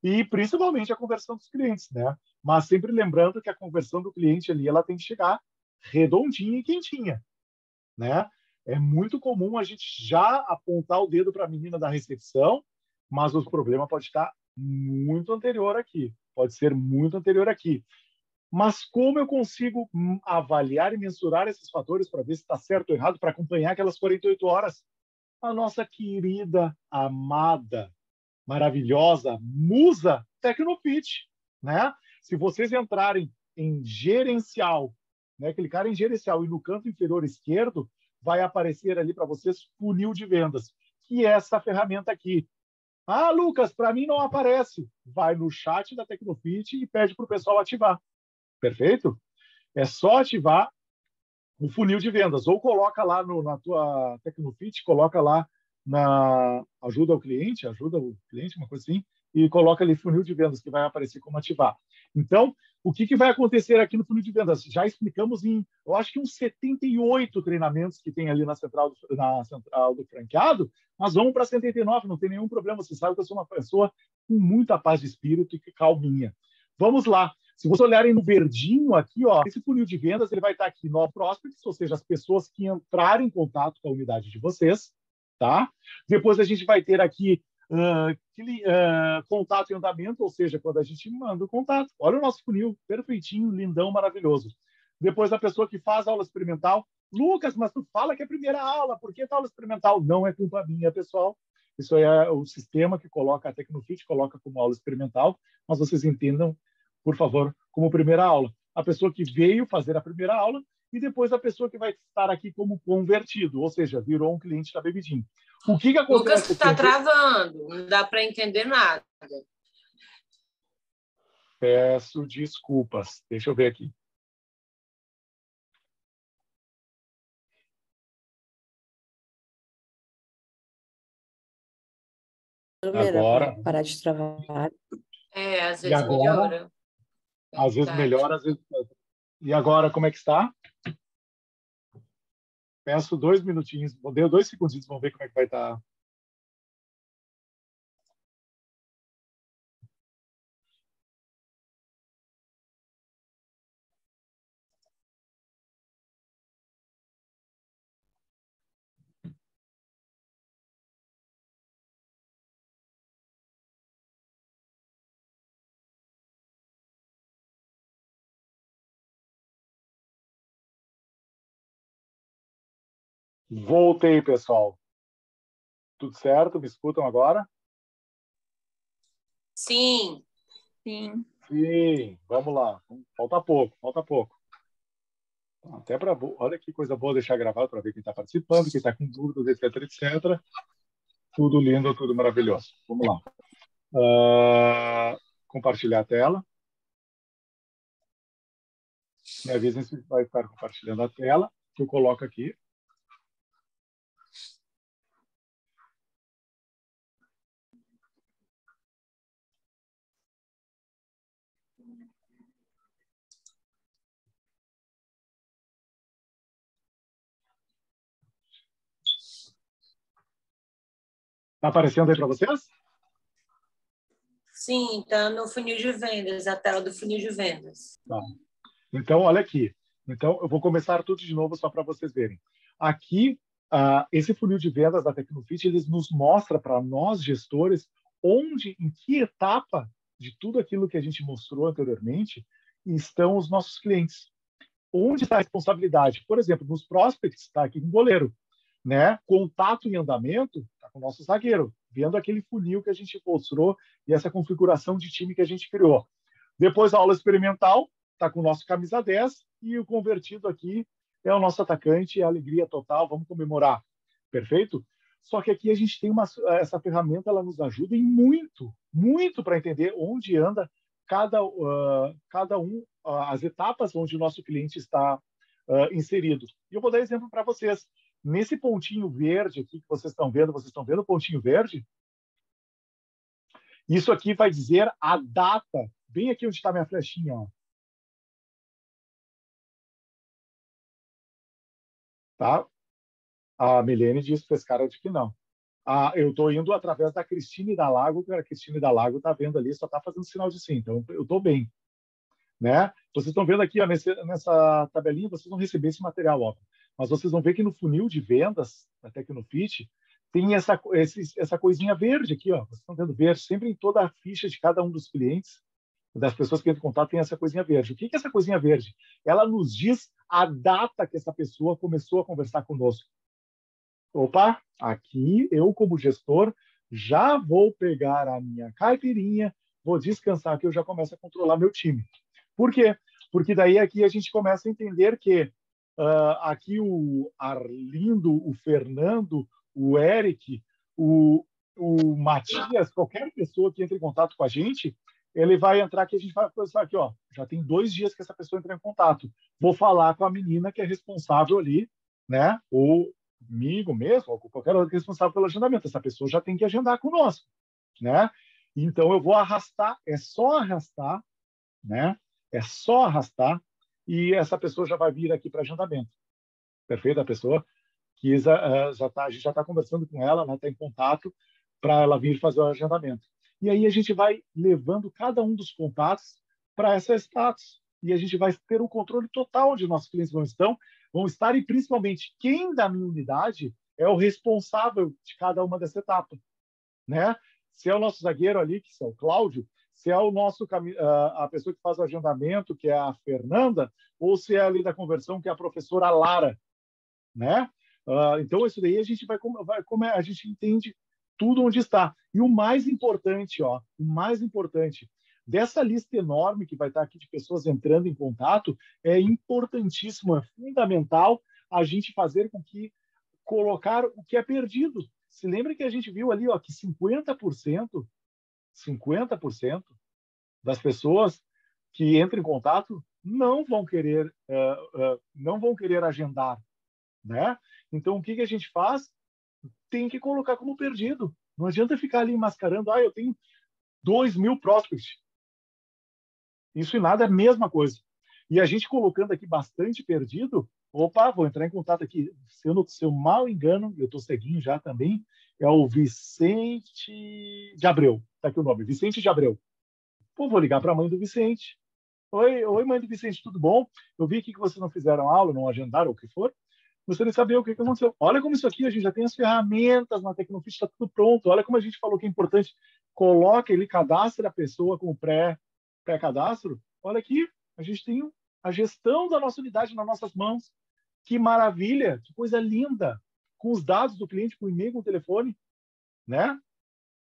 E principalmente a conversão dos clientes, né? Mas sempre lembrando que a conversão do cliente ali ela tem que chegar redondinha e quentinha, né? É muito comum a gente já apontar o dedo para a menina da recepção, mas o problema pode estar muito anterior aqui, pode ser muito anterior aqui. Mas como eu consigo avaliar e mensurar esses fatores para ver se está certo ou errado, para acompanhar aquelas 48 horas? A nossa querida, amada, maravilhosa musa Tecnofit, né? Se vocês entrarem em gerencial, né, clicarem em gerencial e no canto inferior esquerdo, vai aparecer ali para vocês funil de vendas, que é essa ferramenta aqui. Ah, Lucas, para mim não aparece. Vai no chat da Tecnofit e pede para o pessoal ativar. Perfeito? É só ativar o funil de vendas, ou coloca lá na tua Tecnofit, coloca lá na ajuda o cliente, uma coisa assim, e coloca ali funil de vendas, que vai aparecer como ativar. Então, o que vai acontecer aqui no funil de vendas? Já explicamos eu acho que uns 78 treinamentos que tem ali na central do franqueado, mas vamos para 79, não tem nenhum problema, você sabe que eu sou uma pessoa com muita paz de espírito e calminha. Vamos lá. Se vocês olharem no verdinho aqui, ó, esse funil de vendas ele vai estar aqui no Prospects, ou seja, as pessoas que entrarem em contato com a unidade de vocês, tá? Depois a gente vai ter aqui contato em andamento, ou seja, quando a gente manda o contato. Olha o nosso funil, perfeitinho, lindão, maravilhoso. Depois a pessoa que faz aula experimental. Lucas, mas tu fala que é a primeira aula, por que aula experimental? Não é culpa minha, pessoal. Isso é o sistema que coloca, a Tecnofit coloca como aula experimental, mas vocês entendam, por favor, como primeira aula. A pessoa que veio fazer a primeira aula e depois a pessoa que vai estar aqui como convertido, ou seja, virou um cliente da Bebidinho. O que acontece? Lucas está travando, não dá para entender nada. Peço desculpas. Deixa eu ver aqui. Agora. Parar de travar. Às vezes melhora. Às vezes melhora, às vezes. E agora, como é que está? Peço 2 minutinhos, deu 2 segundinhos, vamos ver como é que vai estar. Voltei, pessoal. Tudo certo? Me escutam agora? Sim. Sim. Sim, vamos lá. Falta pouco, falta pouco. Até para olha que coisa boa deixar gravado para ver quem está participando, quem está com dúvidas, etc, etc. Tudo lindo, tudo maravilhoso. Vamos lá. Compartilhar a tela. Me avisem se vai estar compartilhando a tela, que eu coloco aqui. Está aparecendo aí para vocês? Sim, está no funil de vendas, a tela do funil de vendas. Tá. Então, olha aqui. Então, eu vou começar tudo de novo só para vocês verem. Aqui, esse funil de vendas da Tecnofit, eles nos mostra para nós, gestores, onde, em que etapa de tudo aquilo que a gente mostrou anteriormente estão os nossos clientes. Onde está a responsabilidade? Por exemplo, nos prospects, está aqui com o goleiro. Né? Contato em andamento, está com o nosso zagueiro, vendo aquele funil que a gente mostrou e essa configuração de time que a gente criou. Depois, a aula experimental, está com o nosso camisa 10 e o convertido aqui é o nosso atacante, é alegria total, vamos comemorar. Perfeito? Só que aqui a gente tem essa ferramenta, ela nos ajuda em muito, muito para entender onde anda cada um, as etapas onde o nosso cliente está inserido. E eu vou dar exemplo para vocês. Nesse pontinho verde aqui que vocês estão vendo o pontinho verde? Isso aqui vai dizer a data, bem aqui onde está minha flechinha, ó. Tá? A Milene disse que fez cara de que não. Eu estou indo através da Cristine da Lago, que a Cristine da Lago está vendo ali, só está fazendo sinal de sim, então eu estou bem. Né? Vocês estão vendo aqui, ó, nessa tabelinha, vocês vão receber esse material, ó. Mas vocês vão ver que no funil de vendas da Tecnofit tem essa coisinha verde aqui, ó. Vocês estão vendo verde, sempre em toda a ficha de cada um dos clientes, das pessoas que entram em contato, tem essa coisinha verde. O que é essa coisinha verde? Ela nos diz a data que essa pessoa começou a conversar conosco. Opa, aqui eu, como gestor, já vou pegar a minha caipirinha, vou descansar, que eu já começo a controlar meu time. Por quê? Porque daí aqui a gente começa a entender que aqui o Arlindo, o Fernando, o Eric, o Matias, qualquer pessoa que entre em contato com a gente, ele vai entrar aqui, a gente vai pensar aqui, ó, já tem 2 dias que essa pessoa entrou em contato. Vou falar com a menina que é responsável ali, né? Ou comigo mesmo, ou com qualquer outro que é responsável pelo agendamento. Essa pessoa já tem que agendar conosco, né? Então eu vou arrastar, é só arrastar, né? É só arrastar e essa pessoa já vai vir aqui para agendamento. Perfeito? A pessoa que a gente já está conversando com ela, né? Está em contato para ela vir fazer o agendamento. E aí a gente vai levando cada um dos contatos para essa status. E a gente vai ter o controle total onde nossos clientes vão estar e principalmente quem da minha unidade é o responsável de cada uma dessa etapa, né? Se é o nosso zagueiro ali, que é o Cláudio, se é o nosso a pessoa que faz o agendamento, que é a Fernanda, ou se é ali da conversão, que é a professora Lara, né? Então isso daí a gente a gente entende tudo onde está. E o mais importante, ó, o mais importante dessa lista enorme que vai estar aqui de pessoas entrando em contato, é importantíssimo, é fundamental a gente fazer com que colocar o que é perdido. Se lembra que a gente viu ali, ó, que 50% das pessoas que entram em contato não vão querer agendar, né? Então o que a gente faz? Tem que colocar como perdido. Não adianta ficar ali mascarando. Eu tenho 2.000 prospects. Isso e nada é a mesma coisa. E a gente colocando aqui bastante perdido, opa, vou entrar em contato aqui. Se eu mal engano, eu estou ceguinho já também, é o Vicente de Abreu. Está aqui o nome, Vicente de Abreu. Pô, vou ligar para a mãe do Vicente. Oi, mãe do Vicente, tudo bom? Eu vi aqui que vocês não fizeram aula, não agendaram, o que for. Gostaria de saber o que aconteceu. Olha como isso aqui, a gente já tem as ferramentas na Tecnofit, está tudo pronto. Olha como a gente falou que é importante. Coloca ele, cadastra a pessoa com pré-cadastro. Olha aqui, a gente tem a gestão da nossa unidade nas nossas mãos. Que maravilha, que coisa linda. Com os dados do cliente, com o e-mail, com o telefone. Né?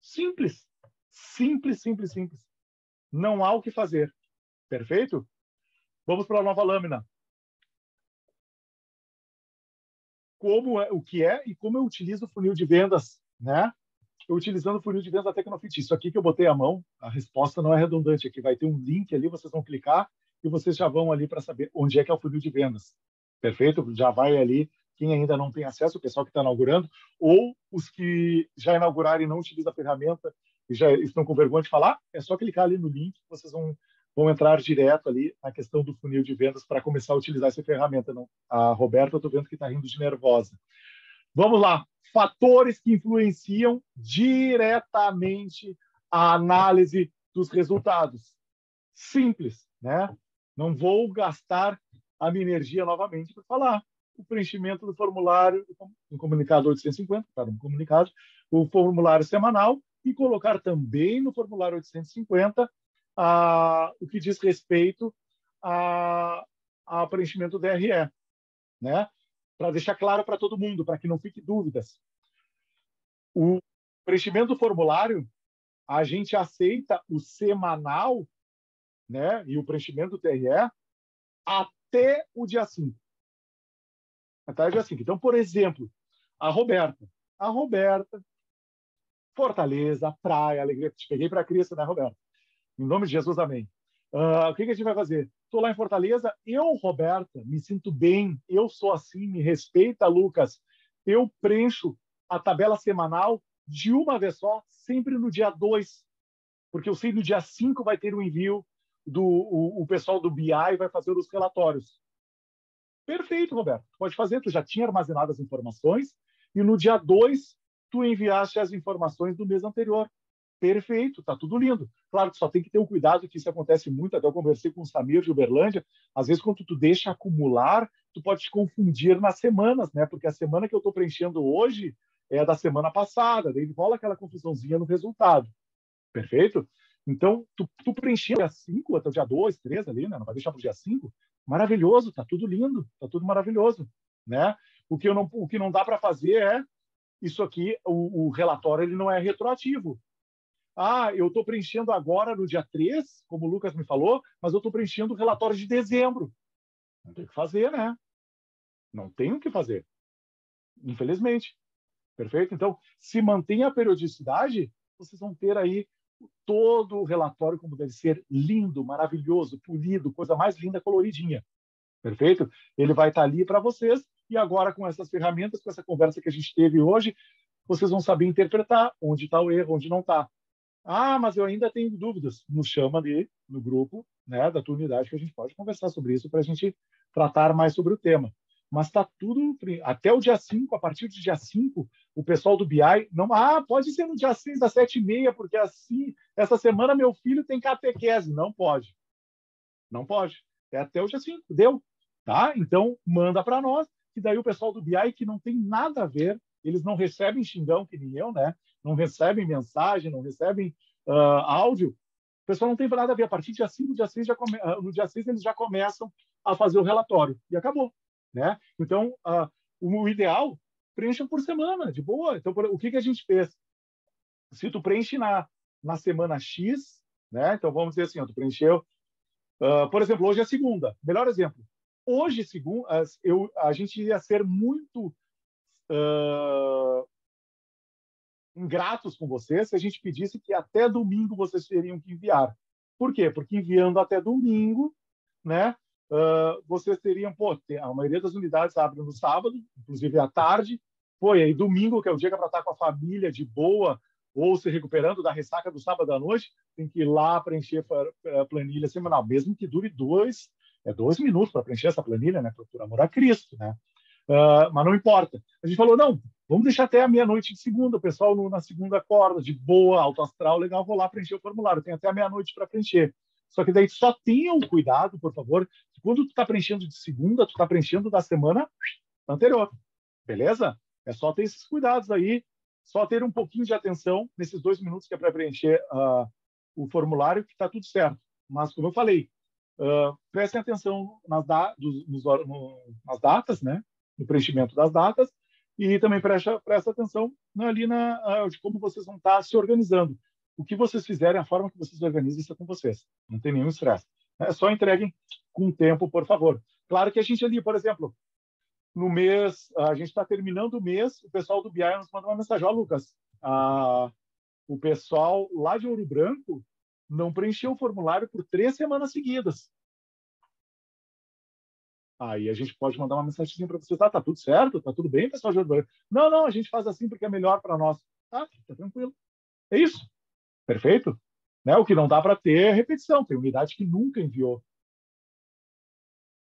Simples. Simples, simples, simples. Não há o que fazer. Perfeito? Vamos para a nova lâmina. O que é e como eu utilizo o funil de vendas, né? Eu utilizando o funil de vendas da Tecnofit. Isso aqui que eu botei a mão, a resposta não é redundante. Aqui vai ter um link ali, vocês vão clicar e vocês já vão ali para saber onde é que é o funil de vendas. Perfeito? Já vai ali. Quem ainda não tem acesso, o pessoal que está inaugurando, ou os que já inauguraram e não utilizam a ferramenta e já estão com vergonha de falar, é só clicar ali no link, vocês vão entrar direto ali na questão do funil de vendas para começar a utilizar essa ferramenta. Não? A Roberta, eu estou vendo que está rindo de nervosa. Vamos lá. Fatores que influenciam diretamente a análise dos resultados. Simples, né? Não vou gastar a minha energia novamente para falar. O preenchimento do formulário, um comunicado 850, para um comunicado, o formulário semanal e colocar também no formulário 850 o que diz respeito ao preenchimento do DRE, né? Para deixar claro para todo mundo, para que não fique dúvidas. O preenchimento do formulário, a gente aceita o semanal, né? E o preenchimento do TRE até o dia 5. Até o dia 5. Então, por exemplo, a Roberta, Fortaleza, praia, alegria. Te peguei para Cristo, né, Roberta? Em nome de Jesus, amém. O que a gente vai fazer? Estou lá em Fortaleza, eu, Roberta, me sinto bem, eu sou assim, me respeita, Lucas. Eu preencho a tabela semanal de uma vez só, sempre no dia 2, porque eu sei que no dia 5 vai ter o envio o pessoal do BI vai fazer os relatórios. Perfeito, Roberto. Pode fazer, tu já tinha armazenado as informações e no dia 2 tu enviaste as informações do mês anterior. Perfeito, tá tudo lindo. Claro que só tem que ter um cuidado, que isso acontece muito, até eu conversei com o Samir de Uberlândia, às vezes quando tu deixa acumular, tu pode te confundir nas semanas, né? Porque a semana que eu estou preenchendo hoje é a da semana passada, daí rola aquela confusãozinha no resultado. Perfeito? Então, tu preencheu dia 5 até o dia 2, 3 ali, né? Não vai deixar para o dia 5. Maravilhoso, tá tudo lindo, tá tudo maravilhoso, né? O que não dá para fazer é isso aqui, o relatório ele não é retroativo. Eu estou preenchendo agora no dia 3, como o Lucas me falou, mas eu estou preenchendo o relatório de dezembro. Não tem o que fazer, né? Não tem o que fazer, infelizmente. Perfeito? Então, se mantém a periodicidade, vocês vão ter aí todo o relatório como deve ser, lindo, maravilhoso, polido, coisa mais linda, coloridinha. Perfeito? Ele vai estar ali para vocês e agora com essas ferramentas, com essa conversa que a gente teve hoje, vocês vão saber interpretar onde está o erro, onde não está. Mas eu ainda tenho dúvidas. Nos chama ali no grupo, né, da tua unidade, que a gente pode conversar sobre isso para a gente tratar mais sobre o tema. Mas está tudo... Até o dia 5, a partir do dia 5, o pessoal do BI... não, pode ser no dia 6, às 7h30, porque assim, essa semana meu filho tem catequese. Não pode. Não pode. É até o dia 5. Deu? Tá? Então, manda para nós, que daí o pessoal do BI, que não tem nada a ver, eles não recebem xingão, que nem eu, né? Não recebem mensagem, não recebem áudio. O pessoal não tem nada a ver. A partir do dia 5, no dia 6 eles já começam a fazer o relatório. E acabou. Né? Então, o ideal, preencha por semana, de boa. Então, o que a gente fez? Se tu preenche na semana X, né? Então, vamos dizer assim, tu preencheu... por exemplo, hoje é segunda. Melhor exemplo. Hoje, segunda, a gente ia ser muito ingratos com vocês se a gente pedisse que até domingo vocês teriam que enviar. Por quê? Porque enviando até domingo, né? Vocês teriam, a maioria das unidades abre no sábado, inclusive à tarde, aí domingo, que é o dia que é para estar com a família de boa, ou se recuperando da ressaca do sábado à noite, tem que ir lá preencher a planilha semanal, mesmo que dure 2 minutos para preencher essa planilha, né? Por amor a Cristo, né? Mas não importa. A gente falou, não, vamos deixar até a meia-noite de segunda, o pessoal na segunda acorda, de boa, alto astral, legal, vou lá preencher o formulário, tem até a meia-noite para preencher. Só que daí só tenha um cuidado, por favor, que quando tu está preenchendo de segunda, tu está preenchendo da semana anterior, beleza? É só ter esses cuidados aí, só ter um pouquinho de atenção nesses 2 minutos que é para preencher o formulário, que está tudo certo. Mas, como eu falei, prestem atenção nas datas, né? No preenchimento das datas, e também presta atenção ali de como vocês vão estar se organizando. o que vocês fizerem, a forma que vocês organizam, isso é com vocês. Não tem nenhum estresse. É só entreguem com tempo, por favor. Claro que a gente ali, por exemplo, no mês, a gente está terminando o mês, o pessoal do BI nos manda uma mensagem: ó, Lucas, o pessoal lá de Ouro Branco não preencheu o formulário por 3 semanas seguidas. Aí a gente pode mandar uma mensagem para vocês: tá tudo certo? Tá tudo bem, pessoal de Ouro Branco? Não, a gente faz assim porque é melhor para nós. Tá tranquilo. É isso. Perfeito? Né? O que não dá para ter é repetição. Tem unidade que nunca enviou.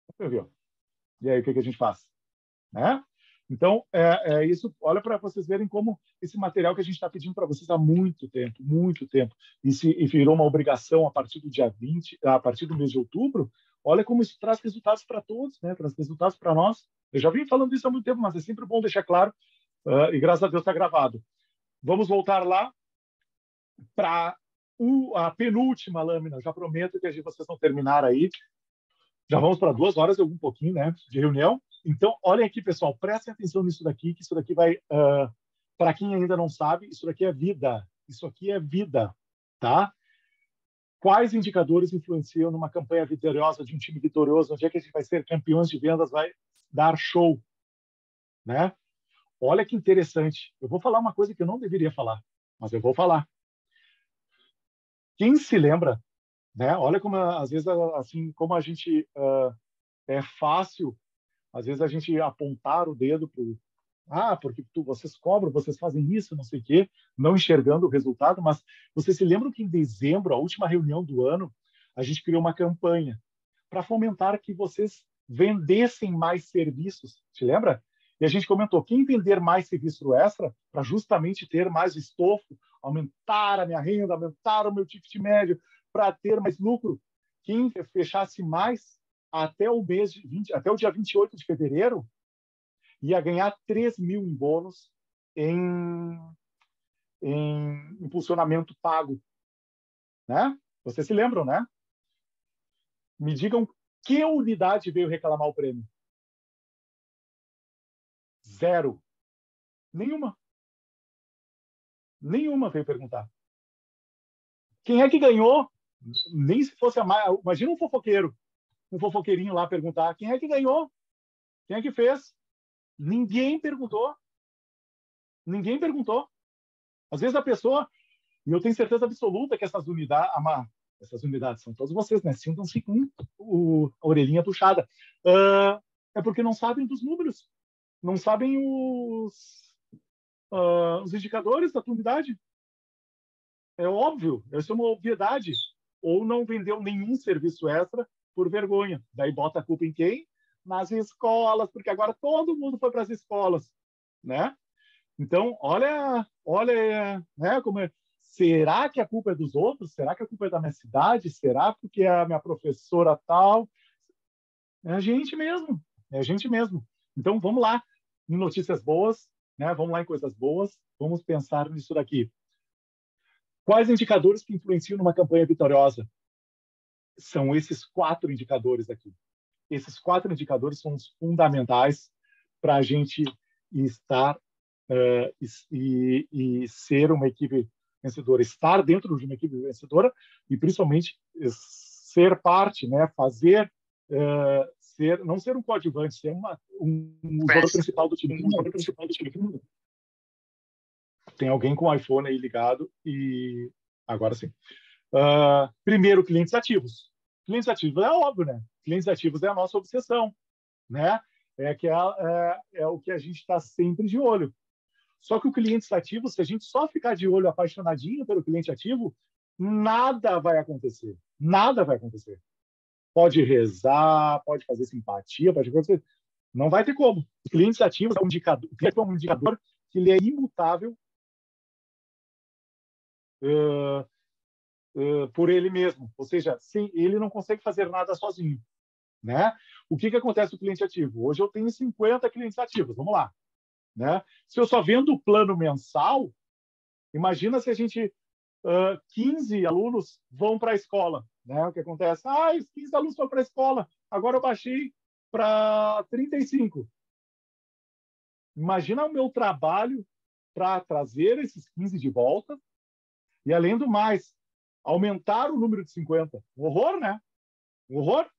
Nunca enviou. E aí, o que a gente faz? Né? Então, é isso. Olha para vocês verem como esse material que a gente está pedindo para vocês há muito tempo, e virou uma obrigação a partir do dia 20, a partir do mês de outubro. Olha como isso traz resultados para todos, né? Traz resultados para nós. Eu já vim falando isso há muito tempo, mas é sempre bom deixar claro, e graças a Deus está gravado. Vamos voltar lá para a penúltima lâmina. Já prometo que vocês vão terminar aí. Já vamos para 2 horas e algum pouquinho, né, de reunião. Então, olhem aqui, pessoal, prestem atenção nisso daqui, que isso daqui vai, para quem ainda não sabe, isso daqui é vida. Isso aqui é vida, tá? Quais indicadores influenciam numa campanha vitoriosa de um time vitorioso? Onde é que a gente vai ser campeões de vendas, vai dar show, né? Olha que interessante. Eu vou falar uma coisa que eu não deveria falar, mas eu vou falar. Quem se lembra, né? Olha como, às vezes, assim, como a gente é fácil, às vezes, a gente apontar o dedo para porque vocês cobram, vocês fazem isso, não sei o quê, não enxergando o resultado. Mas vocês se lembram que em dezembro, a última reunião do ano, a gente criou uma campanha para fomentar que vocês vendessem mais serviços, te lembra? E a gente comentou: quem vender mais serviço extra, para justamente ter mais estofo, aumentar a minha renda, aumentar o meu ticket médio, para ter mais lucro, quem fechasse mais até o dia 28 de fevereiro, ia ganhar 3 mil em bônus em impulsionamento pago, né? Vocês se lembram, né? Me digam que unidade veio reclamar o prêmio. 0. Nenhuma veio perguntar. Quem é que ganhou? Nem se fosse a mais. Imagina um fofoqueirinho lá perguntar: quem é que ganhou? Quem é que fez? Ninguém perguntou. Às vezes a pessoa, e eu tenho certeza absoluta que essas unidades são todos vocês, né? Sintam-se com a orelhinha puxada. É porque não sabem dos números, não sabem os indicadores da tua unidade. É óbvio, isso é uma obviedade. Ou não vendeu nenhum serviço extra por vergonha. Daí bota a culpa em quem? Nas escolas, porque agora todo mundo foi para as escolas, né? Então, olha, né, como é. Será que a culpa é dos outros? Será que a culpa é da minha cidade? Será porque a minha professora tal? É a gente mesmo. Então, vamos lá em notícias boas, né? Vamos lá em coisas boas. Vamos pensar nisso daqui. Quais indicadores que influenciam numa campanha vitoriosa? São esses 4 indicadores aqui. Esses 4 indicadores são os fundamentais para a gente estar e ser uma equipe vencedora, estar dentro de uma equipe vencedora e, principalmente, ser parte, né? Fazer, não ser um coadjuvante, ser um jogador principal do time. Tem alguém com o iPhone aí ligado e agora sim. Primeiro, clientes ativos. Clientes ativos é óbvio, né? Clientes ativos é a nossa obsessão, né? É o que a gente está sempre de olho. Só que o cliente ativo, se a gente só ficar de olho apaixonadinho pelo cliente ativo, nada vai acontecer. Nada vai acontecer. Pode rezar, pode fazer simpatia, pode fazer... Não vai ter como. Os clientes ativos é um indicador que ele é imutável por ele mesmo. Ou seja, ele não consegue fazer nada sozinho, né? O que acontece com o cliente ativo? Hoje eu tenho 50 clientes ativos. Vamos lá. Né? Se eu só vendo o plano mensal, imagina se a gente 15 alunos vão para a escola, né? O que acontece? Os 15 alunos foram para a escola, agora eu baixei para 35. Imagina o meu trabalho para trazer esses 15 de volta, E, além do mais, aumentar o número de 50. Um horror, né? Um horror.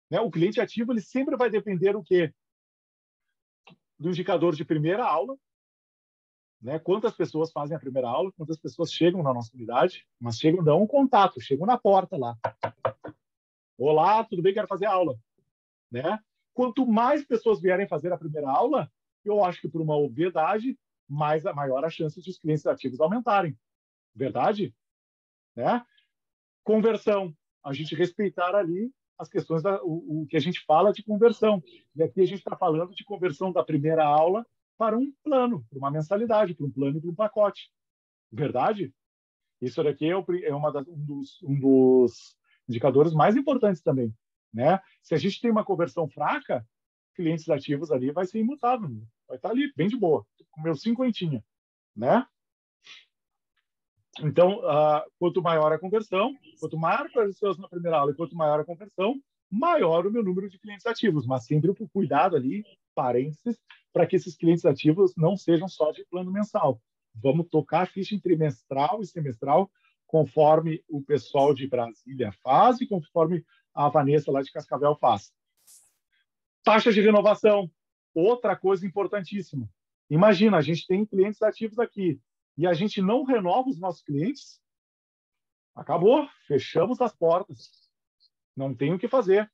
Né? O cliente ativo ele sempre vai depender do quê? Do indicador de primeira aula, né? Quantas pessoas fazem a primeira aula, quantas pessoas chegam na nossa unidade, mas chegam, dão um contato, chegam na porta lá. Olá, tudo bem? Quero fazer a aula. Né? Quanto mais pessoas vierem fazer a primeira aula, eu acho que por uma obviedade, maior a chance de os clientes ativos aumentarem. Verdade? Né? Conversão. A gente respeitar ali as questões, o que a gente fala de conversão. E aqui a gente está falando de conversão da primeira aula para um plano, para uma mensalidade, para um plano e para um pacote. Verdade? Isso daqui é um dos indicadores mais importantes também. Né? Se a gente tem uma conversão fraca, clientes ativos ali vai ser imutável. Vai estar ali, bem de boa, com meus 50. Né? Então, quanto maior a conversão, quanto maior as pessoas na primeira aula e quanto maior a conversão, maior o meu número de clientes ativos. Mas sempre com cuidado ali, parênteses, para que esses clientes ativos não sejam só de plano mensal. Vamos tocar a ficha em trimestral e semestral, conforme o pessoal de Brasília faz e conforme a Vanessa lá de Cascavel faz. Taxa de renovação, outra coisa importantíssima. Imagina, a gente tem clientes ativos aqui e a gente não renova os nossos clientes, acabou, fechamos as portas. Não tem o que fazer.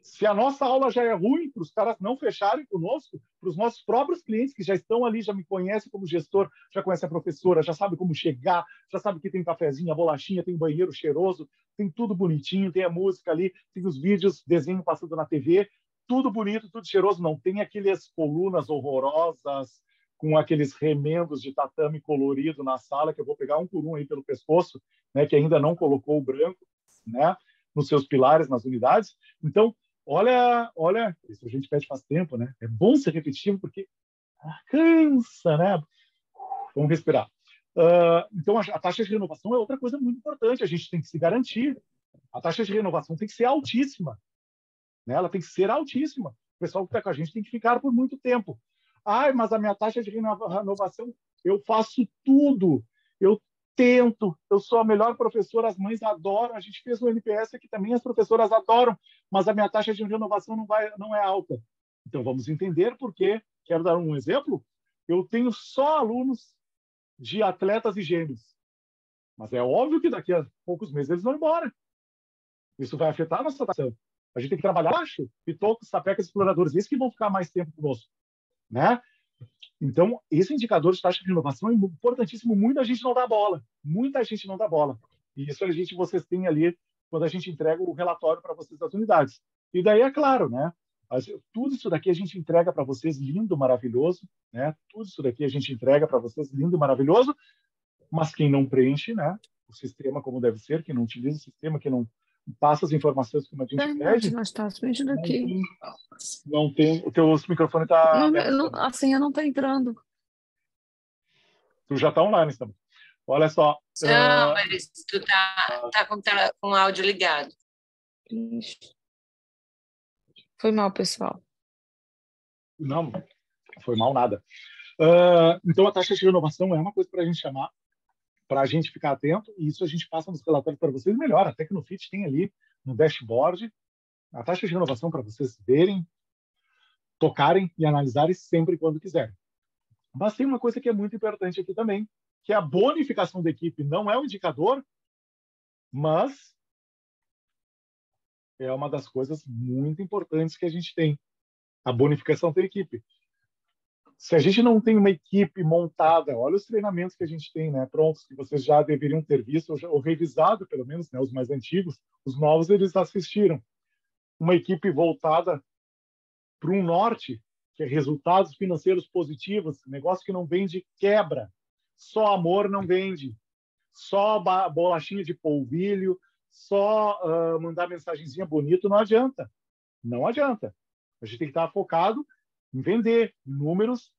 Se a nossa aula já é ruim, para os caras não fecharem conosco, para os nossos próprios clientes que já estão ali, já me conhecem como gestor, já conhecem a professora, já sabe como chegar, já sabe que tem cafezinho, a bolachinha, tem banheiro cheiroso, tem tudo bonitinho, tem a música ali, tem os vídeos, desenho passando na TV, tudo bonito, tudo cheiroso, não tem aquelas colunas horrorosas com aqueles remendos de tatame colorido na sala, que eu vou pegar um por um aí pelo pescoço, né, que ainda não colocou o branco, né, nos seus pilares, nas unidades. Então, olha, isso a gente pede faz tempo, né? É bom ser repetitivo porque cansa, né? Vamos respirar. Então, a taxa de renovação é outra coisa muito importante. A gente tem que se garantir. A taxa de renovação tem que ser altíssima, né? Ela tem que ser altíssima. O pessoal que está com a gente tem que ficar por muito tempo. Mas a minha taxa de renovação, eu faço tudo. Eu tento, eu sou a melhor professora, as mães adoram, a gente fez um NPS que também as professoras adoram, mas a minha taxa de renovação não é alta. Então, vamos entender por quê. Quero dar um exemplo. Eu tenho só alunos de atletas e gêmeos, mas é óbvio que daqui a poucos meses eles vão embora. Isso vai afetar a nossa taxa. A gente tem que trabalhar baixo, pitocos, sapecas, exploradores, esses que vão ficar mais tempo conosco. Né? Então, esse indicador de taxa de renovação é importantíssimo. Muita gente não dá bola. Muita gente não dá bola. E isso vocês têm ali quando a gente entrega o relatório para vocês das unidades. E daí, é claro, né? Tudo isso daqui a gente entrega para vocês lindo, maravilhoso. Né? Tudo isso daqui a gente entrega para vocês lindo, maravilhoso. Mas quem não preenche, né, o sistema como deve ser, quem não utiliza o sistema, quem não passa as informações como a gente pede... Nós estamos mexendo aqui. Não tem... O teu microfone está... A senha não está entrando. Tu já está online, então. Olha só. Não, mas tu tá com o áudio ligado. Ixi. Foi mal, pessoal. Não, foi mal nada. Então, a taxa de renovação é uma coisa para a gente chamar, para a gente ficar atento, e isso a gente passa nos relatórios para vocês melhor. A Tecnofit tem ali no dashboard a taxa de renovação para vocês verem, tocarem e analisarem sempre quando quiserem. Mas tem uma coisa que é muito importante aqui também, que é a bonificação da equipe. Não é um indicador, mas é uma das coisas muito importantes que a gente tem, a bonificação da equipe. Se a gente não tem uma equipe montada, olha os treinamentos que a gente tem, né, prontos, que vocês já deveriam ter visto ou revisado, pelo menos, né, os mais antigos, os novos eles assistiram. Uma equipe voltada para um norte, que é resultados financeiros positivos, negócio que não vende quebra, só amor não vende, só bolachinha de polvilho, só mandar mensagenzinha bonita, não adianta. Não adianta. A gente tem que estar focado em vender números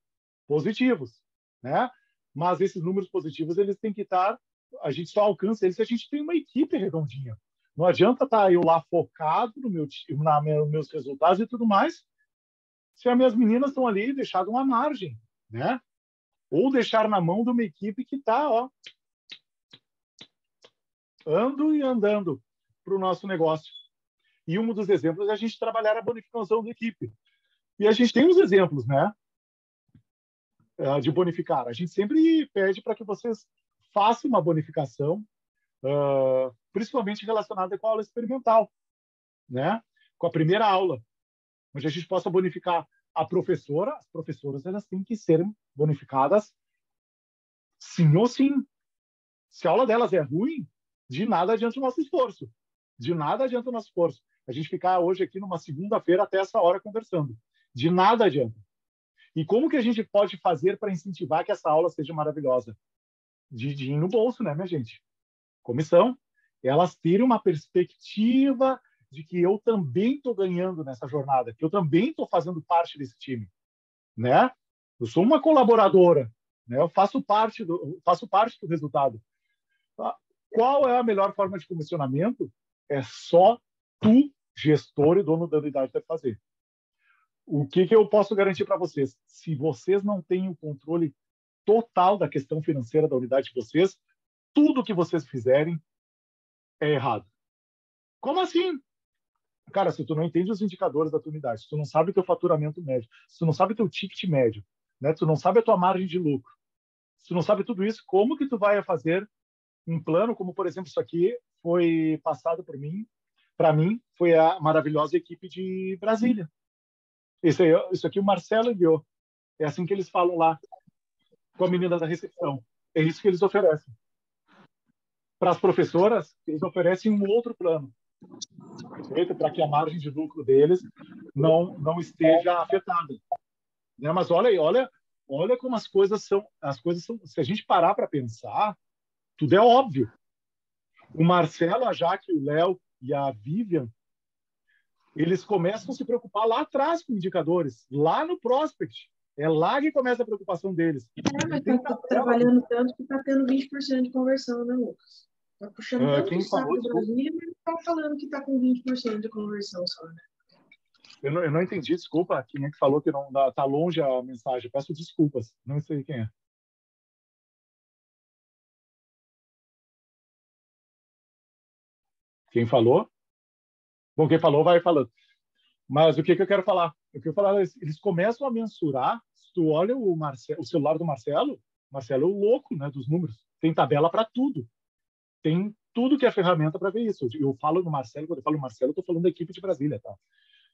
positivos, né? Mas esses números positivos, eles têm que estar, a gente só alcança eles se a gente tem uma equipe redondinha. Não adianta estar eu lá focado nos meus resultados e tudo mais, se as minhas meninas estão ali deixadas uma margem, né? Ou deixar na mão de uma equipe que está, ó, ando e andando para o nosso negócio. E um dos exemplos é a gente trabalhar a bonificação da equipe. E a gente tem uns exemplos, né, de bonificar. A gente sempre pede para que vocês façam uma bonificação, principalmente relacionada com a aula experimental, né, com a primeira aula, onde a gente possa bonificar a professora. As professoras, elas têm que ser bonificadas sim ou sim. Se a aula delas é ruim, de nada adianta o nosso esforço. De nada adianta o nosso esforço. A gente ficar hoje aqui numa segunda-feira até essa hora conversando. De nada adianta. E como que a gente pode fazer para incentivar que essa aula seja maravilhosa? De dinheiro no bolso, né, minha gente? Comissão. Elas terem uma perspectiva de que eu também estou ganhando nessa jornada, que eu também estou fazendo parte desse time, né? Eu sou uma colaboradora, né? Eu faço parte do resultado. Qual é a melhor forma de comissionamento? É só tu, gestor e dono da unidade, deve fazer. O que eu posso garantir para vocês? Se vocês não têm o controle total da questão financeira da unidade de vocês, tudo que vocês fizerem é errado. Como assim? Cara, se tu não entende os indicadores da tua unidade, se tu não sabe o teu faturamento médio, se tu não sabe o teu ticket médio, né? Se tu não sabe a tua margem de lucro, se tu não sabe tudo isso, como que tu vai fazer um plano, como, por exemplo, isso aqui foi passado por mim, para mim, foi a maravilhosa equipe de Brasília. Isso aqui o Marcelo enviou. É assim que eles falam lá com a menina da recepção. É isso que eles oferecem. Para as professoras, eles oferecem um outro plano, para que a margem de lucro deles não esteja afetada. Né? Mas olha aí, olha como as coisas são. Se a gente parar para pensar, tudo é óbvio. O Marcelo, a Jaque, o Léo e a Vivian, eles começam a se preocupar lá atrás com indicadores, lá no prospect. É lá que começa a preocupação deles. Mas está trabalhando tanto que está tendo 20% de conversão, né, Lucas? Está puxando tanto o saco do Brasil e está falando que está com 20% de conversão só, né? Eu não entendi, desculpa. Quem é que falou que não está longe a mensagem? Peço desculpas. Não sei quem é. Quem falou? Bom, quem falou vai falando. Mas o que eu quero falar? O que eu quero falar, eles começam a mensurar. Se tu olha o celular do Marcelo é o louco, né, dos números. Tem tabela para tudo. Tem tudo que é ferramenta para ver isso. Eu falo no Marcelo, quando eu falo Marcelo, eu estou falando da equipe de Brasília, tá?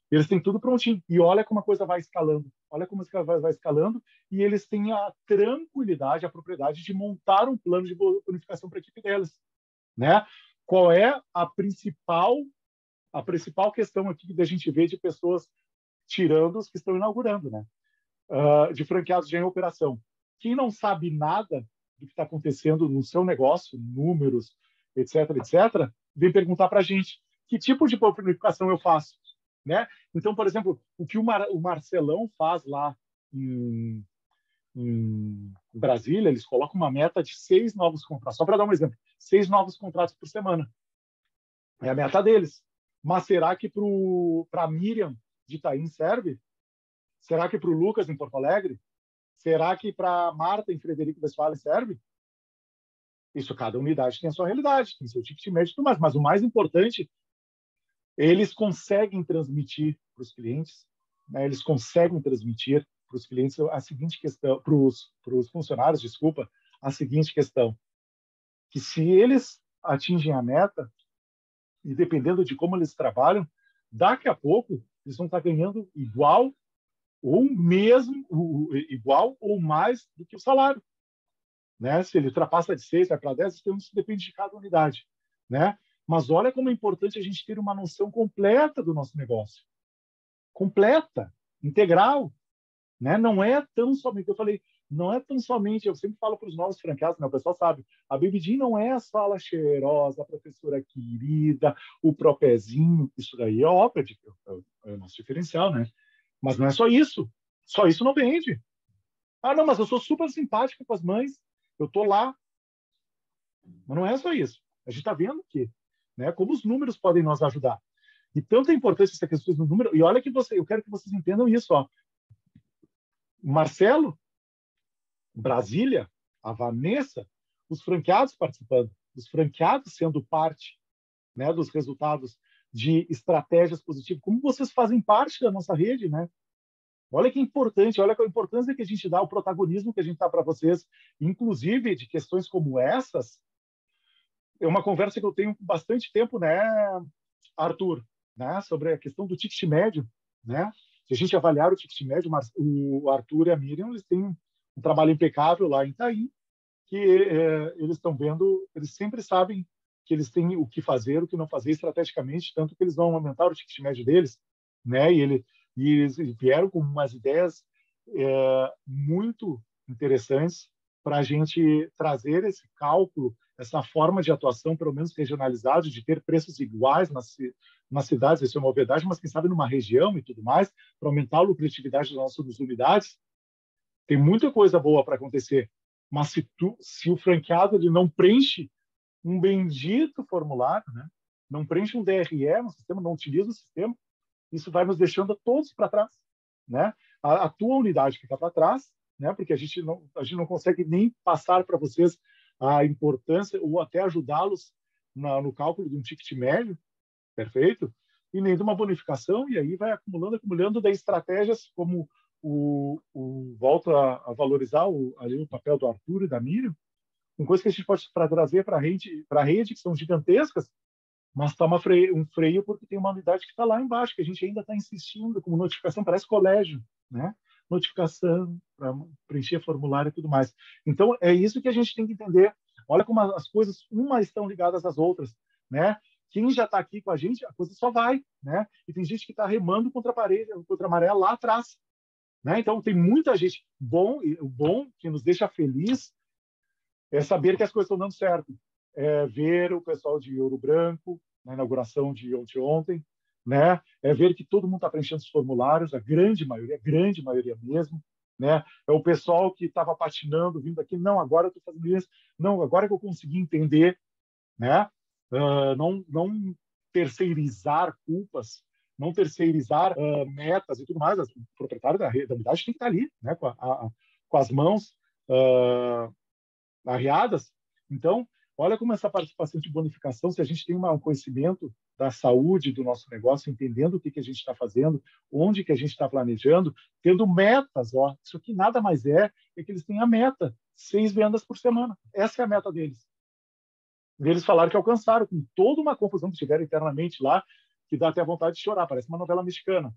Eles têm tudo prontinho. E olha como a coisa vai escalando. Olha como a coisa vai escalando. E eles têm a tranquilidade, a propriedade de montar um plano de bonificação para a equipe deles, né? Qual é a principal questão aqui que a gente vê de pessoas tirando os que estão inaugurando, né? De franqueados já em operação. Quem não sabe nada do que está acontecendo no seu negócio, números, etc., vem perguntar para a gente que tipo de bonificação eu faço, né? Então, por exemplo, o que o Marcelão faz lá em Brasília, eles colocam uma meta de 6 novos contratos. Só para dar um exemplo, 6 novos contratos por semana. É a meta deles. Mas será que para a Miriam de Itaim serve? Será que para o Lucas em Porto Alegre? Será que para a Marta em Frederico Westphalen serve? Isso, cada unidade tem a sua realidade, tem seu ticket médio e tudo mais. Mas o mais importante, eles conseguem transmitir para os clientes, né? Eles conseguem transmitir para os clientes a seguinte questão, para os funcionários, desculpa, a seguinte questão, que se eles atingem a meta, e dependendo de como eles trabalham, daqui a pouco eles vão estar ganhando igual ou mais do que o salário, né? Se ele ultrapassa de 6, vai para 10, isso depende de cada unidade, né? Mas olha como é importante a gente ter uma noção completa do nosso negócio. Completa, integral, né? Não é tão somente, eu falei, não é tão somente, eu sempre falo para os novos franqueados, né? O pessoal sabe, a Baby Jean não é a sala cheirosa, a professora querida, o propezinho, isso daí é óbvio, é o nosso diferencial, né? Mas não é só isso não vende. Ah, não, mas eu sou super simpática com as mães, eu tô lá. Mas não é só isso. A gente está vendo que, né, como os números podem nos ajudar. E tanta importância essa questão do número. E olha que eu quero que vocês entendam isso, ó. Marcelo, Brasília, a Vanessa, os franqueados participando. dos franqueados sendo parte, né, dos resultados de estratégias positivas, como vocês fazem parte da nossa rede, né? Olha que importante, olha a importância que a gente dá, o protagonismo que a gente dá para vocês, inclusive de questões como essas. É uma conversa que eu tenho bastante tempo, né, Arthur, né, sobre a questão do ticket médio, né? Se a gente avaliar o ticket médio, o Arthur e a Miriam, eles têm um trabalho impecável lá em Itaim, que eles estão vendo, eles sempre sabem que eles têm o que fazer, o que não fazer estrategicamente, tanto que eles vão aumentar o ticket médio deles, né? E eles vieram com umas ideias muito interessantes para a gente trazer esse cálculo, essa forma de atuação, pelo menos regionalizada, de ter preços iguais nas cidades, isso é uma novidade, mas quem sabe numa região e tudo mais, para aumentar a lucratividade das nossas unidades. Tem muita coisa boa para acontecer, mas se o franqueado ele não preenche um bendito formulário, né? Não preenche um DRE no sistema, não utiliza o sistema, isso vai nos deixando todos para trás, né? A tua unidade fica para trás, né? Porque a gente não consegue nem passar para vocês a importância ou até ajudá-los no cálculo de um ticket médio, perfeito? E nem de uma bonificação, e aí vai acumulando daí estratégias como volto a valorizar ali o papel do Arthur e da Miriam, com coisas que a gente pode trazer para a rede, que são gigantescas, mas toma um freio porque tem uma unidade que está lá embaixo, que a gente ainda está insistindo, como notificação, parece colégio, né? Notificação, para preencher formulário e tudo mais. Então, é isso que a gente tem que entender. Olha como as coisas, umas estão ligadas às outras, né? Quem já está aqui com a gente, a coisa só vai, né? E tem gente que está remando contra a parede, contra a maré lá atrás, né? Então, tem muita gente bom, e o bom que nos deixa feliz é saber que as coisas estão dando certo. É ver o pessoal de Ouro Branco na inauguração de ontem, né? É ver que todo mundo está preenchendo os formulários, a grande maioria mesmo, né? É o pessoal que estava patinando, vindo aqui, não, agora eu estou fazendo isso, não, agora que eu consegui entender, né? Não terceirizar culpas, não terceirizar metas e tudo mais. O proprietário da unidade tem que estar ali, né? Com as mãos arriadas. Então, olha como essa participação de bonificação, se a gente tem um conhecimento da saúde do nosso negócio, entendendo o que a gente está fazendo, onde que a gente está planejando, tendo metas, ó, isso aqui nada mais é que eles têm a meta, 6 vendas por semana. Essa é a meta deles. Eles falaram que alcançaram, com toda uma confusão que tiveram internamente lá, que dá até vontade de chorar, parece uma novela mexicana.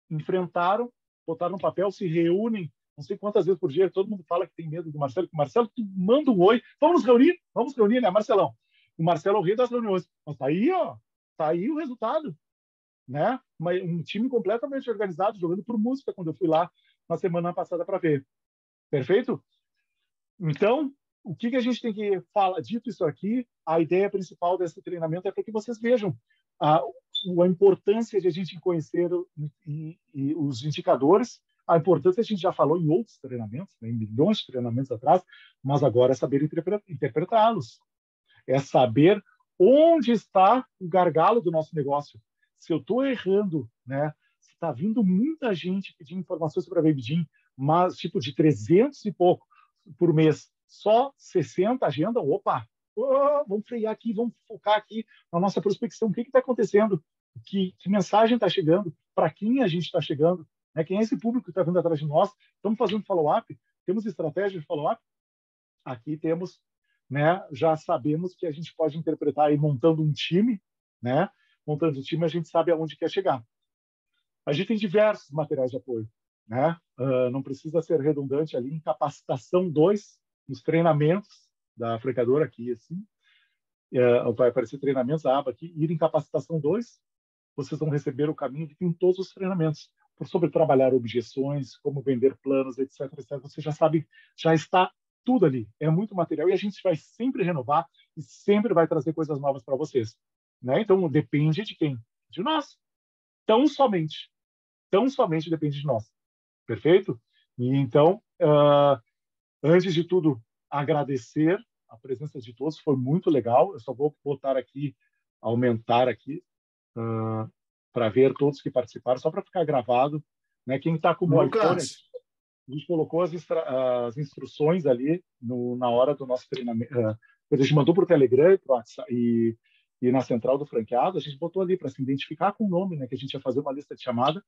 Enfrentaram, botaram no papel, se reúnem não sei quantas vezes por dia, todo mundo fala que tem medo do Marcelo, que o Marcelo, tu manda um oi, vamos reunir, né, Marcelão? O Marcelo é o rei das reuniões. Mas tá aí, ó, tá aí o resultado, né? Um time completamente organizado, jogando por música, quando eu fui lá na semana passada para ver. Perfeito? Então, o que a gente tem que falar? Dito isso aqui, a ideia principal desse treinamento é para que vocês vejam a importância de a gente conhecer os indicadores. A importância a gente já falou em outros treinamentos, né, em milhões de treinamentos atrás, mas agora é saber interpretá-los. É saber onde está o gargalo do nosso negócio. Se eu estou errando, né, se está vindo muita gente pedindo informações sobre a BabyGym, mas tipo de 300 e pouco por mês, só 60 agenda, opa, vamos frear aqui, vamos focar aqui na nossa prospecção. O que está acontecendo? Que mensagem está chegando? Para quem a gente está chegando? Né? Quem é esse público que está vindo atrás de nós? Estamos fazendo follow-up? Temos estratégia de follow-up? Aqui temos, né? Já sabemos que a gente pode interpretar aí montando um time, né? Montando um time, a gente sabe aonde quer chegar. A gente tem diversos materiais de apoio, né? Não precisa ser redundante ali em capacitação 2, nos treinamentos da franqueadora aqui, assim. Vai aparecer treinamentos, a aba aqui, ir em capacitação 2, vocês vão receber o caminho que tem todos os treinamentos sobre trabalhar objeções, como vender planos, etc, etc. Você já sabe, já está tudo ali. É muito material e a gente vai sempre renovar e sempre vai trazer coisas novas para vocês, né? Então, depende de quem? De nós. Tão somente depende de nós. Perfeito? E então, antes de tudo, agradecer a presença de todos, foi muito legal. Eu só vou botar aqui, aumentar aqui, para ver todos que participaram, só para ficar gravado, né? Quem está com o iPhone, a gente colocou as instruções ali na hora do nosso treinamento, Quando a gente mandou para o Telegram e na central do franqueado, a gente botou ali para se identificar com o nome, né, que a gente ia fazer uma lista de chamada.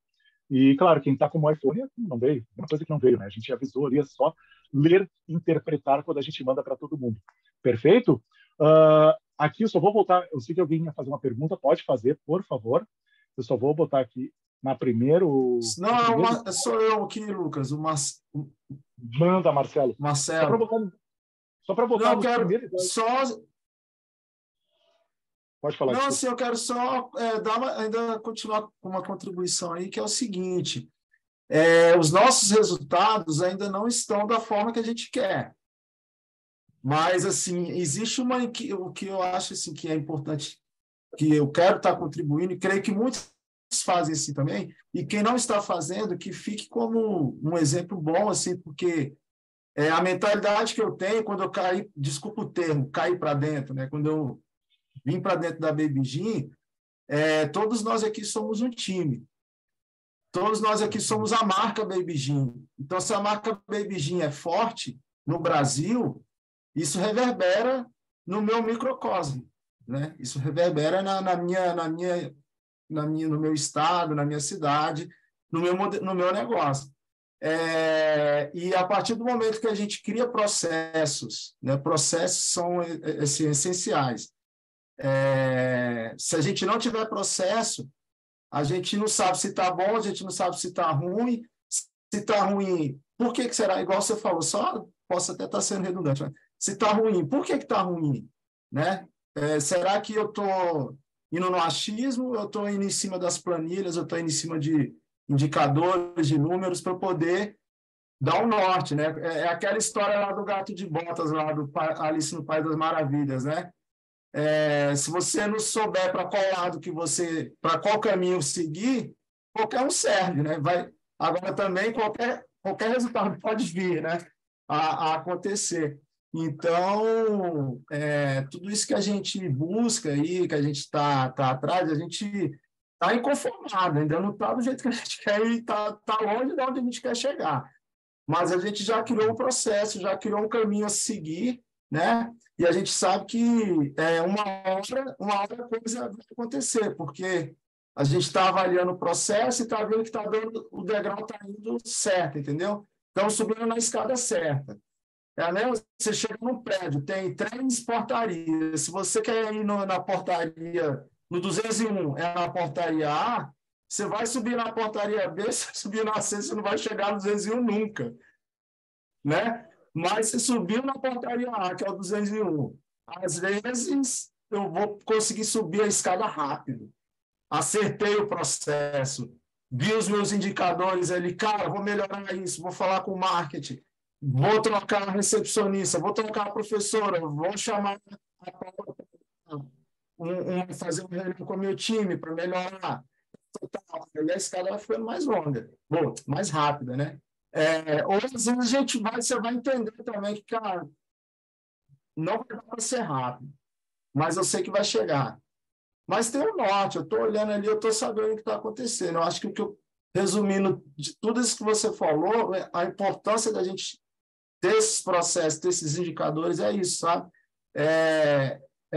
E, claro, quem está com o iPhone não veio, uma coisa que não veio, né? A gente avisou ali, é só ler e interpretar quando a gente manda para todo mundo. Perfeito? Aqui eu só vou voltar, eu sei que alguém ia fazer uma pergunta, pode fazer, por favor. Eu só vou botar aqui na primeiro... Não, sou eu aqui, Lucas, Manda, Marcelo. Só para botar não, eu quero só... Pode falar. Não, assim, eu quero só ainda continuar com uma contribuição aí, que é o seguinte, os nossos resultados ainda não estão da forma que a gente quer. Mas, assim, existe o que eu acho assim, que é importante, que eu quero estar contribuindo, e creio que muitos fazem assim também, e quem não está fazendo, que fique como um exemplo bom, assim, porque a mentalidade que eu tenho quando eu caí, desculpa o termo, caí para dentro, né? Quando eu vim para dentro da Baby Gym, todos nós aqui somos um time. Todos nós aqui somos a marca Baby Gym. Então, se a marca Baby Gym é forte no Brasil, isso reverbera no meu microcosmo, né? Isso reverbera no meu estado, na minha cidade, no meu negócio. E a partir do momento que a gente cria processos, né? Processos são assim, essenciais. Se a gente não tiver processo, a gente não sabe se está bom, a gente não sabe se está ruim. Se está ruim, por que será? Igual você falou, só posso até estar sendo redundante, mas se está ruim, por que está ruim? Né? Será que eu estou indo no achismo, eu estou indo em cima das planilhas, eu estou indo em cima de indicadores, de números, para poder dar um norte, né? É aquela história lá do gato de botas, lá do Alice no País das Maravilhas, né? Se você não souber para qual lado para qual caminho seguir, qualquer um serve, né? Agora também qualquer resultado pode vir, né? A acontecer. Então, tudo isso que a gente busca aí, que a gente está atrás, a gente está inconformado, ainda não está do jeito que a gente quer e está longe de onde a gente quer chegar. Mas a gente já criou um processo, já criou um caminho a seguir, né? E a gente sabe que uma hora a coisa vai acontecer, porque a gente está avaliando o processo e está vendo que o degrau está indo certo, entendeu? Estamos subindo na escada certa. Você chega num prédio, tem 3 portarias. Se você quer ir na portaria, no 201, na portaria A, você vai subir na portaria B, se subir na C, você não vai chegar no 201 nunca. Né? Mas se subiu na portaria A, que é o 201, às vezes eu vou conseguir subir a escada rápido. Acertei o processo, vi os meus indicadores ali, cara, vou melhorar isso, vou falar com o marketing, vou trocar a recepcionista, vou trocar a professora, vou chamar fazer uma reunião com o meu time para melhorar. E a escada vai ficando mais longa, mais rápida, né? Ou às vezes você vai entender também que, cara, não vai dar para ser rápido, mas eu sei que vai chegar. Mas tem um norte, eu estou olhando ali, eu estou sabendo o que está acontecendo. Eu acho que resumindo de tudo isso que você falou, a importância da gente ter esses processos, ter esses indicadores, é isso, sabe?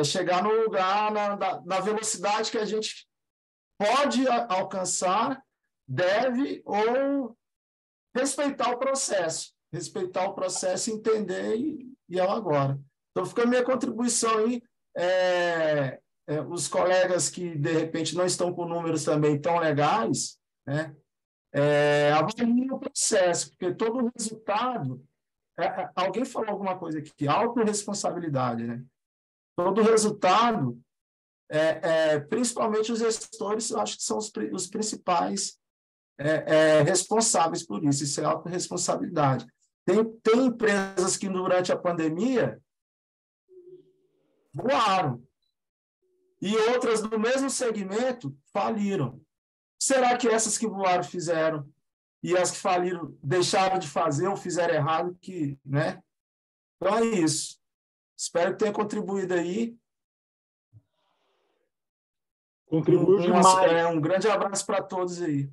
Chegar no lugar, na velocidade que a gente pode alcançar, deve ou respeitar o processo e entender e é agora. Então, fica a minha contribuição aí. Os colegas que, de repente, não estão com números também tão legais, né? Avaliem o processo, porque todo resultado... alguém falou alguma coisa aqui, autorresponsabilidade, né? Todo resultado, principalmente os gestores, eu acho que são os principais responsáveis por isso. Isso é autorresponsabilidade. Tem empresas que, durante a pandemia, voaram. E outras do mesmo segmento faliram. Será que essas que voaram fizeram e as que faliram deixaram de fazer ou fizeram errado? Né? Então é isso. Espero que tenha contribuído aí. Contribuiu demais. Um grande abraço para todos aí.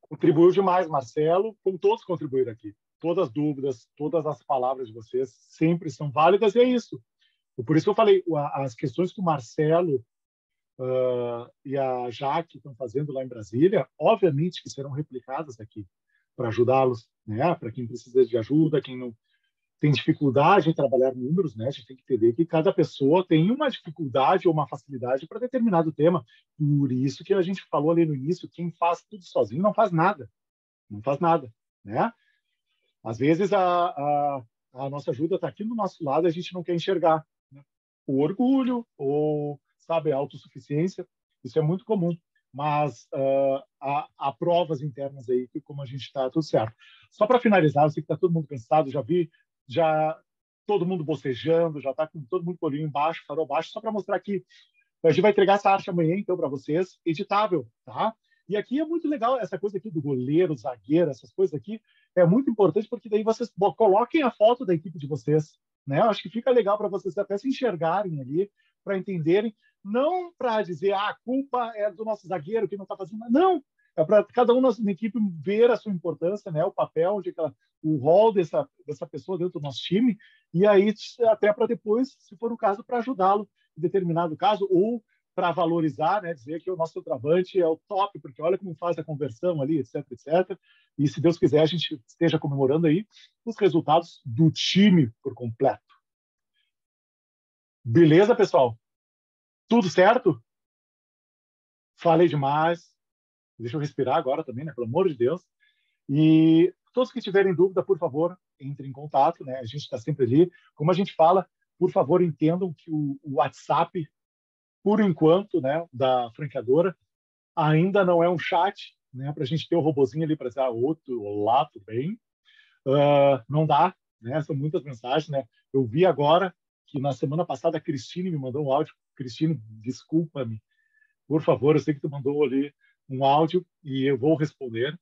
Contribuiu demais, Marcelo. Como todos contribuíram aqui. todas as dúvidas, todas as palavras de vocês sempre são válidas, e é isso. Por isso que eu falei, as questões que o Marcelo e a Jaque estão fazendo lá em Brasília, obviamente que serão replicadas aqui, para ajudá-los, né? Para quem precisa de ajuda, quem não tem dificuldade em trabalhar números, né? A gente tem que entender que cada pessoa tem uma dificuldade ou uma facilidade para determinado tema. Por isso que a gente falou ali no início, quem faz tudo sozinho não faz nada. Não faz nada, né? Às vezes a nossa ajuda está aqui do nosso lado e a gente não quer enxergar, né? O orgulho ou, sabe, a autossuficiência, isso é muito comum. Mas há provas internas aí que, como a gente está, tudo certo. Só para finalizar, eu sei que está todo mundo cansado, já todo mundo bocejando, já está com todo mundo com o olhinho embaixo, farol baixo, só para mostrar que a gente vai entregar essa arte amanhã, então, para vocês, editável, tá? E aqui é muito legal essa coisa aqui do goleiro, zagueiro, essas coisas aqui, é muito importante, porque daí vocês coloquem a foto da equipe de vocês, né? Eu acho que fica legal para vocês até se enxergarem ali, para entenderem, não para dizer a culpa é do nosso zagueiro que não está fazendo nada, não, é para cada um na equipe ver a sua importância, né? O papel, o rol dessa pessoa dentro do nosso time, e aí até para depois, se for o caso, para ajudá-lo em determinado caso, ou para valorizar, né? Dizer que o nosso centroavante é o top, porque olha como faz a conversão ali, etc, etc. E se Deus quiser, a gente esteja comemorando aí os resultados do time por completo. Beleza, pessoal? Tudo certo? Falei demais. Deixa eu respirar agora também, né? Pelo amor de Deus. E todos que tiverem dúvida, por favor, entrem em contato, né? A gente está sempre ali. Como a gente fala, por favor, entendam que o WhatsApp, por enquanto, né, da franqueadora, ainda não é um chat, né? Para a gente ter o robozinho ali para dizer, outro, olá, tudo bem? Não dá, né? São muitas mensagens, né? Eu vi agora que na semana passada a Cristine me mandou um áudio. Cristine, desculpa-me, por favor, eu sei que tu mandou ali um áudio e eu vou responder.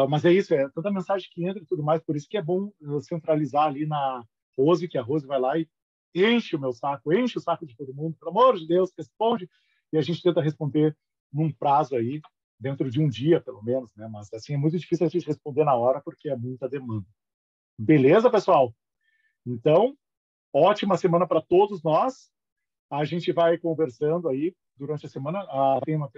Mas é isso, é tanta mensagem que entra e tudo mais, por isso que é bom centralizar ali na Rose, que a Rose vai lá e enche o meu saco, enche o saco de todo mundo, pelo amor de Deus, responde, e a gente tenta responder num prazo aí, dentro de um dia, pelo menos, né? Mas assim, é muito difícil a gente responder na hora, porque é muita demanda. Beleza, pessoal? Então, ótima semana para todos nós. A gente vai conversando aí durante a semana. Tem uma...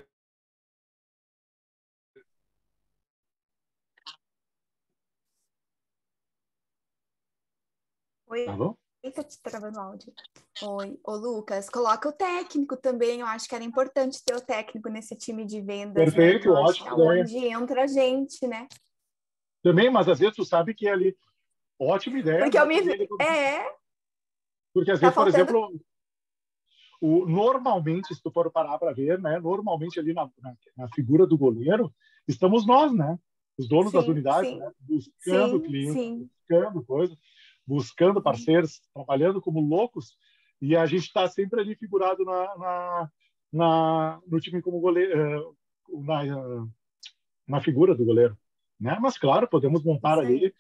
Oi, Tá bom? tá te travando o áudio. Oi, ô Lucas, coloca o técnico também. Eu acho que era importante ter o técnico nesse time de vendas. Perfeito, né? ótimo. É onde entra a gente, né? Também, mas às vezes tu sabe que é ali. Ótima ideia. Porque eu me. Porque às vezes, por exemplo, normalmente, se tu for parar para ver, né? Normalmente ali na figura do goleiro, estamos nós, né? Os donos das unidades, né? Buscando clientes, buscando coisas, buscando parceiros, trabalhando como loucos, e a gente está sempre ali figurado no time como goleiro, na figura do goleiro, né? Mas claro, podemos montar ali.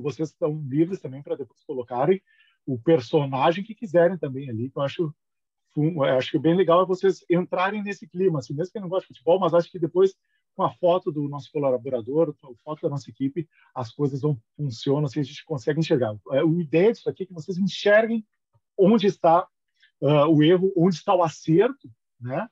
Vocês estão livres também para depois colocarem o personagem que quiserem também ali, que eu acho que bem legal é vocês entrarem nesse clima, assim, mesmo que não goste de futebol, mas acho que depois, com a foto do nosso colaborador, com a foto da nossa equipe, as coisas funcionam, assim, a gente consegue enxergar. A ideia disso aqui é que vocês enxerguem onde está o erro, onde está o acerto, né?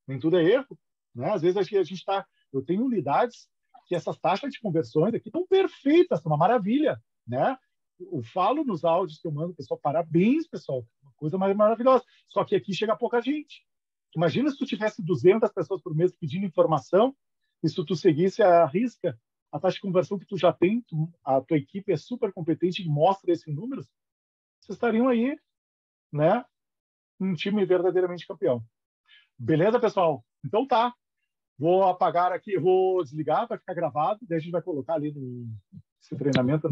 Nem tudo é erro, né? Às vezes a gente está... Eu tenho unidades que essas taxas de conversões aqui estão perfeitas, são uma maravilha, né? Eu falo nos áudios que eu mando, pessoal, parabéns, pessoal, uma coisa mais maravilhosa. Só que aqui chega pouca gente. Imagina se tu tivesse 200 pessoas por mês pedindo informação, e se tu seguisse a risca, a taxa de conversão que tu já tem, a tua equipe é super competente e mostra esses números, vocês estariam aí, né? Um time verdadeiramente campeão. Beleza, pessoal? Então tá. Vou apagar aqui, vou desligar, vai ficar gravado, daí a gente vai colocar ali esse treinamento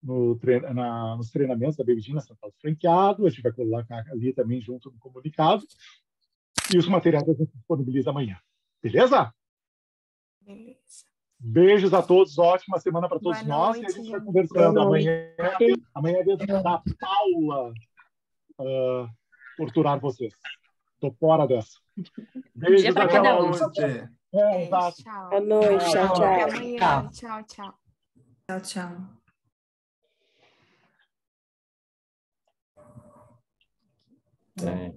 nos treinamentos da Bebidina Central do Franqueado, a gente vai colocar ali também junto no comunicado, e os materiais a gente disponibiliza amanhã. Beleza? Beleza. Beijos a todos, ótima semana para todos Boa nós, noite, e a gente vai conversando. Amanhã é vez da Paula torturar vocês. Tô fora dessa. Beijos, até cada logo. um. Exato. Tchau. Boa noite. Tchau, Até tchau. amanhã. Tchau, tchau. Tchau, tchau. É.